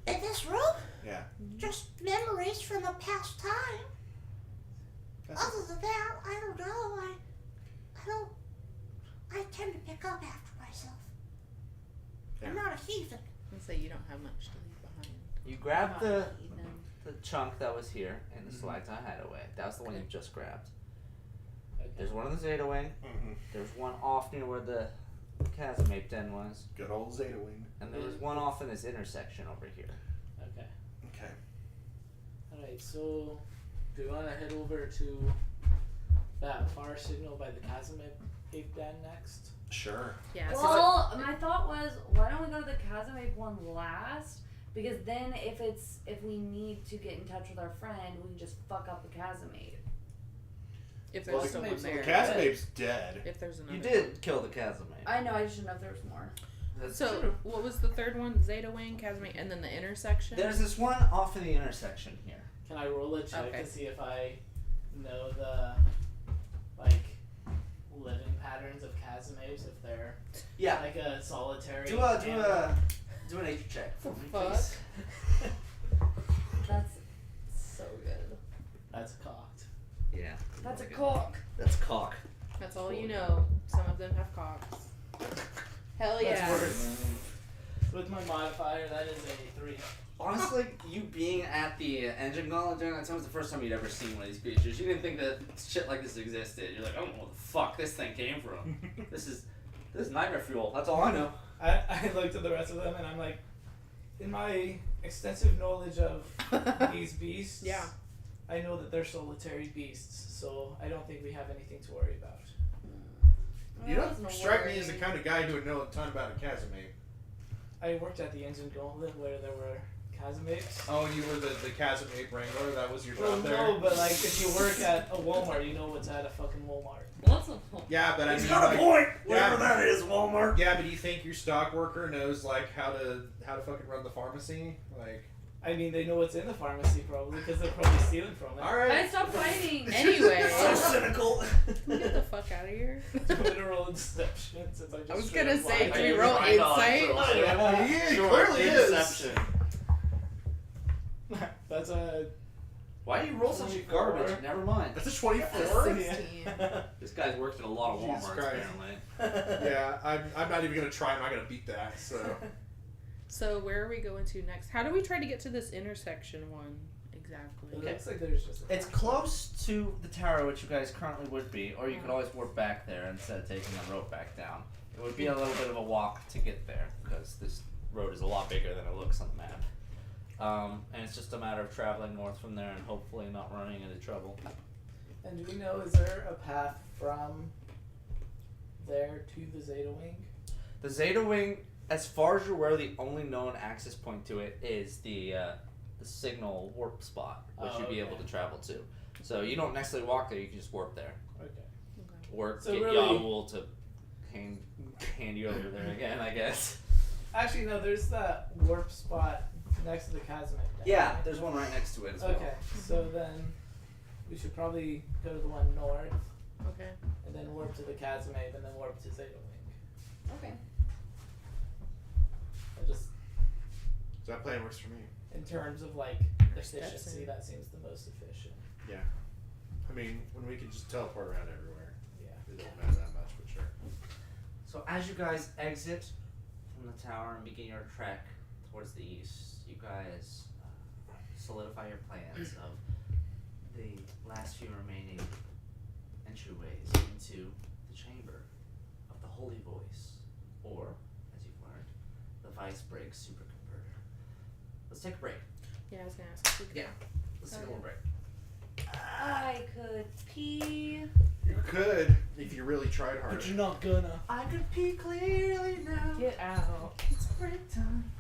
In this room, Yeah. just memories from a past time. Other than that, I don't know. I tend to pick up after myself. I'm Yeah. not a heathen. I'd say you don't have much to leave behind. You grab the Heathen. chunk that was here in the Mhm. stalactite hideaway. That was the one you just grabbed. Okay. There's one in the Zeta Wing. Mm-hmm. There's one off near where the chasm ape den was. Good old Zeta Wing. And there was one off in this intersection over here. Okay. Okay. Alright, so do you want to head over to that far signal by the chasm ape den next? Sure. Yeah. Well, my thought was, why don't we go to the Chasm Ape one last? Because then, if we need to get in touch with our friend, we can just fuck up the Chasm Ape. if Well, there's the- someone the there. Chasm Ape's dead. If there's another. You did kill the chasm ape. I know, I just didn't know if there was more. That's So true. what was the third one? Zeta Wing, Chasm, and then the intersection. There's this one off in the intersection here. Can I roll a check Okay. to see if I know the living patterns of Casimirs if they're Yeah. like a solitary. Do a nature check for me, Fuck. please. That's so good. That's cocked. Yeah. That's a cock. That's cock. That's all you know. Some of them have cocks. Hell That's yeah. worse. With my modifier, that is a 3. Honestly, you being at the engine gauntlet during that time was the first time you'd ever seen one of these creatures. You didn't think that shit like this existed. You're like, I don't know where the fuck this thing came from. This is nightmare fuel. That's all I know. I looked at the rest of them and I'm like, in my extensive knowledge of these beasts, Yeah. I know that they're solitary beasts, so I don't think we have anything to worry about. You That's don't no strike me as the worry. kind of guy who would know a ton about a Casimir. I worked at the engine gauntlet where there were Casimirs. Oh, and you were the Casimir wrangler? That was your Well, job there? no, but like if you work at a Walmart, you know what's at a fucking Walmart. What's a Yeah, but I mean, got like, a point. yeah. Whatever that is, Walmart. yeah, but do you think your stock worker knows like how to fucking run the pharmacy? Like, I mean, they know what's in the pharmacy probably because they're probably stealing from it. all right. I stopped fighting. Anyway. So cynical. Can we get the fuck out of here? I'm gonna roll deception since I just. I was straight gonna up say, lied. can we roll insight? Yeah, he Sure, clearly is. deception. That's a. Why do you roll such a garbage? Never mind. That's a 24. 16. This guy's worked at a lot of Jesus Walmarts, Christ. apparently. Yeah, I'm not even gonna try. I'm not gonna beat that. So So where are we going to next? How do we try to get to this intersection one exactly? It looks like there's just. It's close to the tower, which you guys currently would be, or you could always warp back there instead of taking the rope back down. It would be a little bit of a walk to get there, because this road is a lot bigger than it looks on the map. And it's just a matter of traveling north from there and hopefully not running into trouble. And do we know, is there a path from there to the Zeta Wing? The Zeta Wing, as far as you're aware, the only known access point to it is the signal warp spot, which Oh, you'd be okay. able to travel to. So you don't necessarily walk there, you can just warp there. Okay. Or So get really- Yawul to hand you over there again, I guess. Actually, no, there's that warp spot next to the Casimir. Yeah, there's one right next to it as well. Okay, so then we should probably go to the one north Okay. and then warp to the Casimir and then warp to Zeta Wing. Okay. I just, that plan works for me. in terms of like efficiency, Stetson. that seems the most efficient. Yeah. I mean, when we can just teleport around everywhere, Yeah. it doesn't matter that much, but sure. So as you guys exit from the tower and begin your trek towards the east, you guys solidify your plans of the last few remaining entryways into the chamber of the Holy Voice, or, as you've learned, the Vice Break Superconverter. Let's take a break. Yeah, I was gonna ask. If we could- Yeah. Let's take a little break. I could pee. You could, if you really tried hard. But you're not gonna. I could pee clearly now. Get out. It's break time.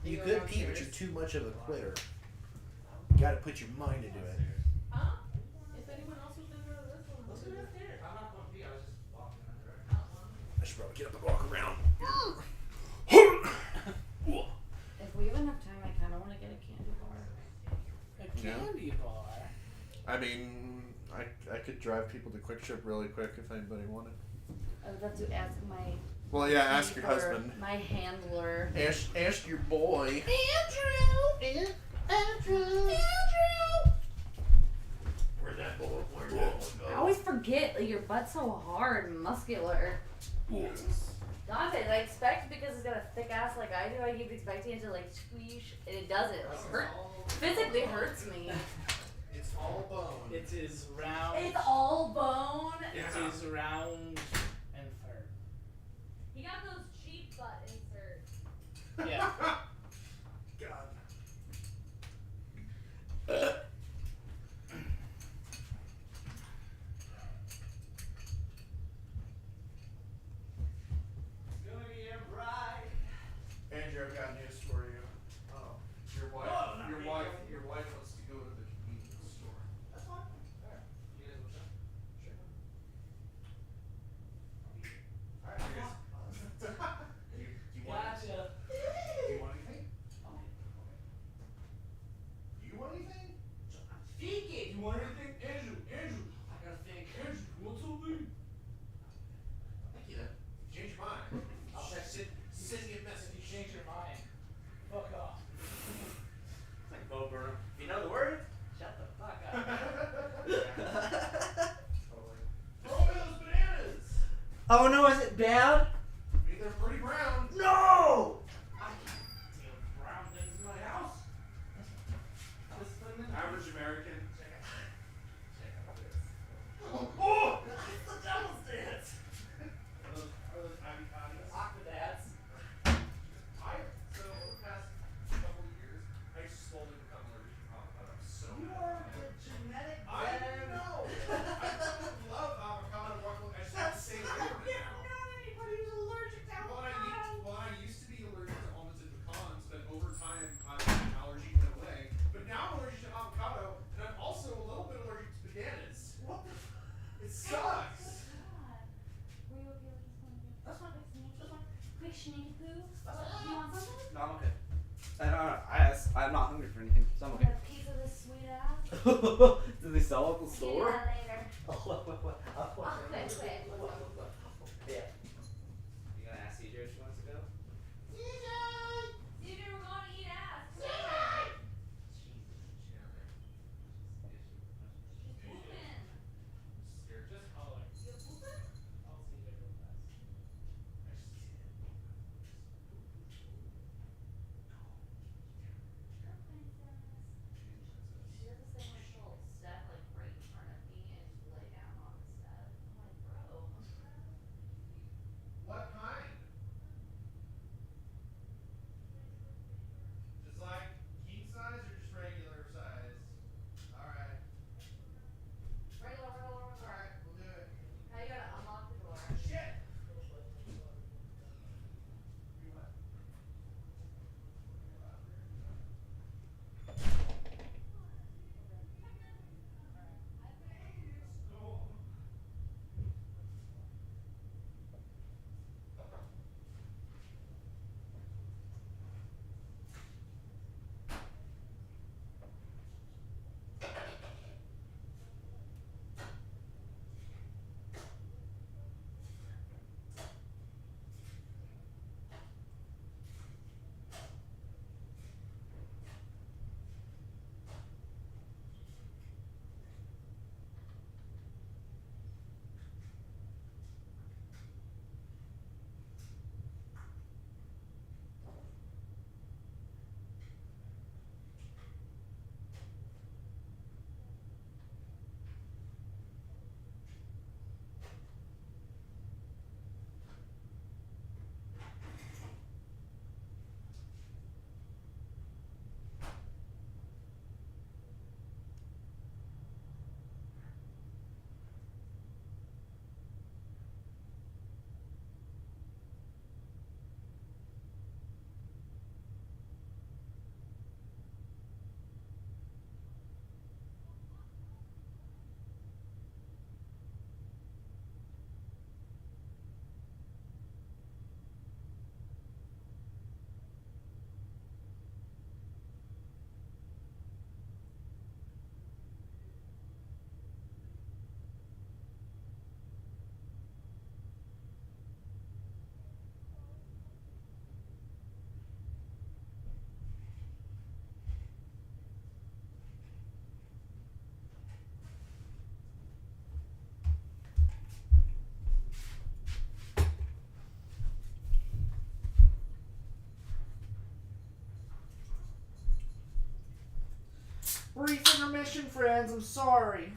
You You could go pee, but downstairs. you're too much of a quitter. You gotta put your mind into it. Huh? If anyone else was gonna go to this one, Let's go downstairs. I'm not going to pee. I was just walking in that direction. I should probably get up and walk around. If we have enough time, I kind of want to get a candy bar. A Yeah. candy bar. I mean, I could drive people to Quick Trip really quick if anybody wanted. I would have to ask my. Well, yeah, ask your or husband. My handler. Ask your boy. Andrew. Where'd that bullet? Where'd that one I always forget. Like, your butt's so hard and muscular. Dante, I expect because it's got a thick ass like I do, I keep expecting it to like squeeze, and it doesn't. Like physically hurts me. It's all bone. It is round. It's all bone. It is round and firm. You got those cheap butt inserts. Yeah. God. Andrew, I've got news for you. Oh, your wife wants to go to the convenience store. That's fine. Alright. You guys want to? Sure. Alright. You want Gotcha. you Oh no, is it bad? I mean, they're pretty brown. No! I can't deal with brown things in my house. Just put them in. Average American. Check out this. Oh! It's the devil's dance! Are those avocados? Aquadads. So over the past couple of years, I slowly become allergic to avocado. I'm so You mad. are the genetic I know. I fucking love avocado guacamole. I just have to stay away from it now. Anybody who's allergic to Well, I used to be allergic to almonds and pecans, but over time, my allergy went away. But now I'm allergic to avocado, and I'm also a little bit allergic to bananas. What the It sucks. Were you okay with this one? That's fine. That's fine. Quick sneaky poo. That's fine. You want something? No, I'm okay. I'm not hungry for anything, so I'm Want okay. a piece of this sweet ass? Do they sell at the See store? that later. Oh, what? Oh, quick. Yeah. You gonna ask CJ if she wants to go? CJ, we're going to eat ass. Jesus, Janet. She's pooping. Scared. Just call her. You pooping? I'll see you real fast. You're a princess. She does this thing where she'll step like right in front of me and lay down on the step. I'm like, bro. What kind? Just like king size or just regular size? Alright. Regular. Alright, we'll do it. Now you gotta unlock the door. Shit! You what? Brief intermission, friends. I'm sorry.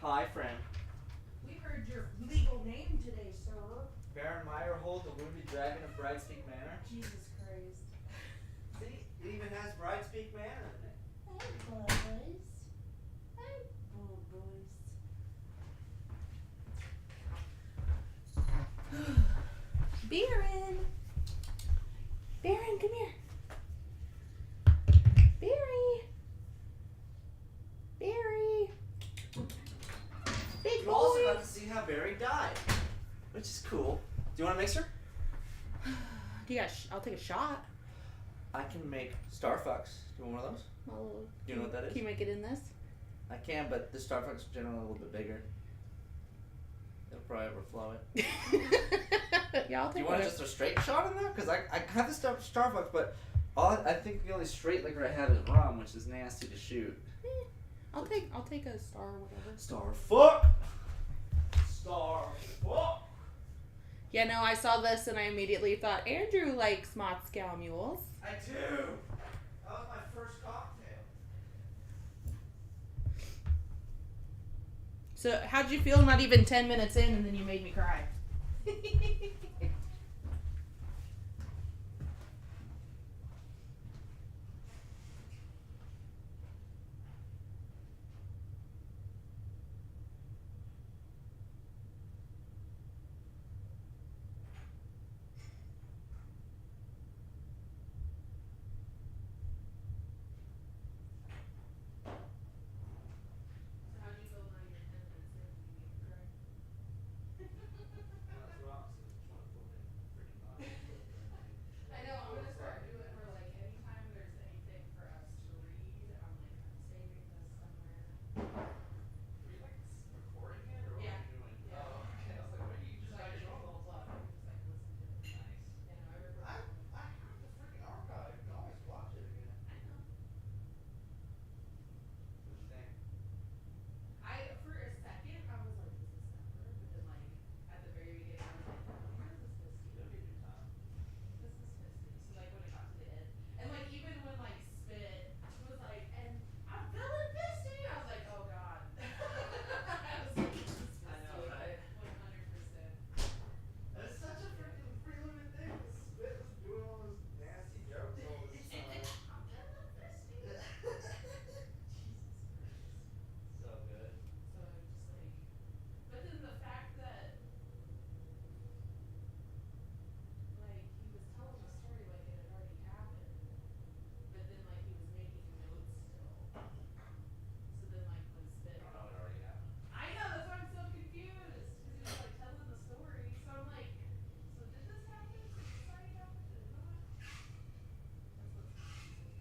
Hi, friend. We heard your legal name today, sir. Baron Meyerhold, the wounded dragon of Bridespeak Manor. Jesus Christ. See, it even has Bridespeak Manor in it. Hey, boys. Hey, boys. Baron. Baron, come here. Barry. Barry. Big You also boy. got to see how Barry died, which is cool. Do you want a mixer? Do you got I'll take a shot. I can make Starfucks. Do you want one of those? Well, Do you know what that is? Can you make it in this? I can, but the Starfucks are generally a little bit bigger. It'll probably overflow it. Yeah, I'll Do take you want it. just a straight shot in there? Because I have the Starbucks, but I think the only straight liquor I have is rum, which is nasty to shoot. I'll take a star or whatever. Starfuck! Starfuck! Yeah, no, I saw this and I immediately thought Andrew likes Moscow mules. I do! That was my first cocktail. So how'd you feel not even 10 minutes in and then you made me cry? I know, I'm gonna start doing it where like anytime there's anything for us to read, I'm saving this somewhere. Were you like recording it, or what Yeah. were you doing? Yeah. Oh, okay. I was like, wait, you just got your own? Holds up, I can just listen to it. Nice. Yeah, no, I record. I have the freaking archive. You can always watch it again. I know. What do you think? For a second, I was like, is this number? But then like, at the very beginning, I was like, where is this fisty? It'll be a good time. This is fisty. So like when it got to the end, and like even when like Spit was like, and I'm feeling fisty, I was like, oh god. I was like, this is fisty. I know, right? 100%. It's such a freaking preloaded thing. Spit was doing all those nasty jokes all this time. I'm feeling fisty. Jesus Christ. So good. So I'm just like, but then the fact that like he was telling the story like it had already happened, but then like he was making notes still. So then like when Spit, I don't know, it already happened. I know that's why I'm so confused because he was like telling the story. So I'm like, so did this happen? Did this already happen? Did it not? That's what's confusing.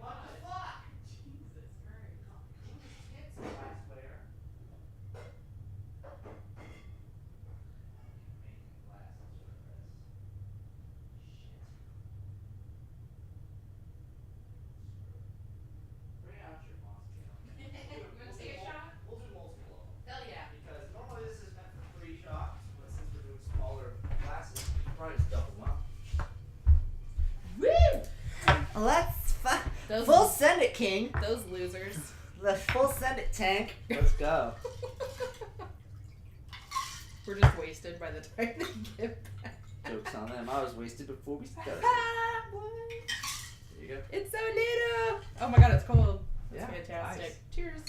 What the fuck? Jesus Christ. It's a glass player. Making glass service. Shit. Bring out your Moscow. You wanna take a shot? We'll do multiple of them. Hell yeah. Because normally this is meant for 3 shots, but since we're doing smaller glasses, we can probably just double them up. Woo! Let's Those- full send it, King. Those losers. Let's full send it, Tank. Let's go. We're just wasted by the time they get back. Joke's on them. I was wasted before we started. There you go. It's so little. Oh my god, it's cold. It's Yeah, fantastic. ice. Cheers.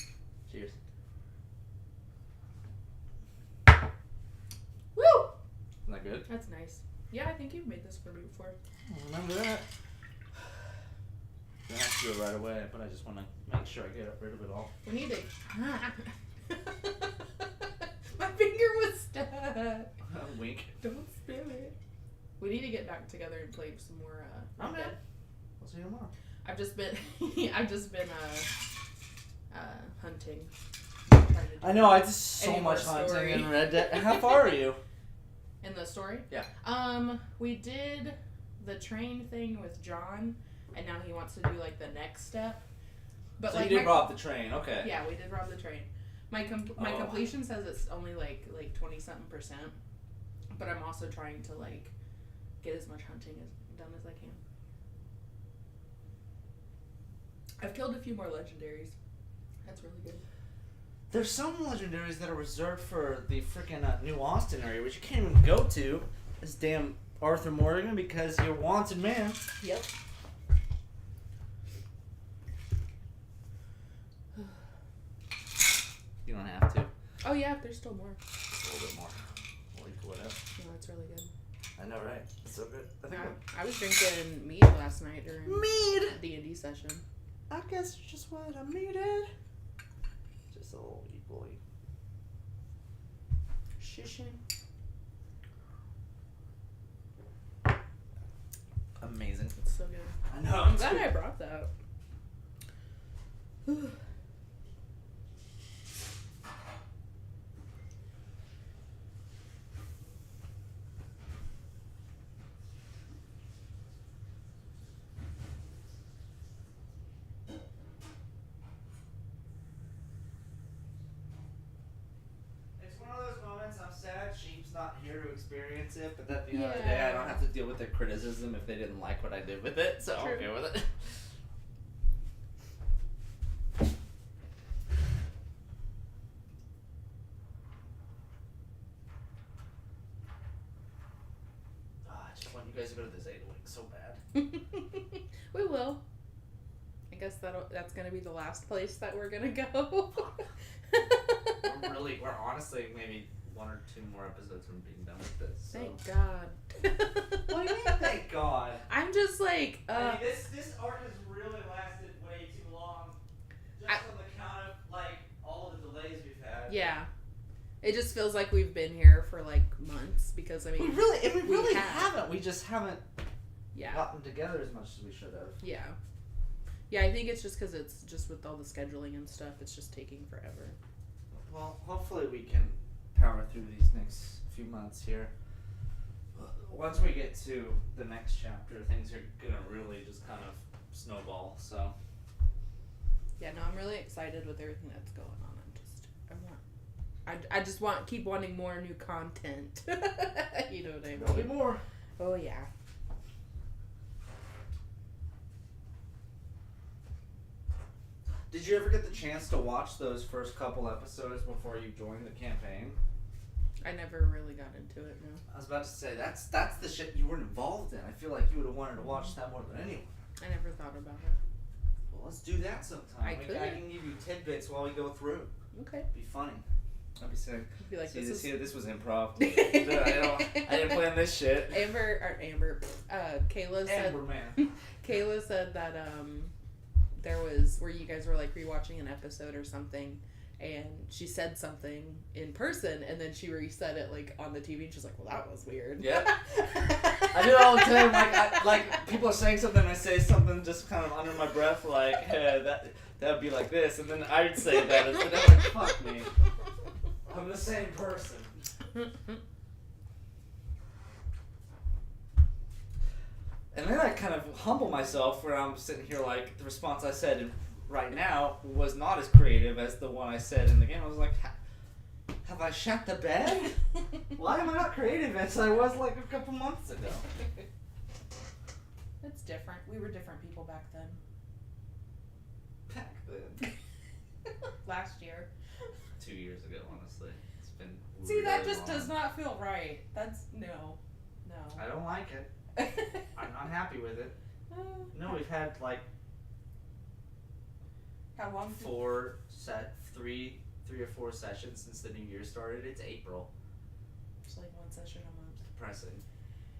Cheers. Woo! Isn't that good? That's nice. Yeah, I think you've made this for me before. Remember that? I have to do it right away, but I just want to make sure I get rid of it all. We need to. My finger was stuck. Wink. Don't spill it. We need to get back together and play some more. I'm Red in. Dead. We'll see you tomorrow. I've just been hunting. Trying to do I know, I did so Any much more hunting story? in Red Dead. How far are you? In the story? Yeah. We did the train thing with John, and now he wants to do like the next step. But So like you did my- rob the train, okay. Yeah, we did rob the train. My Oh. completion says it's only like 20-something %, but I'm also trying to like get as much hunting done as I can. I've killed a few more legendaries. That's really good. There's some legendaries that are reserved for the freaking New Austin area, which you can't even go to. This damn Arthur Morgan because you're a wanted man. Yep. You don't have to. Oh yeah, there's still more. Just a little bit more. Holy what up. No, that's really good. I know, right? It's so good. I think I was drinking mead last night during mead. D&D session. I guess it's just what I needed. Just a little equally. Shishing. Amazing. It's so good. I know. I'm glad I brought that. It's one of those moments I'm sad Sheep's not here to experience it, but at the end of the day I don't have to deal with their criticism if they didn't like what I did with it, so I'm okay with it. I just want you guys to go to this 8 week so bad. We will. I guess that's gonna be the last place that we're gonna go. We're honestly maybe 1 or 2 more episodes from being done with this. So. Thank God. What do you mean, thank God? I'm just like, I mean, this arc has really lasted way too long. Just on the count of like all the delays we've had. yeah. It just feels like we've been here for like months because I mean, We really have. haven't. We just haven't yeah, gotten together as much as we should have. yeah, yeah. I think it's just because it's just with all the scheduling and stuff, it's just taking forever. Well, hopefully we can power through these next few months here. Once we get to the next chapter, things are gonna really just kind of snowball. So. Yeah, no, I'm really excited with everything that's going on. I just want keep wanting more new content. You know what I mean? There'll be more. Oh yeah. Did you ever get the chance to watch those first couple episodes before you joined the campaign? I never really got into it. No. I was about to say that's the shit you weren't involved in. I feel like you would have wanted to watch that more than anyone. I never thought about it. Well, let's do that sometime. I could. I can give you tidbits while we go through. Okay. Be funny. I'd be saying, Be like, see this this is here. This was improv. I didn't plan this shit. Kayla said. Amber man. Kayla said that there was where you guys were like rewatching an episode or something, and she said something in person, and then she reset it like on the TV, and she's like, "Well, that was weird." Yep. I do it all the time. Like people are saying something, and I say something just kind of under my breath, like, "Hey, that would be like this," and then I'd say that, and then I'm like, "Fuck me, I'm the same person." And then I kind of humble myself where I'm sitting here like the response I said right now was not as creative as the one I said in the game. I was like, have I shat the bed? Why am I not creative as I was like a couple months ago? It's different. We were different people back then. Back then. Last year. 2 years ago, honestly. It's been See, that really just long. does not feel right. That's no. I don't like it. I'm not happy with it. No, we've had like How long? three or four sessions since the new year started. It's April. It's like one session a month. Depressing.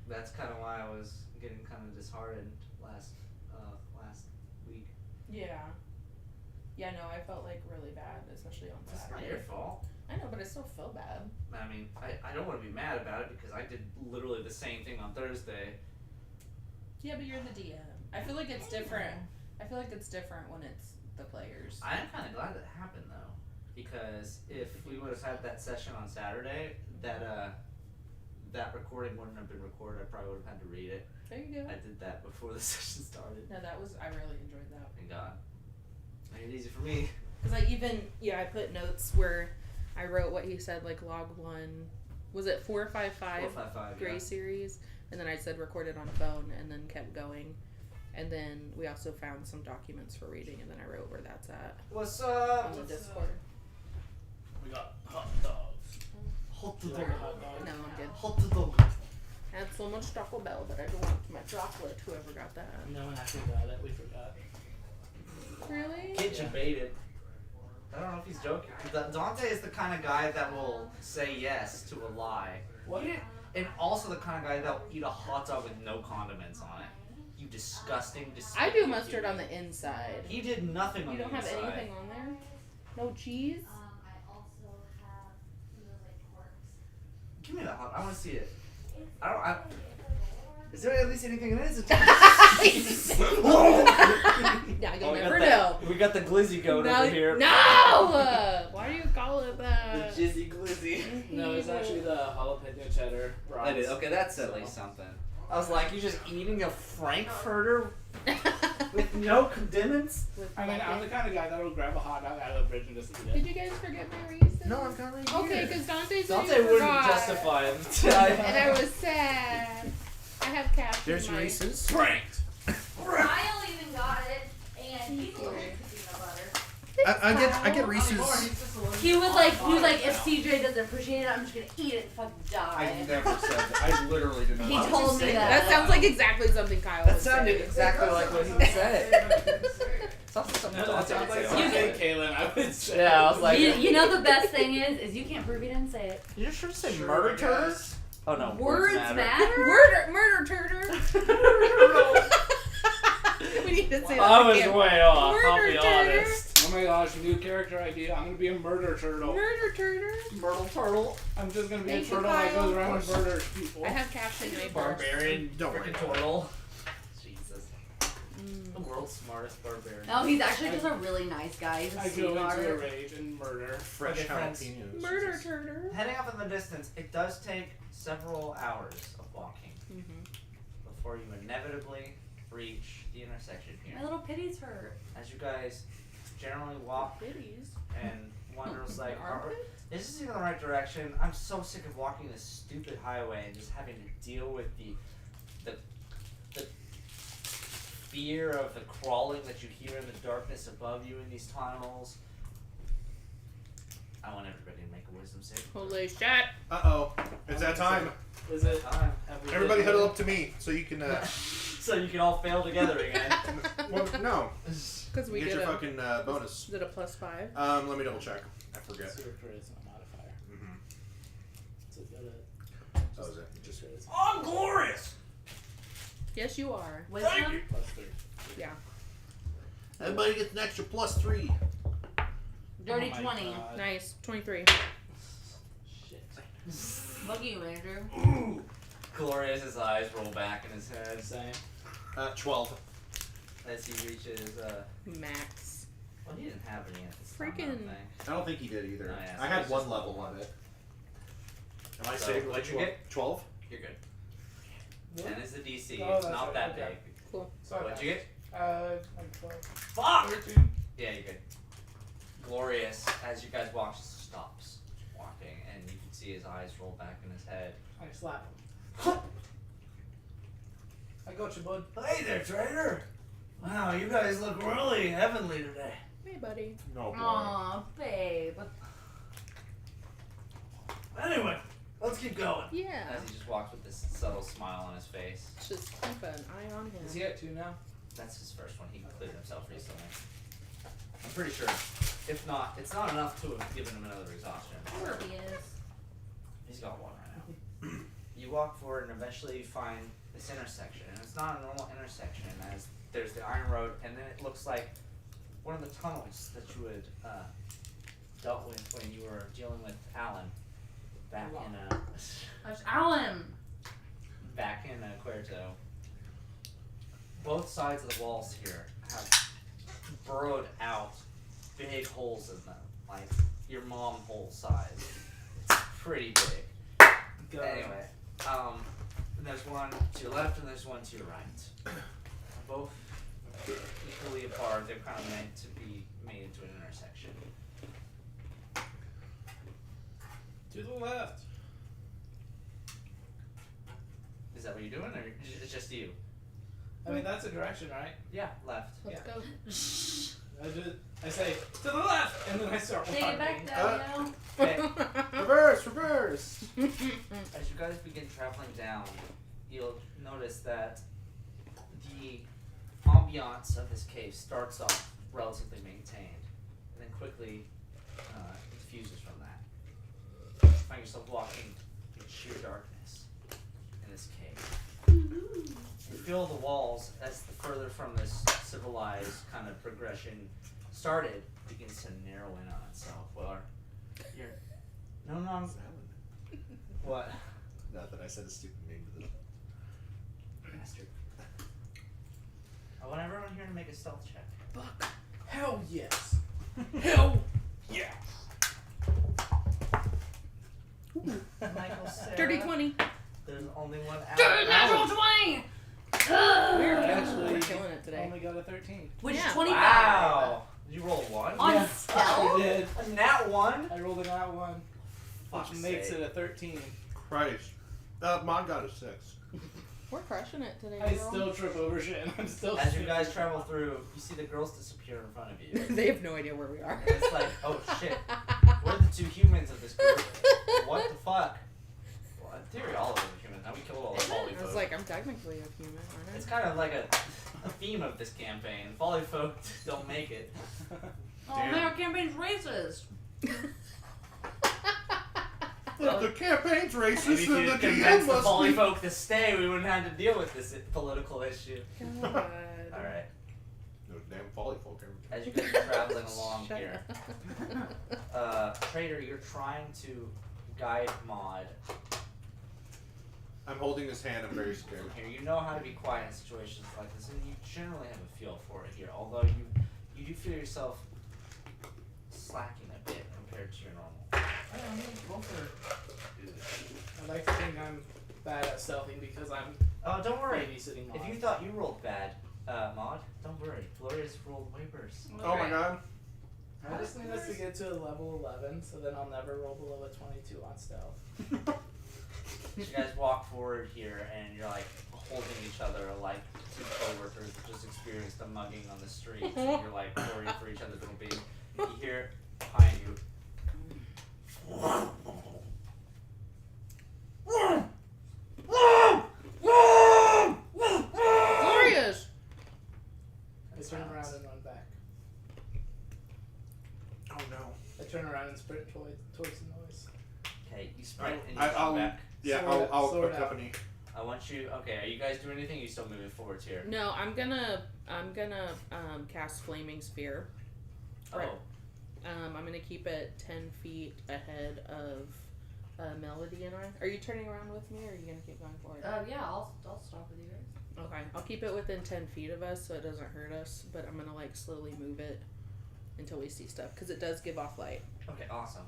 That's kind of why I was getting kind of disheartened last week. Yeah. Yeah, no, I felt like really bad, especially on It's not Saturday. your fault. I know, but I still feel bad. I mean, I don't want to be mad about it because I did literally the same thing on Thursday. Yeah, but you're the DM. I feel like it's different. I feel like it's different when it's the players. I am kind of glad that happened though, because if we would have had that session on Saturday, that recording wouldn't have been recorded. I probably would have had to read it. There you go. I did that before the session started. No, I really enjoyed that. Thank God. Made it easy for me. Because I put notes where I wrote what he said, like log 1, was it 455? 455. Gray Yeah. series, And then I said record it on phone, and then kept going. And then we also found some documents for reading, and then I wrote where that's at What's up? on the Discord. We got hot dogs. Hot You like a hot dog? No, I'm good. Hot dog. I had so much Taco Bell, but I don't want my chocolate. Whoever got that. No one actually got it. We forgot. Really? Kitchen baited. I don't know if he's joking. Dante is the kind of guy that will say yes to a lie. What? And also the kind of guy that will eat a hot dog with no condiments on it. You disgusting, I do mustard on the inside. He did nothing on You don't the have inside. anything on there? No cheese? I also have those like corks. Give me that hot. I want to see it. Is there at least anything in it? Is it Yeah, you'll Oh, we never got know. We got the glizzy goat No, over here. no! Why do you call it that? The jizzy glizzy. No, it's actually the jalapeno cheddar. That is okay. That's at least something. I was like, you're just eating a Frankfurter with no condiments? I mean, I'm the kind of guy that'll grab a hot dog out of the fridge and just eat Did it. you guys forget my Reese's? No, I'm kind of Okay, because Dante said Dante he wouldn't forgot. justify him. And I was sad. I have cash There's in my... Reese's. Pranked. Kyle even got it, and he's allergic to peanut butter. I get Reese's. He was like, if CJ doesn't appreciate it, I'm just gonna eat it and fucking die. I never said that. I literally did not. He Why would told you me say that. That sounds like exactly something Kyle That would sounded say. exactly like what he would say. Sounds like something No, that Dante sounds would like say. something Kaylin, I would say. Yeah, I was like, You know the best thing is you can't prove he didn't say it. you sure say Sure, murder I turd? guess. Oh no, Words matter. Murder turder. We need to say that. I was again. way off, I'll Murder be turder. honest. Oh my gosh, new character idea. I'm gonna be a murder turtle. Murder turder. Myrtle turtle. I'm just gonna be Thank a you, turtle that Kyle. goes around and murders people. I have cash in my purse. Barbarian. Don't worry Frickin' about it. turtle. Jesus. Mm. The world's smartest barbarian. No, he's actually just a really nice guy. He's a I go into a sweetheart. rage and murder. Fresh Okay, friends. jalapenos. Murder turder. Heading off in the distance, it does take several hours of walking Mm-hmm. before you inevitably reach the intersection here. My little pitties hurt. As you guys generally walk Bitties. and wonders like, Your armpit? is this even the right direction? I'm so sick of walking this stupid highway and just having to deal with the fear of the crawling that you hear in the darkness above you in these tunnels. I want everybody to make a wisdom save. Holy shit. Uh-oh. It's that time. Is it? Time. Everybody huddle up to me so you can, So you can all fail together again. well, no. Because we Get did your a, fucking bonus. did a +5. Let me double check. I forget. It's your charisma modifier. Mm-hmm. So go to That was it. Just charisma. I'm glorious! Yes, you are. Wisdom. +3. Yeah. Everybody gets an extra +3. Dirty Oh my 20. God. Nice. 23. Shit. Look at you, Andrew. Ooh. Glorious's eyes roll back in his head Same. 12. as he reaches, Max. well, he didn't have any at this time, I Freaking- don't think. I don't think he did either. Oh, yeah, so I had it's one just level level of it. Am I So, saved with what'd you 12? get? 12? You're good. What? 10 is the DC, Oh, it's that's not right, that okay. big. Cool. Sorry. What'd you get? I'm 12. Fuck! 13. Yeah, you're good. Glorious, as you guys watch, stops walking, and you can see his eyes roll back in his head. I slap him. I got you, bud. Hey there, trader! Wow, you guys look really heavenly today. Hey, buddy. No, boy. Aw, babe. Anyway, let's keep going. Yeah. As he just walks with this subtle smile on his face. Just keep an eye on him. Is he at 2 now? That's his first one. He cleared himself recently. I'm pretty sure. If not, it's not enough to have given him another exhaustion. Sure he is. He's got one right now. You walk forward and eventually you find this intersection. And it's not a normal intersection as there's the iron road and then it looks like one of the tunnels that you had dealt with when you were dealing with Alan back in That's Alan. back in Querto. Both sides of the walls here have burrowed out big holes in them, like your mom hole size. It's pretty big. Go. Anyway, and there's one to your left and there's one to your right. Both equally apart. They're kind of meant to be made into an intersection. To the left. Is that what you're doing, or it's just you? I mean, that's a direction, right? Yeah, left. Let's Yeah. go. I say, to the left! And then I start Take it back walking. down, Okay. Reverse. As you guys begin traveling down, you'll notice that the ambiance of this cave starts off relatively maintained, and then quickly diffuses from that. You find yourself walking in sheer darkness in this cave. You feel the walls, as the further from this civilized kind of progression started, begins to narrow in on itself. Well, you're what? Nothing. I said a stupid name to them. Bastard. I want everyone here to make a stealth check. Fuck. Hell yes. Hell yes. Michael, Sarah, Dirty 20. There's only one out. Natural 20! We're Actually, killing it today. only got a 13. Which Yeah. 25? Wow! Did you roll one? On Yeah. stealth? I did. A nat one? I rolled a nat 1, Fuck's which makes sake. it a 13. Christ. Mom got a 6. We're crushing it today, I girl. still trip over shit and I'm still As you guys travel through, you see the girls disappear in front of you. They have no idea where we are. And it's like, oh shit, we're the two humans of this group. What the fuck? Well, in theory, all of them are human. Now we killed all the folly I was folk. like, I'm technically a human, aren't I? It's kind of like a theme of this campaign. Folly folk don't make it. Oh, man, our campaign's racist. The campaign's Maybe racist if and you the convince DM the must folly be... folk to stay, we wouldn't have to deal with this political issue. God. Alright. No damn folly folk ever. As you guys are traveling along Shut here, up. Trader, you're trying to guide Maud. I'm holding his hand. I'm very scared. Here, you know how to be quiet in situations like this, and you generally have a feel for it here. Although you do feel yourself slacking a bit compared to your normal. I like to think I'm bad at stealthing because I'm Oh, don't worry. babysitting If Maud. you thought you rolled bad, Maud, don't worry. Gloria's rolled way worse. Oh my god. I just need us to get to a level 11, so then I'll never roll below a 22 on stealth. You guys walk forward here, and you're like holding each other like two coworkers that just experienced a mugging on the street. And you're like worried for each other's well-being. You hear behind you. Glorious! I turn around and run back. Oh no. I turn around and sprint towards the noise. Okay, you sprint and you I'll come back. Yeah, Sword- I'll sword out. accompany. I want you. Okay, are you guys doing anything? Or are you still moving forwards here? No, I'm gonna cast Flaming Sphere. Right. Oh, I'm gonna keep it 10 feet ahead of Melody and I. Are you turning around with me, or are you gonna keep going forward? Yeah, I'll stop with you guys. Okay, I'll keep it within 10 feet of us so it doesn't hurt us, but I'm gonna like slowly move it until we see stuff, because it does give off light. okay, awesome.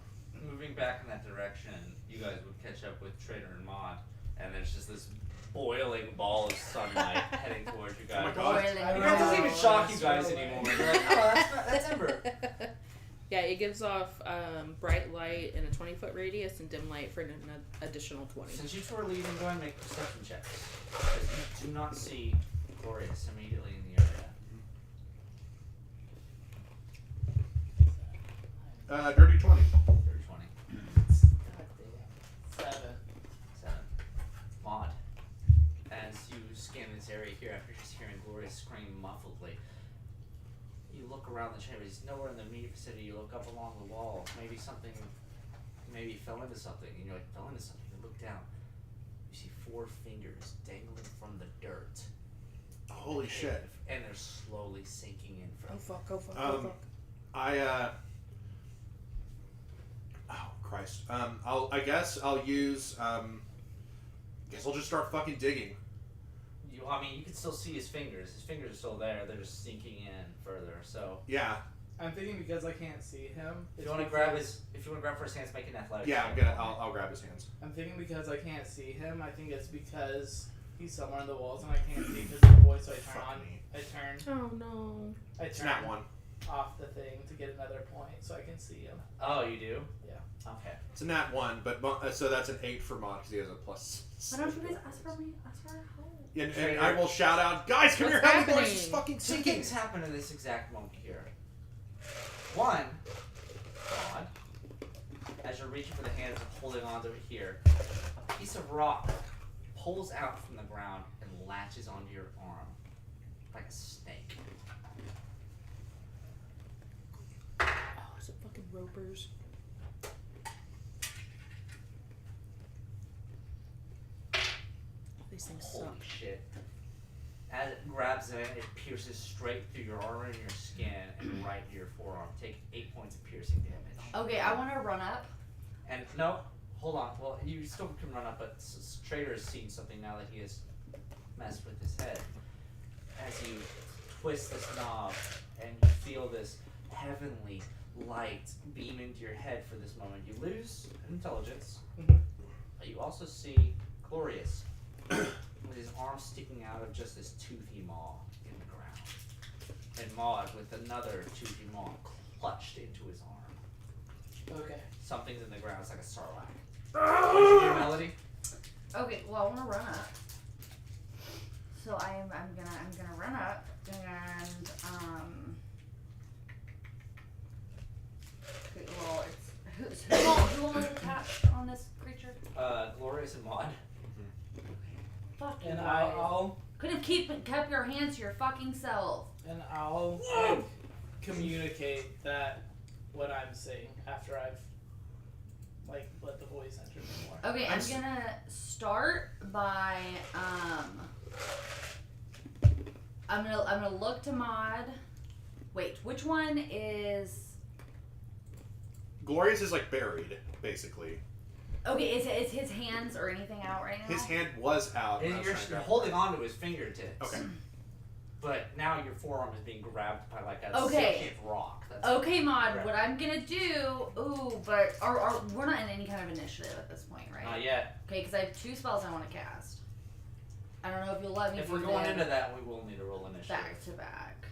Moving back in that direction, you guys would catch up with Trader and Maud, and there's just this boiling ball of sunlight heading towards you guys. Oh my god. I It doesn't even shock you that's guys right anymore. away. You're like, oh, that's Ember. Yeah, it gives off bright light in a 20-foot radius and dim light for an additional 20. Since you two are leaving, go ahead and make perception checks. Because you do not see Glorious immediately in the area. Dirty 20. Dirty 20. God damn. 7. 7. Maud, as you scan this area here after just hearing Glorious scream muffledly, you look around the chamber. He's nowhere in the immediate vicinity. You look up along the wall. Maybe fell into something. And you're like, fell into something. You look down. You see 4 fingers dangling from the dirt. Holy shit. And they're slowly sinking in from. Oh fuck, oh fuck, Um, oh fuck. Oh Christ. I guess I'll use. Guess I'll just start fucking digging. You can still see his fingers. His fingers are still there. They're just sinking in further. So Yeah. I'm thinking because I can't see him. if you want to grab first hands, make an athletics. Yeah. check. I'll grab his hands. I'm thinking because I can't see him. I think it's because he's somewhere in the walls and I can't see his voice. So I turn Fuck on. me. I turn. Oh no. I It's turn. not one. off the thing to get another point so I can see him. Oh, you do? Yeah. Okay. It's a nat 1, but so that's an 8 for Mod because he has a plus. Why don't you guys ask for me? Ask for help. And I will shout out, guys, come What's here, help me, happening? this is fucking Two sinking. things happen in this exact moment here. One, Maud, as you're reaching for the hands and holding onto it here, a piece of rock pulls out from the ground and latches onto your arm like a snake. Oh, is it fucking ropers? These things Holy suck. shit. As it grabs in, it pierces straight through your armor and your skin and right to your forearm. Take 8 points of piercing damage. Okay, I want to run up. And no, hold on. Well, you still can run up, but Trader has seen something now that he has messed with his head. As you twist this knob and you feel this heavenly light beam into your head for this moment, you lose intelligence, but you also see Glorious with his arm sticking out of just this toothy maw in the ground. And Maud with another toothy maw clutched into his arm. Okay. Something's in the ground. It's like a sarlacc. What did you do, Melody? Okay, well I want to run up. So I'm gonna run up and okay, well it's who will attack on this creature? Glorious and Maud. Fuck you And guys. I'll Could have kept your hands to your fucking self. like, communicate that what I'm saying after I've like let the voice enter me more. Okay, I'm gonna start by I'm gonna look to Maud. Wait, which one is Glorious is like buried, basically. okay? Is his hands or anything out right now? His hand was out. when I And was you're trying to grab holding it. on to his fingertips. Okay. But now your forearm is being grabbed by like a Okay. 6-inch rock. That's Okay, Maud. Right. What I'm gonna do? Ooh, but we're not in any kind of initiative at this point, right? Not yet. Okay, because I have 2 spells I want to cast. I don't know if you'll let me If do we're going them into that, we will need to roll initiative. back to back.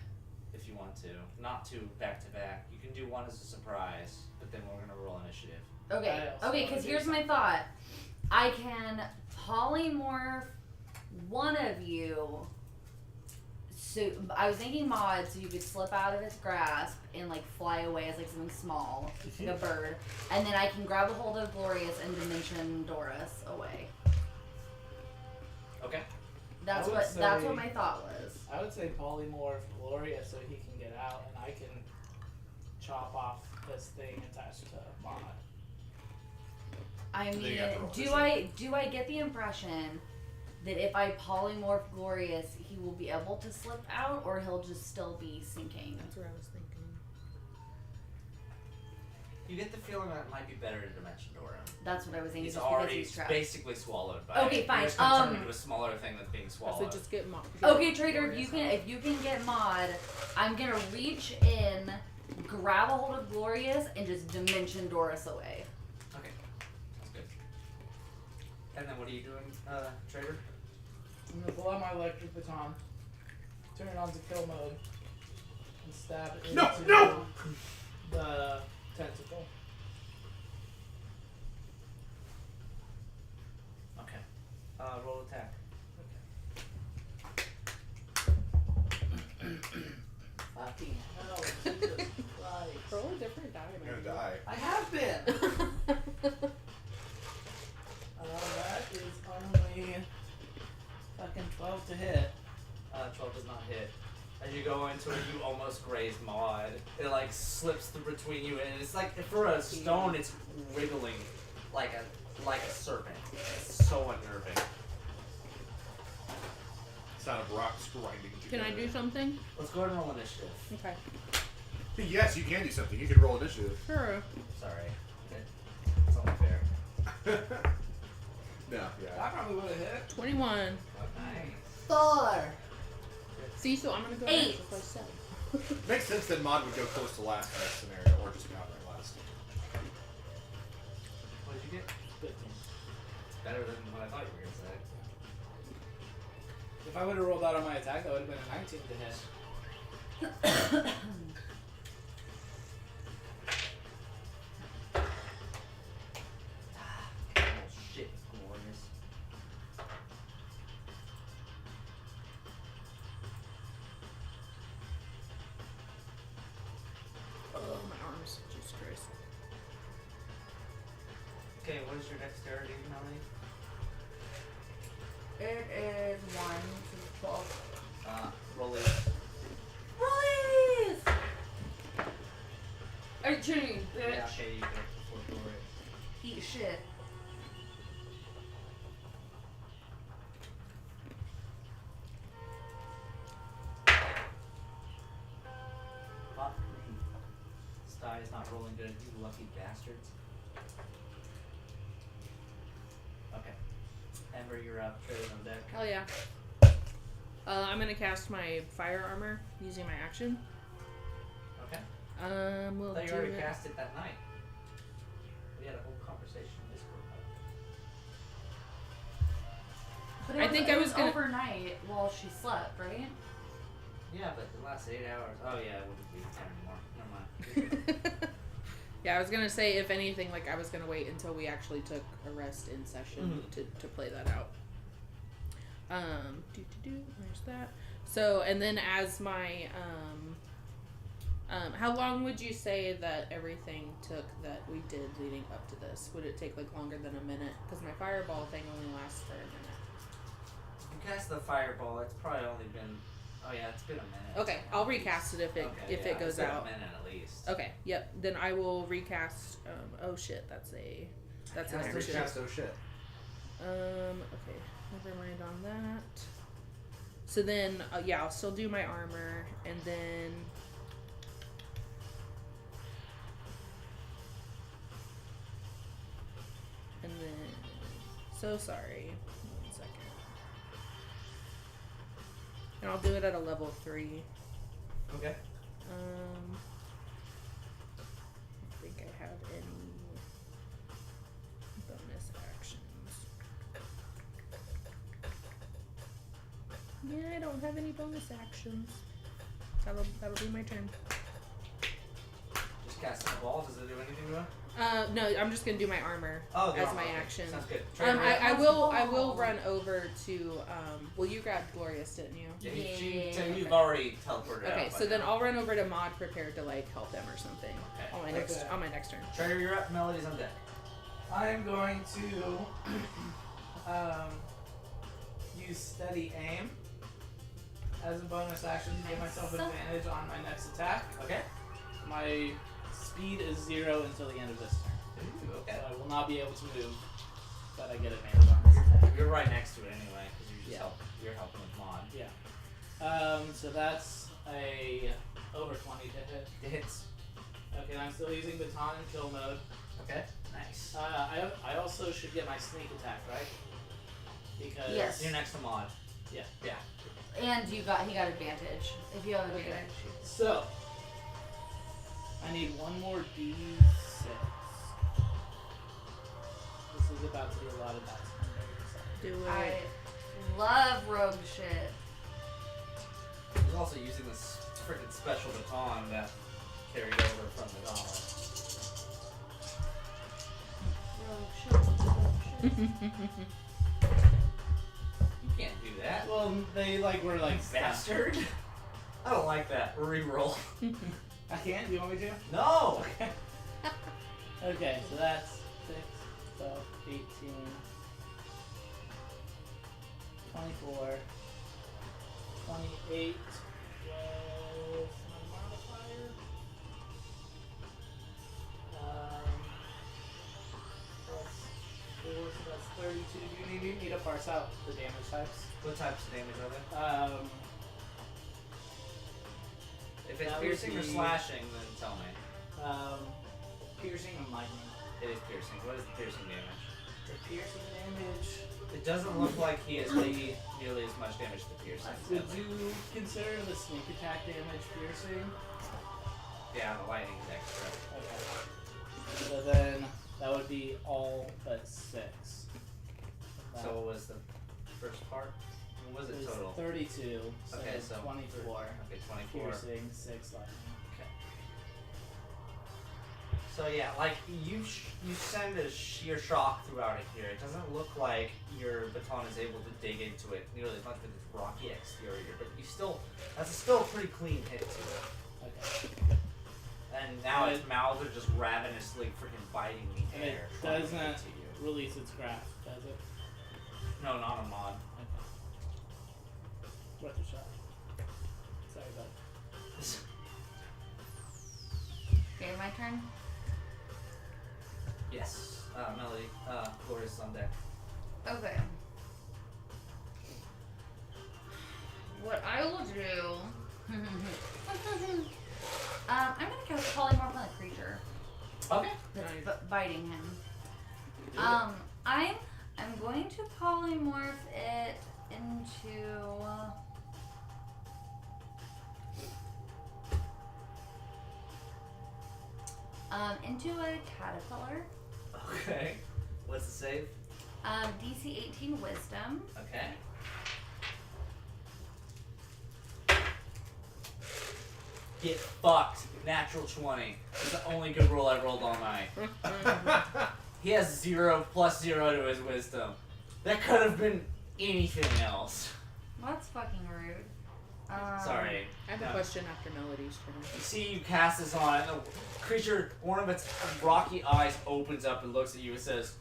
If you want to. Not 2 back to back. You can do one as a surprise, but then we're going to roll initiative. Okay, I also okay, wanna because do here's my thought. I can polymorph one of you. So I was thinking Maud, so you could slip out of its grasp and like fly away as like something small, like a bird, and then I can grab a hold of Glorious and dimension Doris away. Okay. That's I would that's say- what my thought was. I would say polymorph Gloria so he can get out and I can chop off this thing attached to Maud. I Then mean, you have to roll do I get the impression that if I polymorph Glorious, he will be able to slip out, or he'll just still be sinking? That's what I was thinking. You get the feeling that it might be better to dimension door him. That's what I was thinking. He's just because already he's trapped. basically swallowed by Okay, it. fine. You're just gonna turn into a smaller thing that's being So swallowed. just get Okay, Trader, if you can get Maud, I'm gonna reach in, grab a hold of Glorious, and just dimension Doris away. Okay. Sounds good. And then what are you doing, Trader? I'm gonna pull out my electric baton, turn it on to kill mode, and stab it No, into no! the tentacle. Okay. Roll attack. Fucking hell, Jesus Christ. Roll a different die, You're man. gonna die. I have been! That is only fucking 12 to hit. 12 does not hit. As you go into it, you almost graze Maud. It like slips through between you, and it's like for a stone, it's wiggling like a serpent. It's so unnerving. Sound of rocks grinding Can together. I do something? Let's go ahead and roll initiative. Okay. Yes, you can do something. You can roll initiative. Sure. Sorry, it's only fair. No, I yeah. probably would have hit. 21. Nice. 4. See, so I'm gonna go 8. next, that's what I said. Makes sense that Mod would go close to last in that scenario, or just outright last. What did you get? 15. It's better than what I thought you were gonna say. If I would have rolled out on my attack, that would have been a 19 to hit. Okay, what is your dexterity, Melanie? It is 1 to 12. Roll it. Release! Are you kidding, bitch? Yeah, okay, you get before for it. Eat shit. Fuck me. This die is not rolling good, you lucky bastards. Okay. Ember, you're up. Trailer's on deck. Hell yeah. I'm gonna cast my fire armor using my action. Okay. We'll I thought you do already it. cast it that night. We had a whole conversation in Discord about But I think I was gonna- overnight while she slept, right? it. Yeah, but the last 8 hours. Oh, yeah, it wouldn't be 10 anymore. Never mind. Yeah, I was gonna say, if anything, like I was gonna wait until we actually took a rest in session to play that out. There's that. So, and then as my how long would you say that everything took that we did leading up to this? Would it take like longer than a minute? Because my fireball thing only lasts for a minute. You cast the fireball, it's probably only been. Oh, yeah, it's been a minute. Okay, I'll recast it if it it's goes been out. a minute at least. Okay, yep. Then I will recast. Oh shit, that's an Cast action. those cast oh shit. Okay, never mind on that. So then, yeah, I'll still do my armor, and then. And then. So sorry. 1 second. And I'll do it at a level 3. Okay. I don't think I have any bonus actions. Yeah, I don't have any bonus actions. That'll be my turn. Just casting the ball, does it do anything to it? No, I'm just gonna do my armor Oh, as no, my okay. action. Sounds good. I will run over to well, you grabbed Glorious, didn't you? Yeah, you've already teleported out. Okay, by so then now. I'll run over to Maud prepared to like help them or something. Okay. On my next turn. Treasure, you're up. Melody's on deck. I'm going to use steady aim as a bonus action to give myself advantage on my next attack. Okay. My speed is 0 until the end of this turn. Ooh, okay. So I will not be able to move, but I get advantage on this attack. You're right next to it anyway, because you're just Yeah. you're helping with Maud. Yeah. So that's a over 20 to hit. It hits. Okay, I'm still using baton and kill mode. Okay. Nice. I also should get my sneak attack, right? Because Yes. You're next to Maud. Yeah. Yeah. And he got advantage. If you have advantage. So I need one more D6. This is about to be a lot of dice. Do it. I love rogue shit. He's also using this freaking special baton that carried over from the gauntlet. Rogue shit. You can't do that. Well, they were like Bastard. I don't like that. Reroll. I can't. Do you want me to? No. Okay, so that's 6, 12, 18, 24, 28 was my modifier. Plus 4, so that's 32. Do you need me to parse out the damage types? What types of damage are there? If it's that would piercing or be- slashing, then tell me. Piercing and lightning. It is piercing. What is the piercing damage? The piercing damage. It doesn't look like he has nearly as much damage to piercing. Would you consider the sneak attack damage piercing? Yeah, the lightning's extra. Okay. So then that would be all but 6. So what was the first part? What was it total? 32. So Okay, it's so 24. Okay, 24. Piercing, 6 lightning. Okay. So yeah, like you send your shock throughout it here. It doesn't look like your baton is able to dig into it nearly as much with its rocky exterior, but that's still a pretty clean hit to it. Okay. And now its mouths are just ravenously freaking biting the And it air. trying to does get not to you. release its grasp, does it? No, not a mod. What the shot? Sorry, bud. Okay, my turn. Yes. Melody. Glorious is on deck. Okay. What I will do. I'm gonna cast polymorph on the creature Okay. that's Nice. biting him. Do it. I'm going to polymorph it into. Into a caterpillar. Okay. What's the save? DC 18 Wisdom. Okay. Get fucked. Natural 20. It's the only good roll I rolled all night. He has 0 plus 0 to his wisdom. That could have been anything else. That's fucking rude. Sorry. I have a question after Melody's turn. You see, you cast this on, and the creature, one of its rocky eyes opens up and looks at you and says,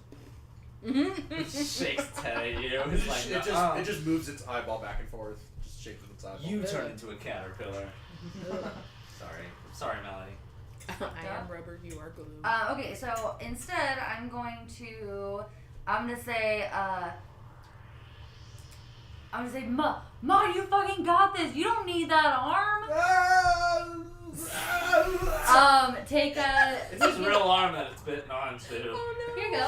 shakes its head at you. It's like, It just moves its eyeball back and forth. Just shakes its eyeball. you turn into a caterpillar. Sorry, Melody. I am rubber, you are glue. Okay, so instead, I'm gonna say, Ma, you fucking got this. You don't need that arm. Take a. It's his real arm that it's bitten on, too. Oh Here you go.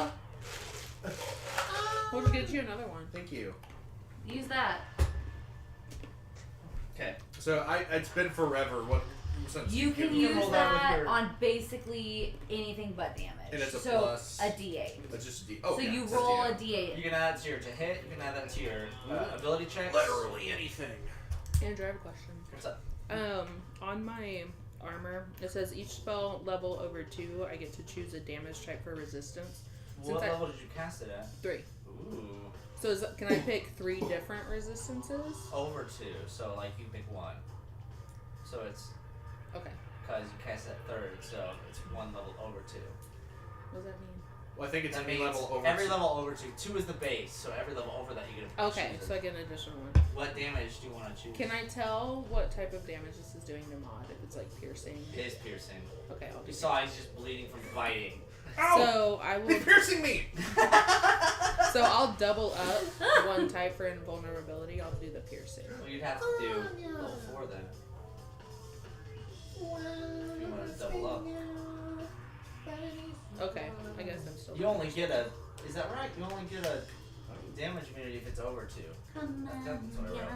no. We'll get you another one. Thank you. Use that. Okay. So it's been forever. What? Since You can given- use roll that with that your- on basically anything but damage. And it's a so plus- a D8. It's just a D. Oh, So yeah, you it's roll a D8. D8. You can add that to your to hit, you can add that to your ability check. Literally anything. Andrew, I have a question. What's up? On my armor, it says each spell level over 2, I get to choose a damage type for resistance. What Since I- level did you cast it at? 3. Ooh. So can I pick 3 different resistances? Over 2, so like you pick one. So it's Okay. because you cast it at 3rd, so it's one level over 2. What does that mean? Well, I think it's That every means level over. every level over 2. 2 is the base, so every level over that you get a Okay, choose so it. I get an additional one. What damage do you want to choose? Can I tell what type of damage this is doing to Maud? If it's like piercing? It is piercing. Okay, I'll do Besides just bleeding from biting. So I will. They're piercing me. So I'll double up one type for invulnerability. I'll do the piercing. Well, you'd have to do level 4 then. You want to double up. Okay, I guess I'm still. You only get a. Is that right? You only get a damage immunity if it's over 2. That's what I wrote.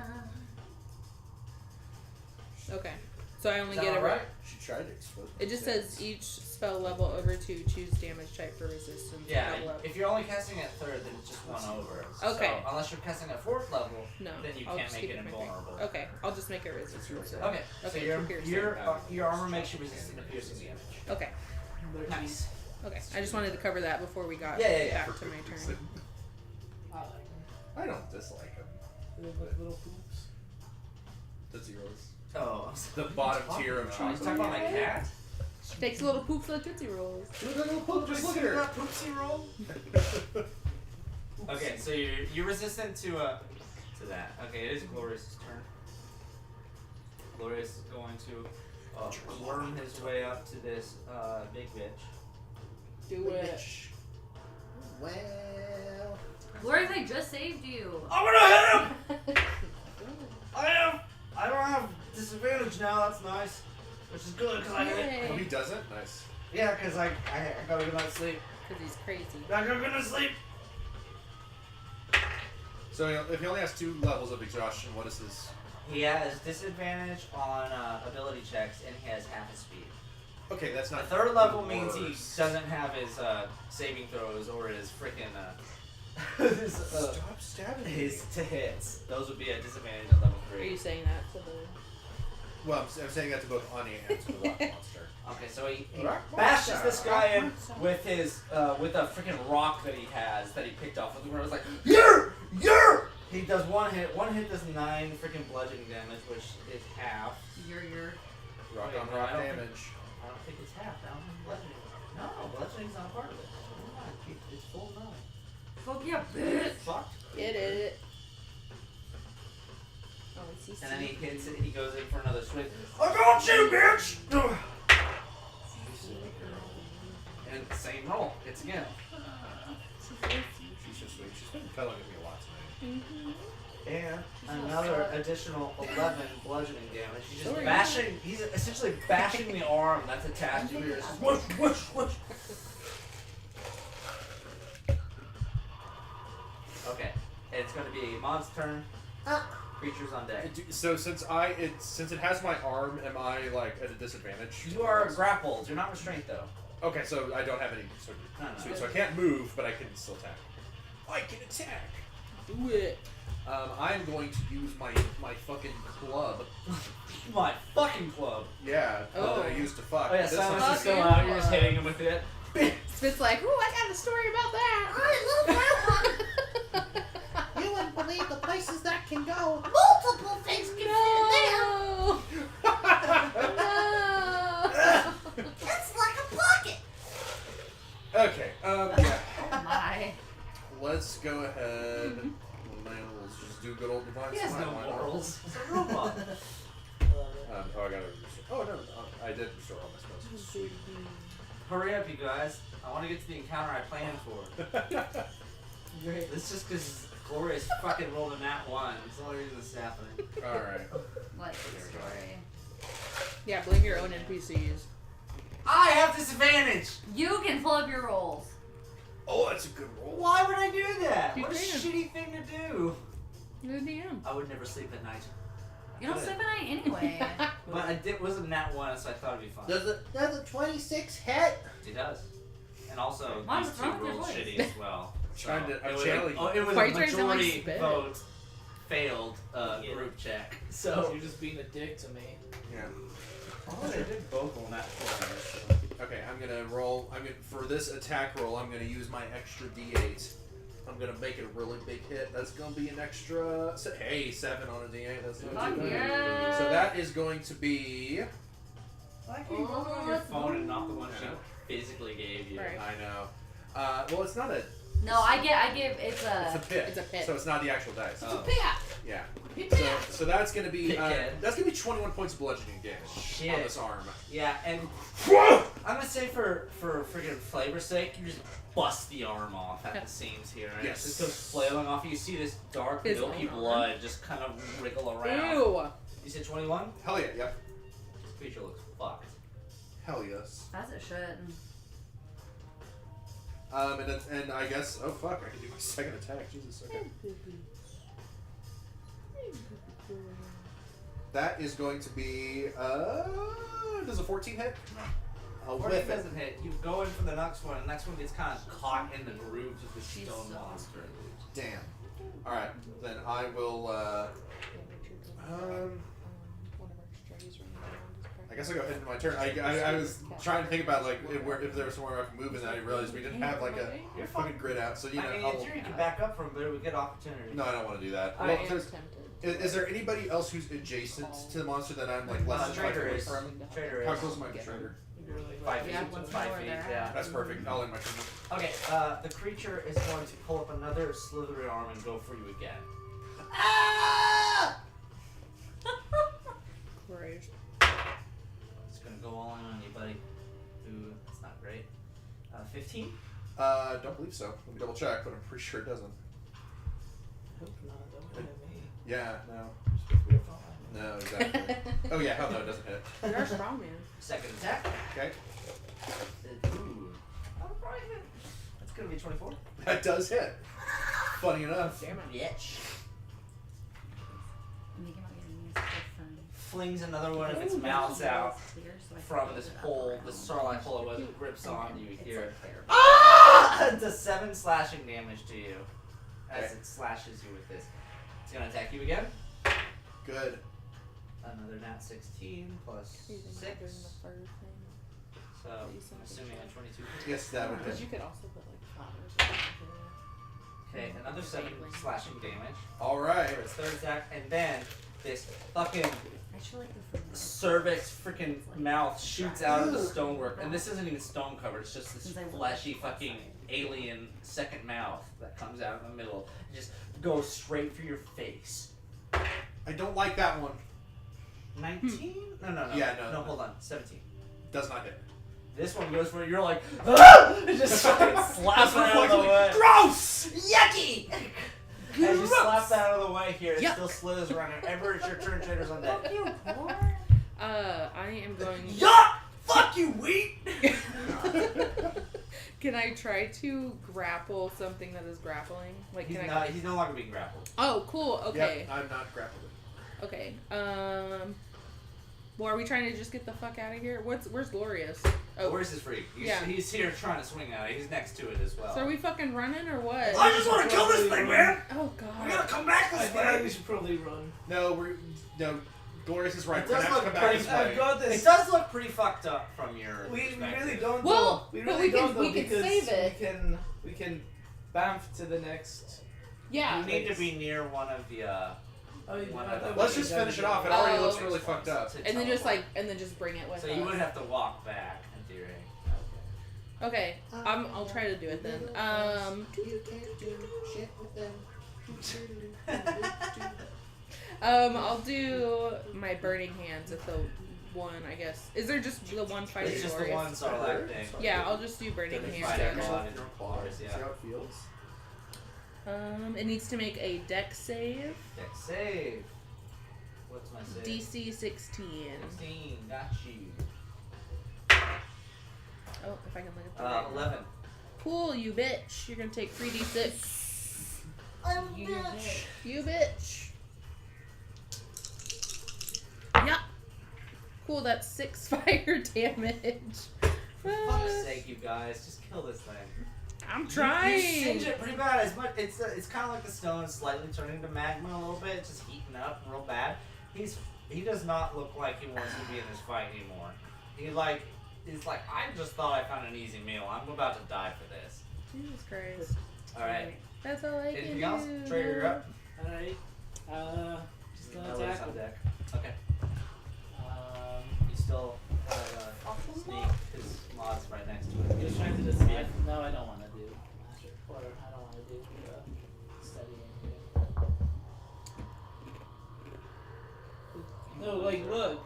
Okay, so I only Is that get a. alright? She tried to explode. It just says each spell level over 2, choose damage type for resistance. Yeah, Double up. if you're only casting at 3rd, then it's just one over. Okay. So, unless you're casting at 4th level, No, then you I'll can't just make keep it it my thing. invulnerable. Okay, I'll just make it resistant. So. Okay, so Okay, your for piercing. your armor makes you resistant to piercing damage. Okay, Nice. okay. I just wanted to cover that before we got Yeah. back to my turn. I like them. I don't dislike them. Little poops. That's yours. Oh, The bottom tier of you chocolate. talking about my cat? She takes little poops like Tootsie Rolls. Look at little poop. Just look at her. poopsie roll. Okay, so you're resistant to that. Okay, it is Glorious's turn. Glorious is going to worm his way up to this big bitch. Do it. Well. Glorious, I just saved you. I'm gonna hit him. I don't have disadvantage now. That's nice, which is good because I hit. Yay. Oh, he doesn't? Nice. Yeah, because I got a good night's sleep. Because he's crazy. I got a good night's sleep. So if he only has 2 levels of exhaustion, what is his? He has disadvantage on ability checks, and he has half his speed. Okay, that's The not. 3rd level means he worse. doesn't have his saving throws or his freaking his, Stop stabbing me. his to hits. Those would be a disadvantage at level Are you 3. saying that to the? Well, I'm saying that to both Anya and to the rock monster. Okay, so he Rock bashes monster. this guy in with his with a freaking rock that he has that he picked off of the ground. It's like you're. He does one hit. One hit does 9 freaking bludgeoning damage, which is half. You're. Rock Wait, on no, rock I don't damage. I I don't think it's half. I don't think bludgeoning. No, bludgeoning's not part of it. Never mind. It's full 9. Fuck yeah, bitch. Fucked. Get it. Oh, it's And then he hits it. He goes in for another swing. I got you, bitch. And same roll. It's again. She's just sweet. She's been telling me a lot tonight. And another additional 11 bludgeoning damage. He's just Sorry. bashing. He's essentially bashing the arm that's attached to yours. Whoosh, whoosh, whoosh. Okay, it's going to be Mon's turn. Creatures on deck. So since it has my arm, am I like at a disadvantage? You are grappled. You're not restrained though. Okay, so I don't have any. No. So I can't move, but I can still attack. I can attack. Do it. I'm going to use my fucking club. My fucking club. Yeah, Oh. that I used to fuck. Oh yeah, This Silence one's is still Fucking out. You're just club. hitting him with it. Spit's like, ooh, I got a story about that. I love that one. You wouldn't believe the places that can go. Multiple things can fit there. No. It's like a pocket. Okay. Yeah. Oh my. Let's go ahead. Let's just do good old divine He has smite. no Why not? morals. He's a robot. Oh, I gotta restore. Oh no, I did restore all my spells. Sweet. Hurry up, you guys. I want to get to the encounter I planned for. Great. It's just because Glorious fucking rolled a nat 1. It's the only reason this is happening. All right. Like the story. Yeah, blame your own NPCs. I have disadvantage! You can pull up your rolls. Oh, that's a good roll. Why would I do that? You What a can. shitty thing to do. You're the DM. I would never sleep at night. You don't sleep at night anyway. But I did wasn't nat 1, so I thought it'd be fun. Does a 26 hit? It does. And also, Mom, these what's two wrong with your rolled voice? shitty as well. Trying to- I'm it was channeling- it was Why are a you trying to sound like majority Spit? vote failed group check. So You're just being a dick to me. Yeah. oh, they did both on that 4. Okay, I'm gonna roll. For this attack roll, I'm gonna use my extra D8. I'm gonna make it a really big hit. That's gonna be an extra. Hey, 7 on a D8. That's not Fuck too bad. yeah. So that is going to be. Like you rolled on your phone and not the one she physically gave you. Right. I know. Well, it's not a. No, I give it's It's a a pit. It's a pit. So it's not the actual dice. Oh. Yeah. Hit So, that. so that's gonna be Pit. that's gonna be 21 points of bludgeoning damage Shit. on this arm. Yeah, and I'm gonna say for freaking flavor's sake, you just bust the arm off at the seams here, and Yes. it just goes flailing off. You see this dark His milky own arm. blood just kind of wriggle around. Ew. You said 21? Hell yeah. Yep. This creature looks fucked. Hell yes. as it should. And I guess fuck, I can do my second attack. Jesus. Okay. That is going to be does a 14 hit? I'll 14 whiff it. doesn't hit. You go in for the next one, and the next one gets kind of caught in the grooves of the stone monster. Damn. All right, then I will. I guess I'll go ahead into my turn. I was trying to think about like if there was somewhere I could move, and then I realized we didn't have like a fucking grid out. So you know, I mean, I'll, in theory, you can back up from there. We get opportunity. no, I don't want to do that. I Well, am there's- tempted. is there anybody else who's adjacent to the monster that I'm like less than 5 feet Trader away is. from? Trader How is. close am I to Trader? 5 feet. Yeah, 5 more feet. there. Yeah. That's perfect. I'll end my turn. Okay. The creature is going to pull up another slithery arm and go for you again. Ah! Great. It's gonna go all in on you, buddy. Ooh, that's not great. 15. Don't believe so. Let me double check, but I'm pretty sure it doesn't. Hope not. Don't hit me. Yeah, no. You're fine. No, exactly. Oh yeah, hell no, it doesn't hit. You're strong, man. Second attack. Okay. Ooh. That'll probably hit. That's gonna be 24. That does hit. Funny enough. Damn it. Bitch. Make him get a Flings another one of its mouths out from this pole, this starlight pole as it grips on you here. Ah! It does 7 slashing damage to you as it slashes you with this. It's gonna attack you again. Good. Another nat 16 plus 6. So, assuming a 22. Yes, that would Because hit. you could also put like flowers. Okay, another 7 slashing damage All right. for its third attack, and then this fucking I should like the food. cervix freaking mouth shoots out of the stonework, and this isn't even stone covered. It's just this fleshy fucking alien second mouth that comes out in the middle. It just goes straight for your face. I don't like that one. 19? No. Yeah, no. Hold on. 17. Does not hit. This one goes for you're like, ah! It just fucking slaps it out of the way. Gross! Yucky! As you slap that out of the way here, it still slithers around. Ever it's your turn, Traders on deck. Fuck you, boy. I am going. Yuck! Fuck you, wheat! Can I try to grapple something that is grappling? Like, He's can not. He's no longer being grappled. Oh, cool. Okay. Yep, I'm not grappling. Okay. Well, are we trying to just get the fuck out of here? Where's Glorious? Oh, Where's his freak? Yeah. He's here trying to swing at it. He's next to it as well. so are we fucking running or what? I just want to kill this thing, man! Oh god. We gotta come back I this feel like way! we should probably run. No, Glorious is right. It We're does gonna have to look come back pretty- this I've way. got this. It does look pretty fucked up from your We perspective. really don't. Well, though. We but really we can- don't though we can because save it. we can bamf to the next. Yeah. You need to be near one of the. Oh, you One I of thought the- we Let's could just go finish it to- off. It already Oh. looks really fucked up. To And then just teleport. just bring it with So us. you would have to walk back in theory. Okay. I'll try to do it then. I'll do my burning hands at the one, I guess. Is there just the one fighting It's just the Glorious? one Sarlacc thing. Yeah, I'll just do burning Doesn't hands. fight then. everyone. See how it feels. It needs to make a dex save. Deck save. What's my save? DC 16. 16. Got you. Oh, if I can look at the right one. 11. Cool, you bitch. You're gonna take 3d6. I'm bitch. You bitch. Yeah. Cool, that's 6 fire damage. For fuck's sake, you guys, just kill this thing. I'm You trying. singe it pretty bad. As much, it's kind of like the stone slightly turning to magma a little bit, just heating up real bad. He does not look like he wants to be in this fight anymore. He's like, I just thought I found an easy meal. I'm about to die for this. Jesus Christ. All right. That's all I Anything can else? do. Trader, you're up. Alright. Just gonna Ellis attack on him. deck. Okay. You still have sneak because Maud's right next to it. Just trying to decide. No, I don't want to do magic, or I don't want to do studying. No, like look.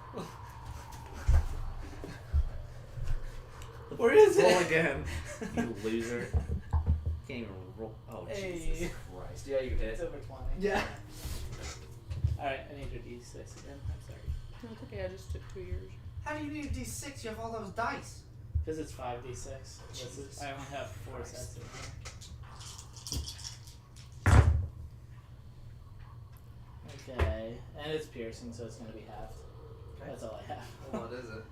Where is it? Roll again, you loser. Can't even roll. Oh Hey. Jesus Christ! Yeah, you It's hit. over 20. Yeah. Alright, I need your d6 again. I'm sorry. No, it's okay, I just took 2 years. How do you need a D6? You have all those dice. Because it's 5d6. I only have 4 sets in here. Okay, and it's piercing, so it's going to be halved. Okay. That's all I have. What is it?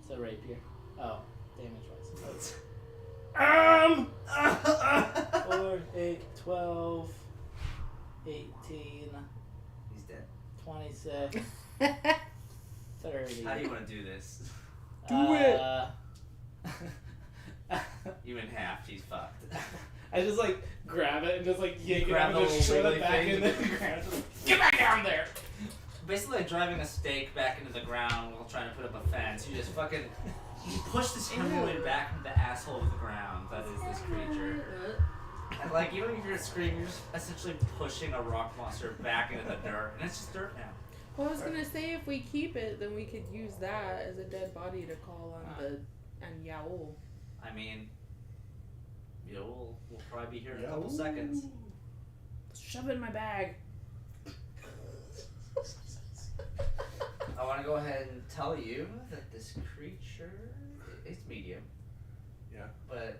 So rapier. Oh, damage wise. 4, 8, 12, 18, He's dead. 26, 30. How do you want to do this? Do it! Even half, he's fucked. I just like grab it and just like yank it grab out and the just little shove it wiggly back thing. in there. Grab it, just, get back down there! Basically like driving a stake back into the ground while trying to put up a fence. You just fucking you push this hemorrhoid back into the asshole of the ground. That is this creature. And like even if you're screaming, you're just essentially pushing a rock monster back into the dirt, and it's just dirt now. Well, I was gonna say if we keep it, then we could use that as a dead body to call on on Yaol. I mean, you know, we'll probably be here in a couple seconds. Shove it in my bag. I want to go ahead and tell you that this creature, it's medium. Yeah. But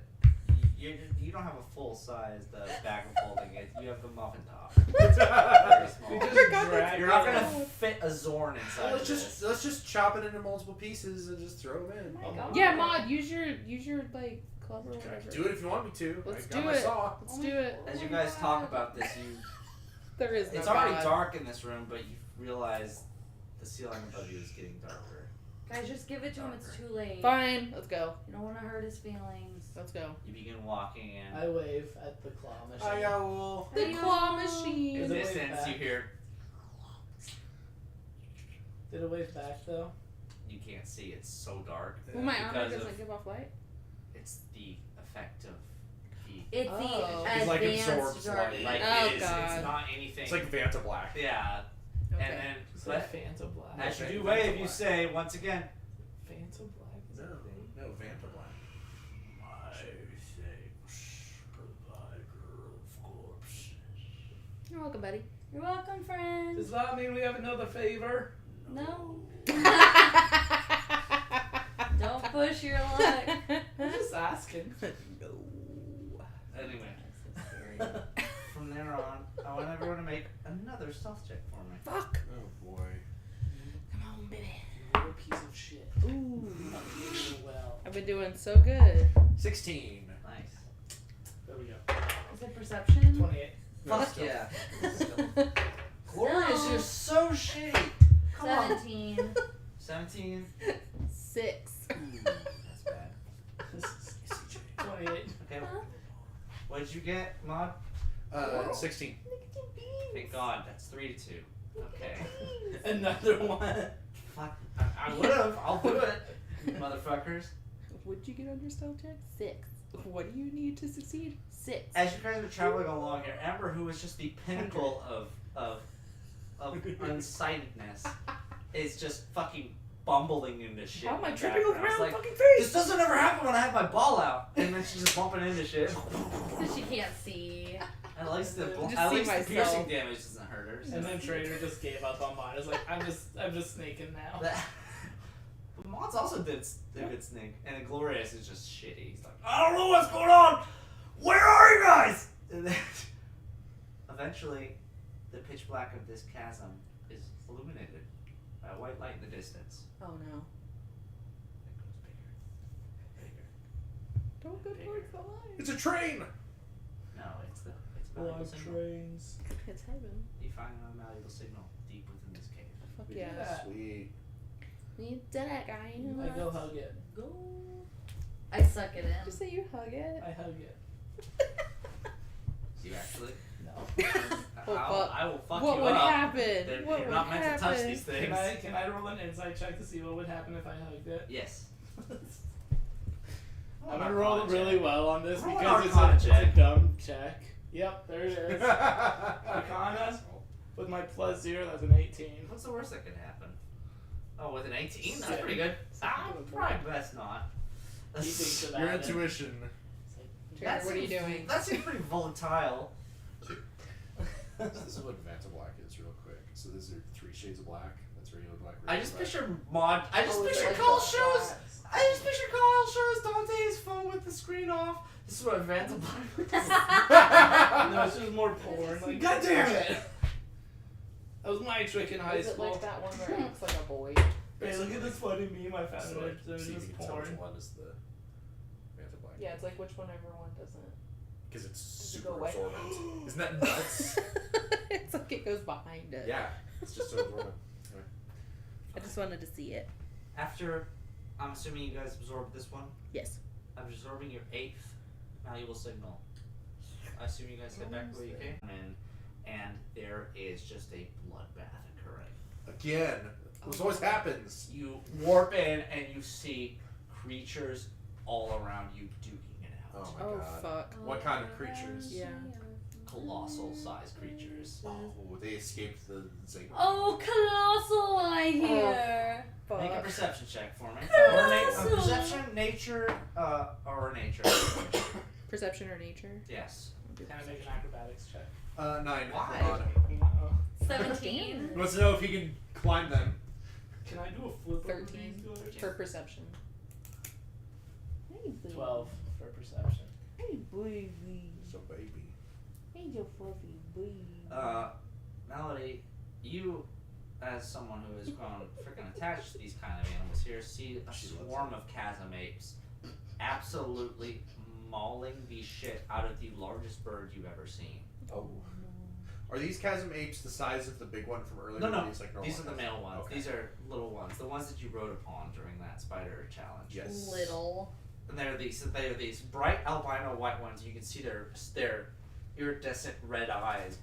you don't have a full-sized bag of holding it. You have the muffin top. It's very small. You're not gonna fit a Zorn inside. Let's just chop it into multiple pieces and just throw them in. Oh my God. Yeah, Maud, use your like club or whatever. Do it if you want me to. Let's I got do my it. saw. Let's do it. As you guys talk about this, There is no it's already God. dark in this room, but you realize the ceiling above you is getting darker. Guys, just give it to him. It's too late. Fine, let's go. You don't want to hurt his feelings. Let's go. You begin walking in. I wave at the claw machine. I will. The claw machine. Is In it way distance, back? you hear Did it wave back though? You can't see. It's so dark. Well, my armor Because doesn't of- give off light. It's the effect of heat. It's Oh. the He's, like, advanced absorbs dark. light. Like Oh, it is. God. It's not anything. It's like Vanta Black. yeah. Okay. And then, It's but like Phantom Black. as you Vanta do wave, you Black. say once again. Phantom Black is No, a thing. no, Vanta Black. You're welcome, buddy. You're welcome, friend. Does that mean we have another favor? No. Don't push your luck. I'm just asking. Anyway, from there on, I want everyone to make another stealth check for me. Fuck. Oh boy. Come on, baby. You're a piece of shit. Ooh. Not really well. I've been doing so good. 16. Nice. There we go. Is it perception? 28. No, Fuck still- yeah. still. Glorious, you're so shitty. Come on. 17. 17. 6. That's bad. 28. Okay. What did you get, Maud? 16. Thank God. That's 3 to 2. Okay. Another one. Fuck. I would have. I'll do it. You motherfuckers. What'd you get on your stealth check? 6. What do you need to succeed? 6. As you guys are traveling along here, Amber, who is just the pinnacle of unsightedness, is just fucking bumbling into shit. How am I in the tripping over background. my It's like, fucking this face? doesn't ever happen when I have my ball out, and then she's just bumping into shit. So she can't see. At least the Just at see least the myself. piercing damage doesn't hurt her. so- And then Trader just gave up on mine. I was like, I'm just snaking now. But Mods also did a good snake, and then Glorious is just shitty. He's like, I don't know what's going on. Where are you guys? And then eventually, the pitch black of this chasm is illuminated by a white light in the distance. Oh no. It goes bigger, Don't go Bigger. towards the light. It's a train! No, it's valuable Love signal. trains. It's heaven. You find a valuable signal deep within this cave. Fuck We do yeah. that. Sweet. You did it, guy. I go hug it. Go. I suck it in. Just say you hug it. I hug it. Do you actually? No. Oh, fuck. I will fuck What you would up. happen? Then What you're would not meant happen? to touch these things. Can I roll an insight check to see what would happen if I hugged it? Yes. I'm gonna roll really well on this Roll an because Arcana it's a check. dumb check. Yep, there it is. Arcana with my +0, that's an 18. What's the worst that could happen? Oh, with an 18? That's Seven. pretty good. Ah, Seven. probably best not. He thinks about Your it. intuition. Trevor, what are you doing? That seems pretty volatile. So this is what Vanta Black is, real quick. So these are 3 shades of black. That's regular black. I regular just black. picture Maud. I just Oh, it's picture like Kyle the shows. flats. I just picture Kyle shows Dante's phone with the screen off. This is what Vanta Black No, it's just more porn. Like, God damn it! That was my trick in high Is it school. like that one where it looks like a boy? Hey, look at this funny meme I found. So, on like, it. There's see if just you can tell which porn. one is the Vanta Black. Yeah, it's like which one everyone doesn't. Because it's Does it super go away? absorbent. Isn't that nuts? It's like it goes behind it. Yeah, it's just so absorbent. Anyway. I just wanted to see it. After, I'm assuming you guys absorbed this one. Yes. I'm absorbing your 8th valuable signal. I assume you guys head back where you came in, and there is just a bloodbath occurring. Again, this always happens. You warp in and you see creatures all around you duking it out. Oh my Oh god. fuck. What kind of creatures? Yeah. Colossal sized creatures. Oh, they escaped the Zeta. Oh, colossal, I hear. Make a Fuck. perception check for me. Colossal. Perception, nature, or nature. Perception or nature? Yes. Can I make an acrobatics check? 9. Why? Hold on. No. 17. He wants to know if he can climb them. Can I do a flip over 13 these guys? for perception. Hey, baby. 12 for perception. Hey, baby. So baby. Hey, your fluffy baby. Melody, you, as someone who has grown freaking attached to these kind of animals here, see a She loves swarm of chasm apes absolutely mauling the shit out of the largest bird you've ever seen. Oh. Are these chasm apes the size of the big one from earlier? No, or no. These, like, normal These are the ones? male ones. Okay. These are little ones. The ones that you rode upon during that spider challenge. Yes. Little. And they're these bright albino white ones. You can see their iridescent red eyes